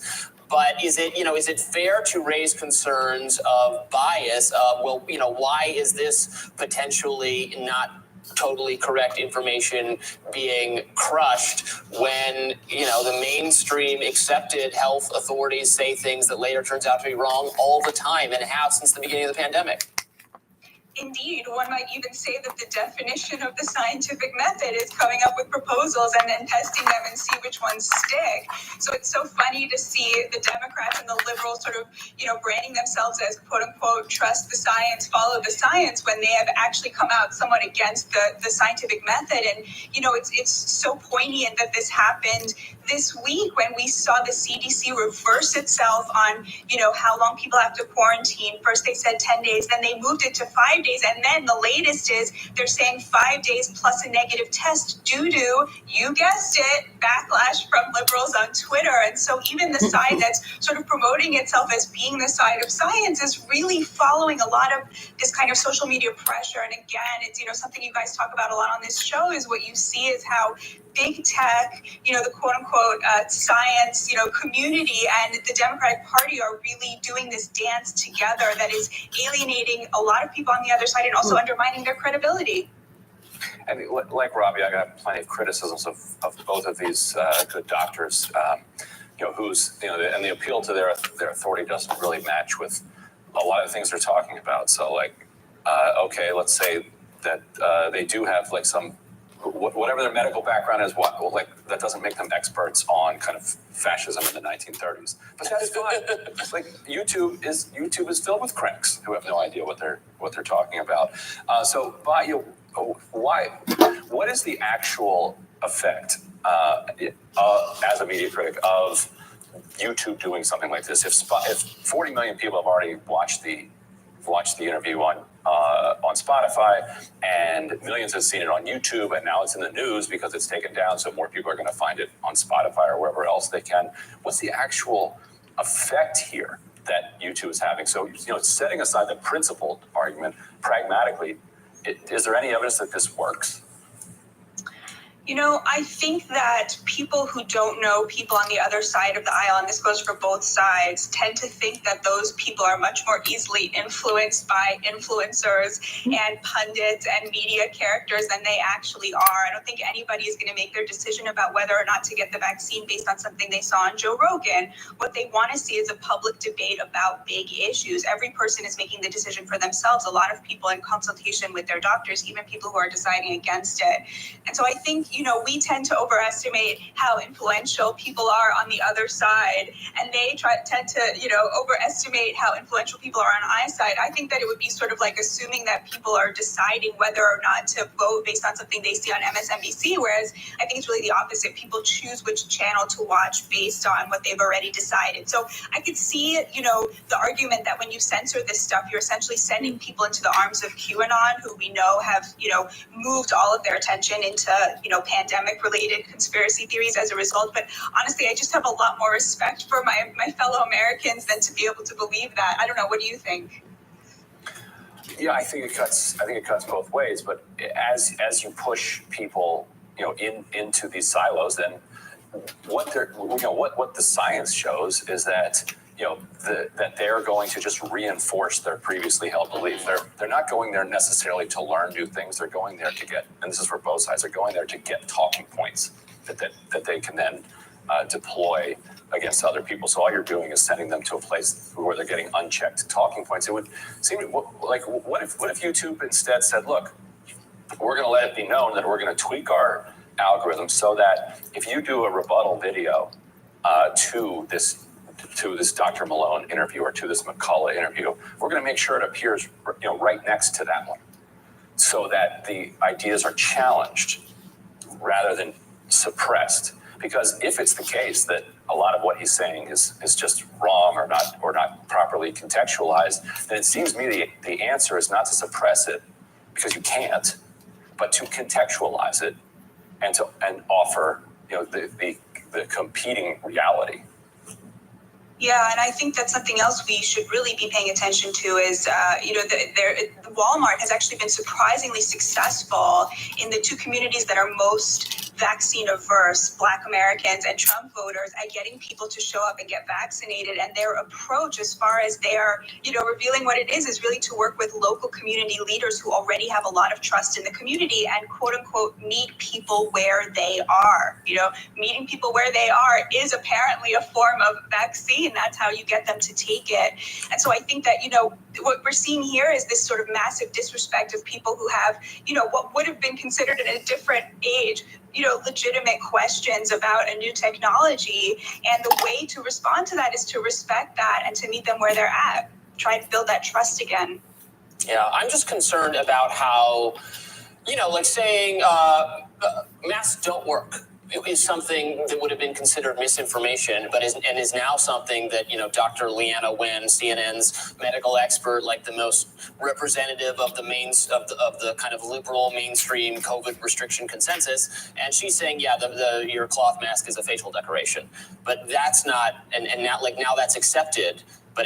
But is it fair to raise concerns of bias? Why is this potentially not totally correct information being crushed when the mainstream accepted health authorities say things that later turns out to be wrong all the time and have since the beginning of the pandemic? Indeed, one might even say that the definition of the scientific method is coming up with proposals and then testing them and see which ones stick. So it's so funny to see the Democrats and the liberals sort of, branding themselves as quote unquote trust the science, follow the science, when they have actually come out somewhat against the scientific method. And, it's so poignant that this happened this week when we saw the CDC reverse itself on, how long people have to quarantine. First they said 10 days, then they moved it to 5 days. And then the latest is they're saying 5 days plus a negative test due to, you guessed it, backlash from liberals on Twitter. And so even the side that's sort of promoting itself as being the side of science is really following a lot of this kind of social media pressure. And again, it's, something you guys talk about a lot on this show is what you see is how big tech, the quote unquote science, community and the Democratic Party are really doing this dance together that is alienating a lot of people on the other side and also undermining their credibility. And like Robbie, I got plenty of criticisms of both of these good doctors, and the appeal to their authority doesn't really match with a lot of the things they're talking about. So okay, let's say that they do have some, whatever their medical background is, that doesn't make them experts on kind of fascism in the 1930s. But that's fine. YouTube is filled with cranks who have no idea what they're talking about. What is the actual effect as a media critic of YouTube doing something like this? If 40 million people have already watched the interview on Spotify, and millions have seen it on YouTube, and now it's in the news because it's taken down, so more people are going to find it on Spotify or wherever else they can. What's the actual effect here that YouTube is having? So, setting aside the principled argument, pragmatically, is there any evidence that this works? You know, I think that people who don't know people on the other side of the aisle, and this goes for both sides, tend to think that those people are much more easily influenced by influencers and pundits and media characters than they actually are. I don't think anybody is going to make their decision about whether or not to get the vaccine based on something they saw on Joe Rogan. What they want to see is a public debate about big issues. Every person is making the decision for themselves. A lot of people in consultation with their doctors, even people who are deciding against it. And so I think, you know, we tend to overestimate how influential people are on the other side, and they tend to, you know, overestimate how influential people are on our side. I think that it would be sort of like assuming that people are deciding whether or not to vote based on something they see on MSNBC, whereas I think it's really the opposite. People choose which channel to watch based on what they've already decided. So I could see, you know, the argument that when you censor this stuff, you're essentially sending people into the arms of QAnon, who we know have, you know, moved all of their attention into, you know, pandemic-related conspiracy theories as a result. But honestly, I just have a lot more respect for my fellow Americans than to be able to believe that. I don't know. What do you think? Yeah, I think it cuts both ways. But as you push people, you know, into these silos, then what the science shows is that, you know, that they're going to just reinforce their previously held belief. They're not going there necessarily to learn new things. They're going there to get, and this is for both sides, they're going there to get talking points that they can then deploy against other people. So all you're doing is sending them to a place where they're getting unchecked talking points. It would seem like, what if YouTube instead said, look, we're going to let it be known that we're going to tweak our algorithm so that if you do a rebuttal video to this Dr. Malone interview or to this McCullough interview, we're going to make sure it appears, you know, right next to that one, so that the ideas are challenged rather than suppressed. Because if it's the case that a lot of what he's saying is just wrong or not properly contextualized, then it seems to me the answer is not to suppress it, because you can't, but to contextualize it and offer, you know, the competing reality. Yeah, and I think that's something else we should really be paying attention to is, you know, Walmart has actually been surprisingly successful in the two communities that are most vaccine averse, Black Americans and Trump voters, at getting people to show up and get vaccinated. And their approach, as far as they're, you know, revealing what it is really to work with local community leaders who already have a lot of trust in the community and, quote unquote, meet people where they are. You know, meeting people where they are is apparently a form of vaccine. That's how you get them to take it. And so I think that, you know, what we're seeing here is this sort of massive disrespect of people who have, you know, what would have been considered in a different age, you know, legitimate questions about a new technology. And the way to respond to that is to respect that and to meet them where they're at. Try to build that trust again. Yeah, I'm just concerned about how, you know, like saying masks don't work is something that would have been considered misinformation, but is now something that, you know, Dr. Leanna Wen, CNN's medical expert, like the most representative of the of the kind of liberal mainstream COVID restriction consensus, and she's saying, yeah, your cloth mask is a facial decoration, but that's not, and now that's accepted, but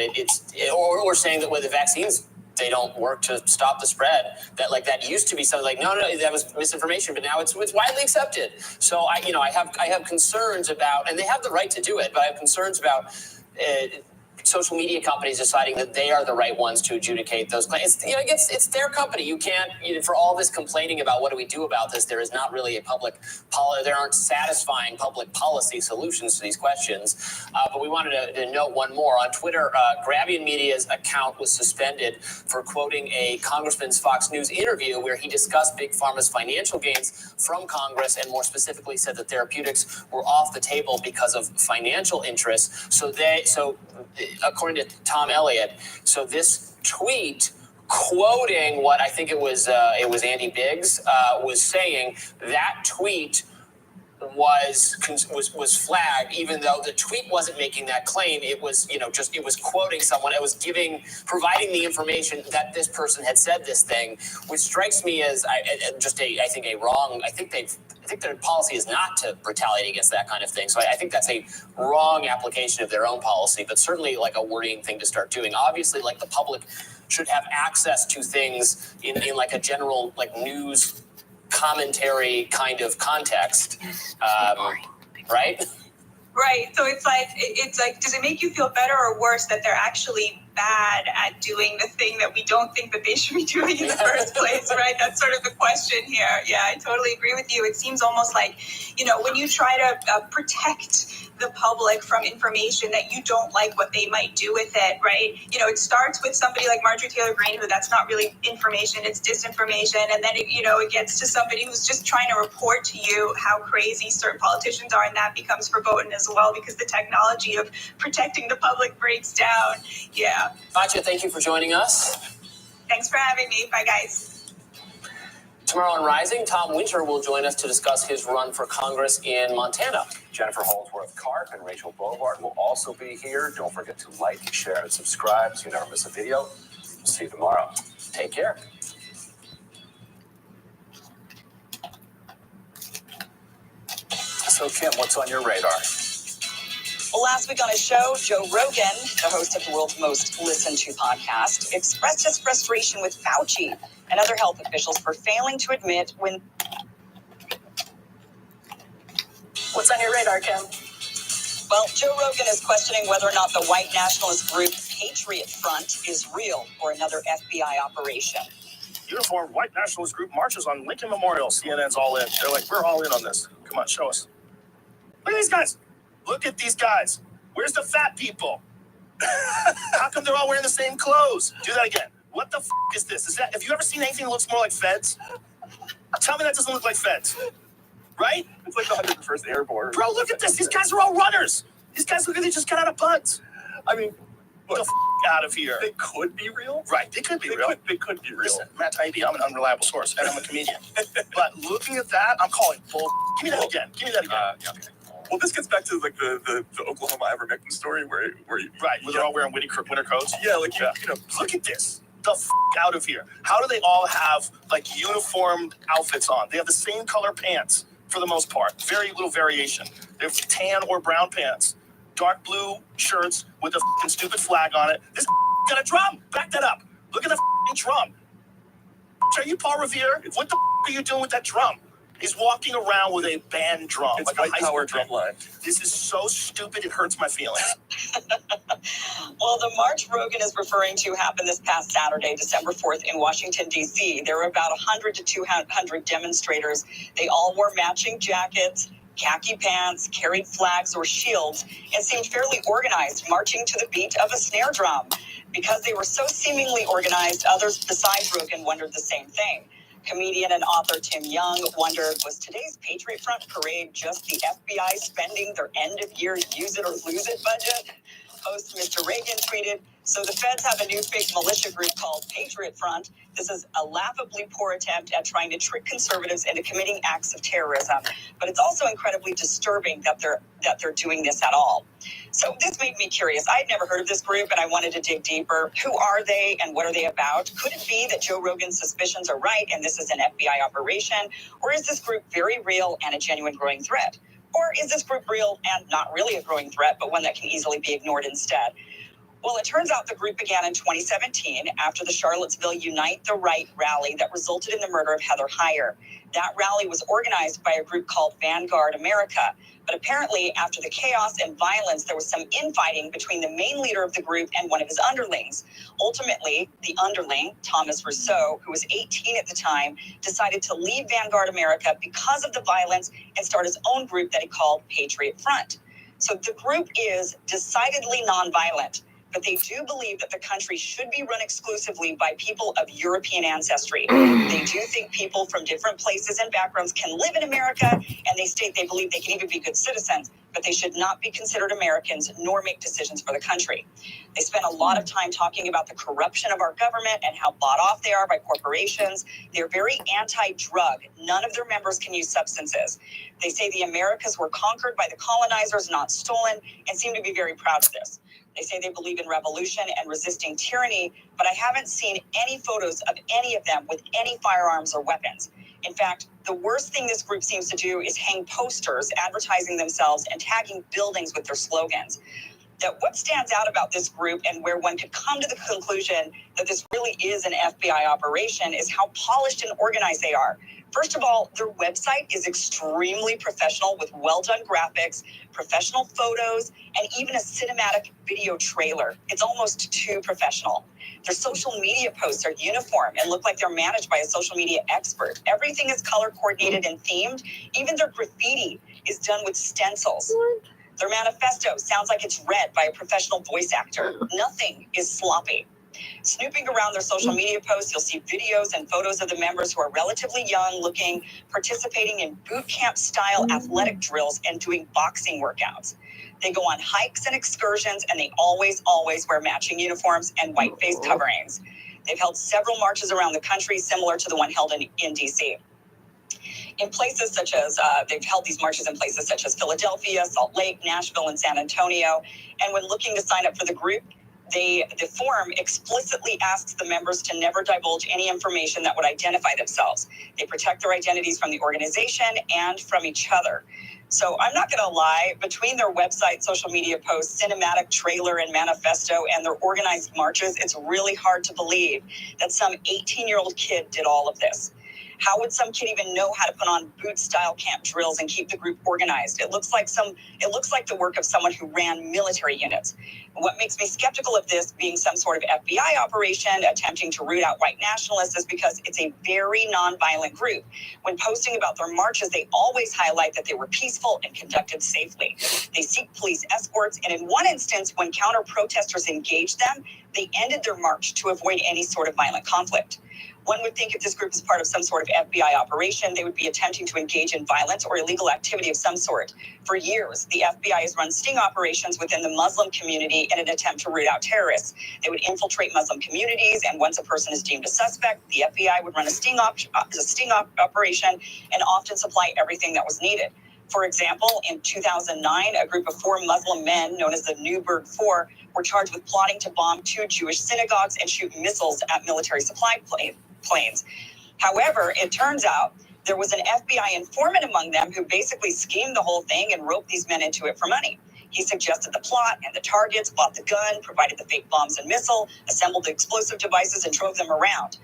or saying that with the vaccines, they don't work to stop the spread. That used to be something like, no, that was misinformation, but now it's widely accepted. So I have concerns about, and they have the right to do it, but I have concerns about social media companies deciding that they are the right ones to adjudicate those claims. It's their company. You can't, for all this complaining about what do we do about this, there is not really a public policy. There aren't satisfying public policy solutions to these questions. But we wanted to note one more. On Twitter, Grabian Media's account was suspended for quoting a Congressman's Fox News interview where he discussed Big Pharma's financial gains from Congress and more specifically said that therapeutics were off the table because of financial interests. So according to Tom Elliott, so this tweet quoting what I think it was Andy Biggs was saying, that tweet was flagged, even though the tweet wasn't making that claim. It was, it was quoting someone. It was providing the information that this person had said this thing, which strikes me as a wrong. I think their policy is not to retaliate against that kind of thing. So I think that's a wrong application of their own policy, but certainly like a worrying thing to start doing. Obviously, like the public should have access to things in like a general like news commentary kind of context, right? Right. So it's like, does it make you feel better or worse that they're actually bad at doing the thing that we don't think that they should be doing in the first place, right? That's sort of the question here. Yeah, I totally agree with you. It seems almost like, when you try to protect the public from information that you don't like what they might do with it, right? It starts with somebody like Marjorie Taylor Greene, who that's not really information, it's disinformation. And then, it gets to somebody who's just trying to report to you how crazy certain politicians are. And that becomes verboten as well because the technology of protecting the public breaks down. Yeah. Katya, thank you for joining us. Thanks for having me. Bye, guys. Tomorrow on Rising, Tom Winter will join us to discuss his run for Congress in Montana. Jennifer Holdsworth-Karp and Rachel Bovard will also be here. Don't forget to like, share, and subscribe so you never miss a video. We'll see you tomorrow. Take care. So, Kim, what's on your radar? Well, last week on his show, Joe Rogan, the host of the world's most listened to podcast, expressed his frustration with Fauci and other health officials for failing to admit when... What's on your radar, Kim? Well, Joe Rogan is questioning whether or not the white nationalist group Patriot Front is real or another FBI operation. Uniformed white nationalist group marches on Lincoln Memorial. CNN's all in. They're like, we're all in on this. Come on, show us. Look at these guys. Look at these guys. Where's the fat people? How come they're all wearing the same clothes? Do that again. What the is this? Have you ever seen anything that looks more like feds? Tell me that doesn't look like feds. Right? It's like the 101st Airborne. Bro, look at this. These guys are all runners. These guys look like they just got out of buds. I mean, look, the out of here. They could be real. Right, they could be real. They could be real. Listen, Matt Taibbi, I'm an unreliable source, and I'm a comedian. But looking at that, I'm calling bull. Give me that again. Give me that again. Yeah, okay. Well, this gets back to like the Oklahoma ivermectin story where right, where they're all wearing winter coats. Yeah, like look at this. The out of here. How do they all have like uniformed outfits on? They have the same color pants for the most part. Very little variation. They have tan or brown pants, dark blue shirts with a stupid flag on it. This got a drum. Back that up. Look at the drum. Are you Paul Revere? What the are you doing with that drum? He's walking around with a band drum, it's like a high school drum line. This is so stupid, it hurts my feelings. Well, the march Rogan is referring to happened this past Saturday, December 4th in Washington, D.C. There were about 100 to 200 demonstrators. They all wore matching jackets, khaki pants, carried flags or shields, and seemed fairly organized, marching to the beat of a snare drum. Because they were so seemingly organized, others besides Rogan wondered the same thing. Comedian and author Tim Young wondered, was today's Patriot Front parade just the FBI spending their end-of-year use-it-or-lose-it budget? Host Mr. Reagan tweeted, so the feds have a new fake militia group called Patriot Front. This is a laughably poor attempt at trying to trick conservatives into committing acts of terrorism. But it's also incredibly disturbing that they're doing this at all. So this made me curious. I'd never heard of this group, and I wanted to dig deeper. Who are they, and what are they about? Could it be that Joe Rogan's suspicions are right, and this is an FBI operation? Or is this group very real and a genuine growing threat? Or is this group real and not really a growing threat, but one that can easily be ignored instead? Well, it turns out the group began in 2017 after the Charlottesville Unite the Right rally that resulted in the murder of Heather Heyer. That rally was organized by a group called Vanguard America. But apparently, after the chaos and violence, there was some infighting between the main leader of the group and one of his underlings. Ultimately, the underling, Thomas Rousseau, who was 18 at the time, decided to leave Vanguard America because of the violence and start his own group that he called Patriot Front. So the group is decidedly nonviolent, but they do believe that the country should be run exclusively by people of European ancestry. They do think people from different places and backgrounds can live in America, and they state they believe they can even be good citizens, but they should not be considered Americans nor make decisions for the country. They spend a lot of time talking about the corruption of our government and how bought off they are by corporations. They're very anti-drug. None of their members can use substances. They say the Americas were conquered by the colonizers, not stolen, and seem to be very proud of this. They say they believe in revolution and resisting tyranny, but I haven't seen any photos of any of them with any firearms or weapons. In fact, the worst thing this group seems to do is hang posters advertising themselves and tagging buildings with their slogans. That what stands out about this group and where one could come to the conclusion that this really is an FBI operation is how polished and organized they are. First of all, their website is extremely professional with well-done graphics, professional photos, and even a cinematic video trailer. It's almost too professional. Their social media posts are uniform and look like they're managed by a social media expert. Everything is color coordinated and themed. Even their graffiti is done with stencils. Their manifesto sounds like it's read by a professional voice actor. Nothing is sloppy. Snooping around their social media posts, you'll see videos and photos of the members who are relatively young looking, participating in boot camp style athletic drills and doing boxing workouts. They go on hikes and excursions, and they always wear matching uniforms and white face coverings. They've held several marches around the country, similar to the one held in D.C. In places such as, they've held these marches in places such as Philadelphia, Salt Lake, Nashville, and San Antonio. And when looking to sign up for the group, the form explicitly asks the members to never divulge any information that would identify themselves. They protect their identities from the organization and from each other. So I'm not going to lie, between their website, social media posts, cinematic trailer and manifesto, and their organized marches, it's really hard to believe that some 18-year-old kid did all of this. How would some kid even know how to put on boot-style camp drills and keep the group organized? It looks like the work of someone who ran military units. What makes me skeptical of this being some sort of FBI operation attempting to root out white nationalists is because it's a very nonviolent group. When posting about their marches, they always highlight that they were peaceful and conducted safely. They seek police escorts, and in one instance, when counter-protesters engaged them, they ended their march to avoid any sort of violent conflict. One would think if this group is part of some sort of FBI operation, they would be attempting to engage in violence or illegal activity of some sort. For years, the FBI has run sting operations within the Muslim community in an attempt to root out terrorists. They would infiltrate Muslim communities, and once a person is deemed a suspect, the FBI would run a sting operation and often supply everything that was needed. For example, in 2009, a group of 4 Muslim men, known as the Newburgh Four, were charged with plotting to bomb 2 Jewish synagogues and shoot missiles at military supply planes. However, it turns out there was an FBI informant among them who basically schemed the whole thing and roped these men into it for money. He suggested the plot and the targets, bought the gun, provided the fake bombs and missile, assembled the explosive devices, and drove them around.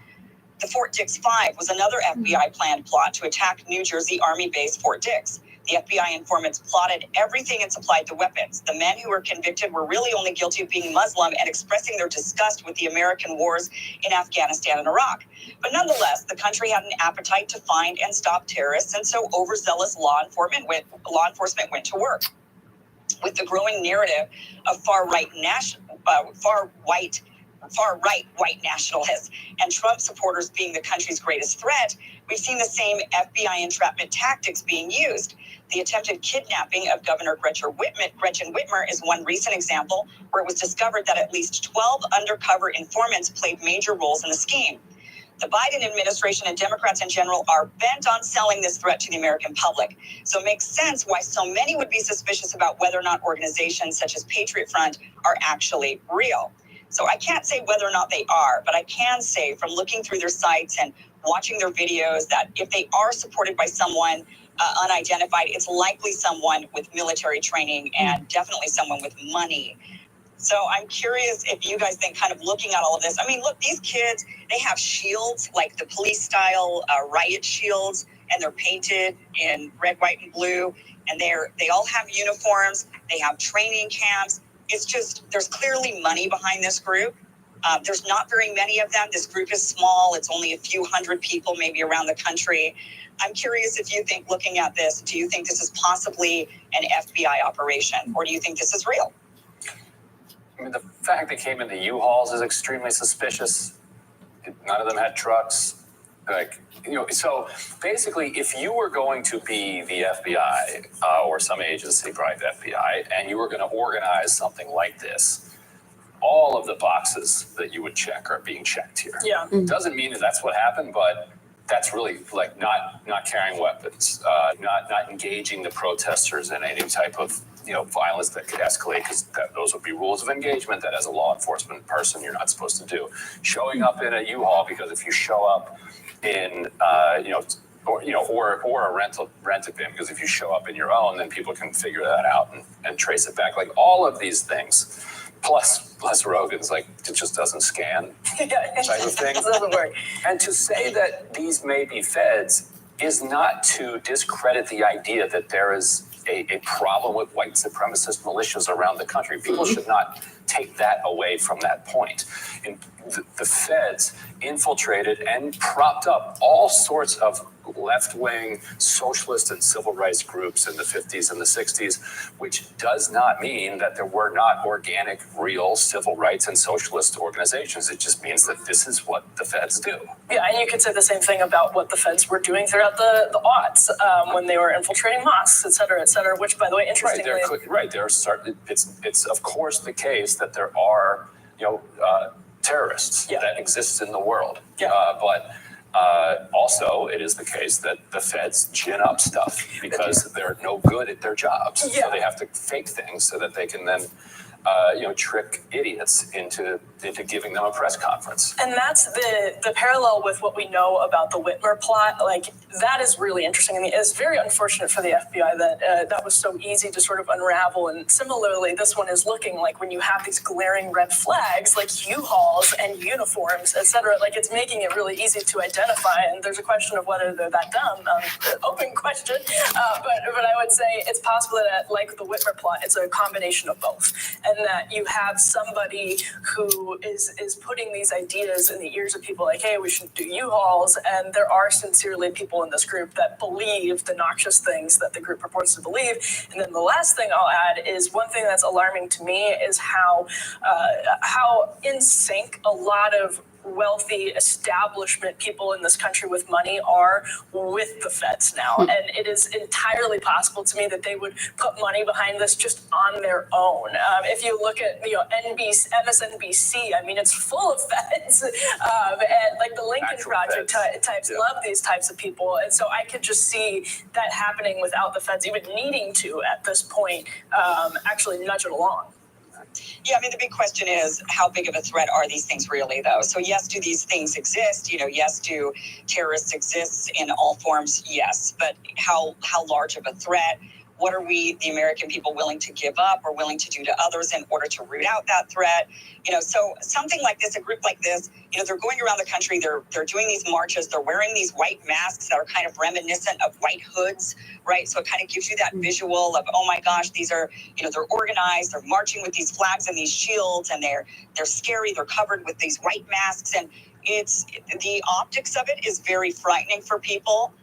The Fort Dix 5 was another FBI planned plot to attack New Jersey Army base Fort Dix. The FBI informants plotted everything and supplied the weapons. The men who were convicted were really only guilty of being Muslim and expressing their disgust with the American wars in Afghanistan and Iraq. But nonetheless, the country had an appetite to find and stop terrorists, and so overzealous law enforcement went to work. With the growing narrative of far-right white nationalists and Trump supporters being the country's greatest threat, we've seen the same FBI entrapment tactics being used. The attempted kidnapping of Governor Gretchen Whitmer is one recent example where it was discovered that at least 12 undercover informants played major roles in the scheme. The Biden administration and Democrats in general are bent on selling this threat to the American public. So it makes sense why so many would be suspicious about whether or not organizations such as Patriot Front are actually real. So I can't say whether or not they are, but I can say from looking through their sites and watching their videos that if they are supported by someone unidentified, it's likely someone with military training and definitely someone with money. So I'm curious if you guys think, kind of looking at all of this, I mean, look, these kids, they have shields, like the police style riot shields, and they're painted in red, white, and blue, and they all have uniforms, they have training camps. It's just, there's clearly money behind this group. There's not very many of them. This group is small. It's only a few hundred people, maybe around the country. I'm curious if you think, looking at this, do you think this is possibly an FBI operation, or do you think this is real? I mean, the fact they came into U-Hauls is extremely suspicious. None of them had trucks. So basically, if you were going to be the FBI or some agency, probably the FBI, and you were going to organize something like this, all of the boxes that you would check are being checked here. Yeah. Doesn't mean that that's what happened, but that's really like not carrying weapons, not engaging the protesters in any type of violence that could escalate, because those would be rules of engagement that as a law enforcement person you're not supposed to do. Showing up in a U-Haul, because if you show up in or a rented bin, because if you show up in your own, then people can figure that out and trace it back. Like all of these things, plus Rogan's like it just doesn't scan type of thing. It doesn't work. And to say that these may be feds is not to discredit the idea that there is a problem with white supremacist militias around the country. People should not take that away from that point. The feds infiltrated and propped up all sorts of left-wing socialist and civil rights groups in the 50s and the 60s, which does not mean that there were not organic, real civil rights and socialist organizations. It just means that this is what the feds do. Yeah, and you could say the same thing about what the feds were doing throughout the aughts when they were infiltrating mosques, et cetera, which, by the way, interestingly... It's of course the case that there are, terrorists that exist in the world. But also, it is the case that the feds gin up stuff because they're no good at their jobs. So they have to fake things so that they can then, trick idiots into giving them a press conference. And that's the parallel with what we know about the Whitmer plot. Like, that is really interesting. I mean, it's very unfortunate for the FBI that that was so easy to sort of unravel. And similarly, this one is looking like when you have these glaring red flags, like U-Hauls and uniforms, et cetera, like it's making it really easy to identify. And there's a question of whether they're that dumb. Open question. But I would say it's possible that, like the Whitmer plot, it's a combination of both. And that you have somebody who is putting these ideas in the ears of people like, hey, we should do U-Hauls. And there are sincerely people in this group that believe the noxious things that the group purports to believe. And then the last thing I'll add is one thing that's alarming to me is how in sync a lot of wealthy establishment people in this country with money are with the feds now. And it is entirely possible to me that they would put money behind this just on their own. If you look at MSNBC, I mean, it's full of feds. And like the Lincoln Project types love these types of people. And so I could just see that happening without the feds even needing to, at this point, actually nudge it along. Yeah, I mean, the big question is, how big of a threat are these things really, though? So yes, do these things exist? Yes, do terrorists exist in all forms? Yes. But how large of a threat? What are we, the American people, willing to give up or willing to do to others in order to root out that threat? So something like this, a group like this, they're going around the country, they're doing these marches, they're wearing these white masks that are kind of reminiscent of white hoods, right? So it kind of gives you that visual of, oh my gosh, these are, they're organized, they're marching with these flags and these shields, and they're scary, they're covered with these white masks, and it's, the optics of it is very frightening for people.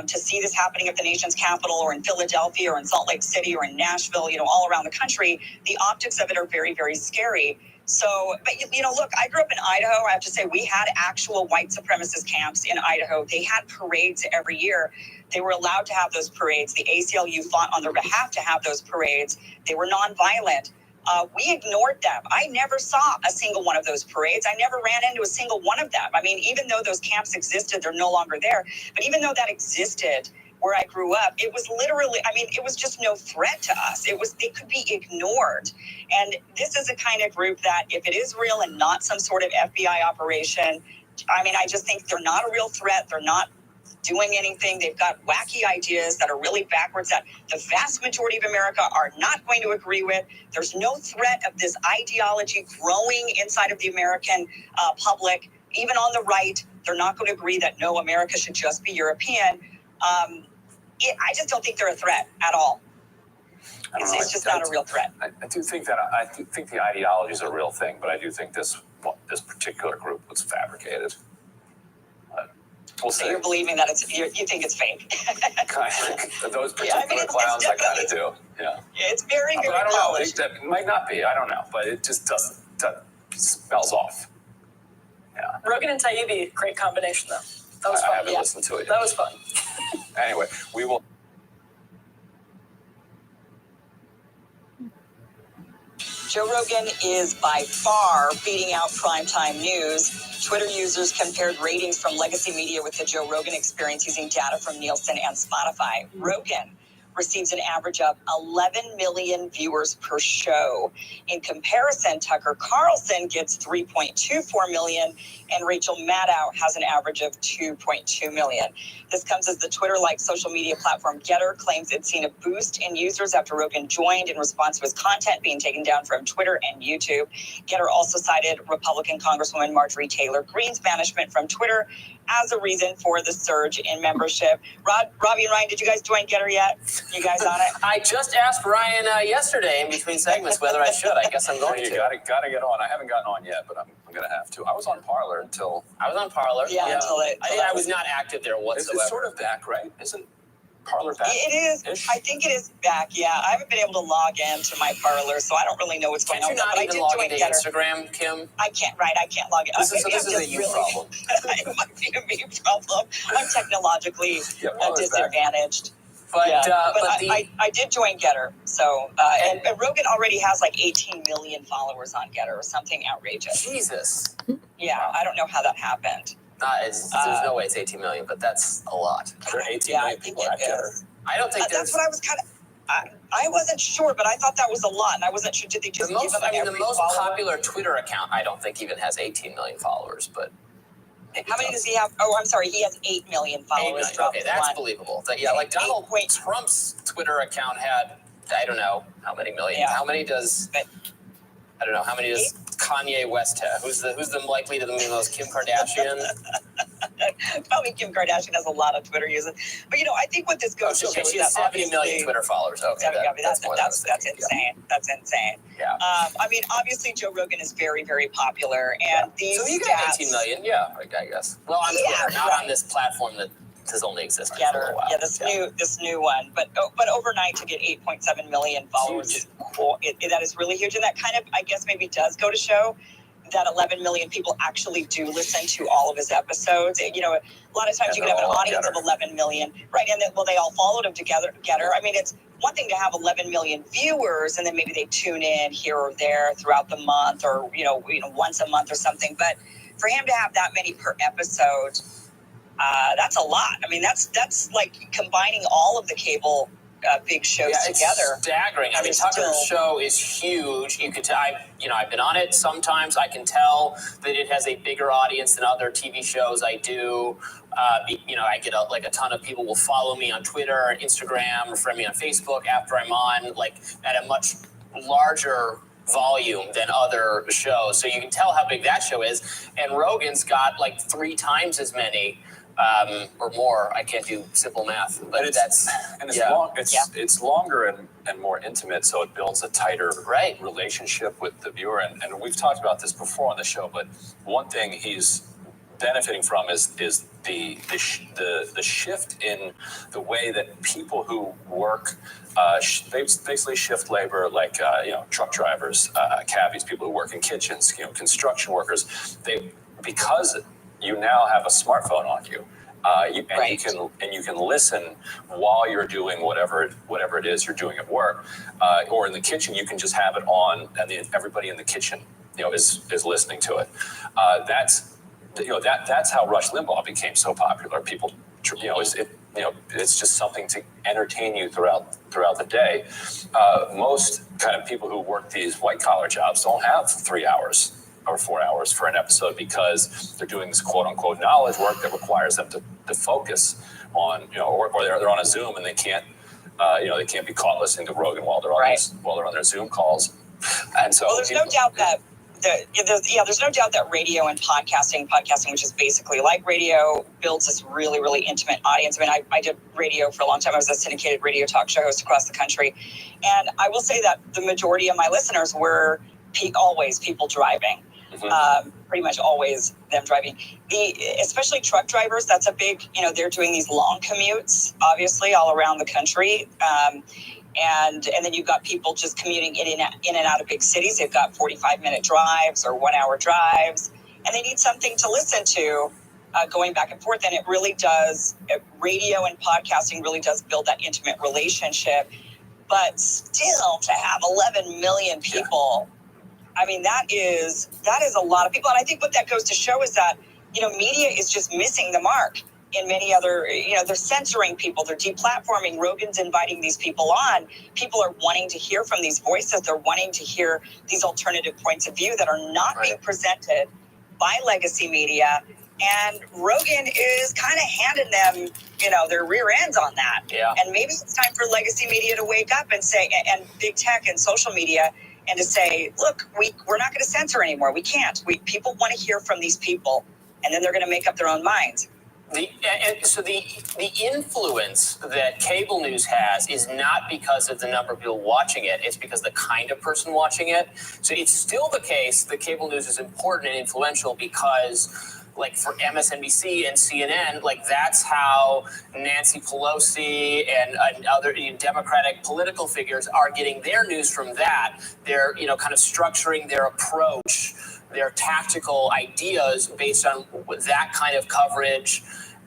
To see this happening at the nation's capital or in Philadelphia or in Salt Lake City or in Nashville, all around the country, the optics of it are very, very scary. So, but look, I grew up in Idaho. I have to say we had actual white supremacist camps in Idaho. They had parades every year. They were allowed to have those parades. The ACLU fought on their behalf to have those parades. They were nonviolent. We ignored them. I never saw a single one of those parades. I never ran into a single one of them. I mean, even though those camps existed, they're no longer there. But even though that existed where I grew up, it was literally, it was just no threat to us. They could be ignored. And this is a kind of group that, if it is real and not some sort of FBI operation, I just think they're not a real threat. They're not doing anything. They've got wacky ideas that are really backwards that the vast majority of America are not going to agree with. There's no threat of this ideology growing inside of the American public. Even on the right, they're not going to agree that no, America should just be European. I just don't think they're a threat at all. It's just not a real threat. I do think the ideology is a real thing, but I do think this particular group was fabricated. We'll so you're believing that you think it's fake. Those particular clowns, I kind of do. Yeah. It's very, very but I don't polished. know. It might not be. I don't know. But it just doesn't smells off. Yeah. Rogan and Taibbi, great combination, though. That was fun. I haven't listened to it yet. That was fun. Anyway, we will. Joe Rogan is by far beating out primetime news. Twitter users compared ratings from legacy media with the Joe Rogan Experience using data from Nielsen and Spotify. Rogan receives an average of 11 million viewers per show. In comparison, Tucker Carlson gets 3.24 million, and Rachel Maddow has an average of 2.2 million. This comes as the Twitter-like social media platform Getter claims it's seen a boost in users after Rogan joined in response to his content being taken down from Twitter and YouTube. Getter also cited Republican Congresswoman Marjorie Taylor Greene's banishment from Twitter as a reason for the surge in membership. Robbie and Ryan, did you guys join Getter yet? You guys on it? I just asked Ryan yesterday in between segments whether I should. I guess I'm going to. You gotta get on. I haven't gotten on yet, but I'm gonna have to. I was on Parler until. I was on Parler. Yeah, until I was not active there whatsoever. It's sort of back, right? Isn't Parler back? It is. I think it is back. Yeah, I haven't been able to log into my Parler, so I don't really know what's going on. Can't you not even log into Instagram, Kim? I can't. Right, I can't log in. This is a you problem. It might be a me problem. I'm technologically disadvantaged. But, I did join Getter. So and Rogan already has like 18 million followers on Getter or something outrageous. Jesus. Yeah, I don't know how that happened. There's no way it's 18 million, but that's a lot. There are 18 million people at Getter. I don't think that's what I was kind of. I wasn't sure, but I thought that was a lot, and I wasn't sure. Did they just give them every the most follower? popular Twitter account, I don't think even has 18 million followers, but. How many does he have? Oh, I'm sorry. He has 8 million followers. 8 million. Okay, that's believable. Like Donald Trump's Twitter account had, I don't know how many million. Yeah. How many does? I don't know. How many does Kanye West have? Who's the likely to be the most? Kim Kardashian? Probably Kim Kardashian has a lot of Twitter users. But, I think what this goes to show is she has 70 million Twitter followers. Okay, that's insane. That's insane. Yeah. Obviously, Joe Rogan is very, very popular. And these so you got 18 million, yeah, I guess. Well, on Twitter, not on this platform that has only existed for a while. Yeah, this new one. But overnight to get 8.7 million followers is cool. That is really huge. And that kind of, I guess, maybe does go to show that 11 million people actually do listen to all of his episodes. A lot of times you can have an audience of 11 million, right? And they all followed him together. I mean, it's one thing to have 11 million viewers and then maybe they tune in here or there throughout the month or, once a month or something. But for him to have that many per episode, that's a lot. I mean, that's like combining all of the cable big shows together. It's staggering. I mean, Tucker's show is huge. You could tell. I've been on it sometimes. I can tell that it has a bigger audience than other TV shows I do. I get a ton of people will follow me on Twitter, Instagram, or friend me on Facebook after I'm on, like at a much larger volume than other shows. So you can tell how big that show is. And Rogan's got like 3 times as many. Or more. I can't do simple math, but it's longer and more intimate, so it builds a tighter relationship with the viewer. And we've talked about this before on the show, but one thing he's benefiting from is the shift in the way that people who work basically shift labor, like truck drivers, cabbies, people who work in kitchens, construction workers. Because you now have a smartphone on you. You can listen while you're doing whatever it is you're doing at work, or in the kitchen. You can just have it on, and everybody in the kitchen, is listening to it. That's how Rush Limbaugh became so popular. People, it's just something to entertain you throughout the day. Most kind of people who work these white collar jobs don't have 3 hours or 4 hours for an episode because they're doing this quote unquote knowledge work that requires them to focus on, or they're on a Zoom and they can't be caught listening to Rogan while they're on their Zoom calls. And so there's no doubt that there's no doubt that radio and podcasting, which is basically like radio, builds this really, really intimate audience. I mean, I did radio for a long time. I was a syndicated radio talk show host across the country. And I will say that the majority of my listeners were always people driving. Pretty much always them driving. Especially truck drivers, that's a big, they're doing these long commutes, obviously, all around the country. And then you've got people just commuting in and out of big cities. They've got 45-minute drives or 1-hour drives, and they need something to listen to going back and forth. And it really does, radio and podcasting really does build that intimate relationship. But still, to have 11 million people, I mean, that is a lot of people. And I think what that goes to show is that, media is just missing the mark. in many other, they're censoring people, they're deplatforming. Rogan's inviting these people on. People are wanting to hear from these voices. They're wanting to hear these alternative points of view that are not being presented by legacy media. And Rogan is kind of handing them, their rear ends on that. Yeah. And maybe it's time for legacy media to wake up and say, and big tech and social media, and to say, look, we're not going to censor anymore. We can't. People want to hear from these people, and then they're going to make up their own minds. The influence that cable news has is not because of the number of people watching it. It's because the kind of person watching it. So it's still the case that cable news is important and influential because, like, for MSNBC and CNN, like, that's how Nancy Pelosi and other Democratic political figures are getting their news from that. They're, kind of structuring their approach, their tactical ideas based on that kind of coverage,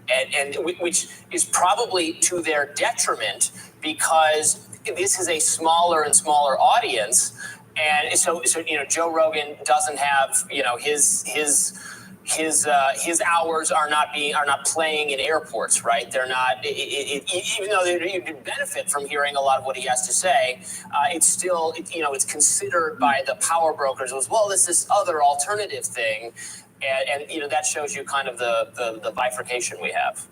and which is probably to their detriment because this is a smaller and smaller audience, and so Joe Rogan doesn't have his hours are not playing in airports, right? They're not, even though you benefit from hearing a lot of what he has to say, it's still, it's considered by the power brokers as well as this other alternative thing. And that shows you kind of the bifurcation we have.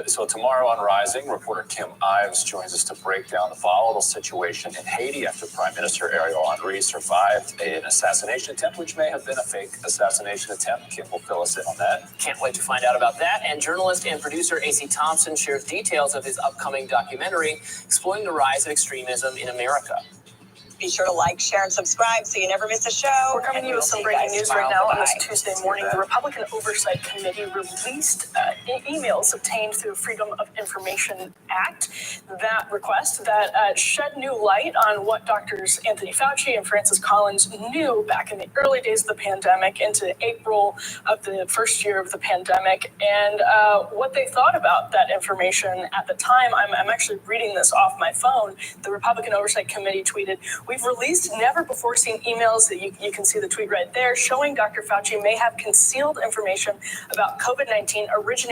So tomorrow on Rising, reporter Kim Ives joins us to break down the volatile situation in Haiti after Prime Minister Ariel Henry survived an assassination attempt, which may have been a fake assassination attempt. Kim will fill us in on that. Can't wait to find out about that. And journalist and producer AC Thompson shares details of his upcoming documentary exploring the rise of extremism in America. Be sure to like, share, and subscribe so you never miss a show. We're coming to you with some breaking news right now on this Tuesday morning. The Republican Oversight Committee released emails obtained through Freedom of Information Act that request that shed new light on what doctors Anthony Fauci and Francis Collins knew back in the early days of the pandemic into April of the first year of the pandemic, and what they thought about that information at the time. I'm actually reading this off my phone. The Republican Oversight Committee tweeted, "We've released never-before-seen emails," that you can see the tweet right there, showing Dr. Fauci may have concealed information about COVID-19 originating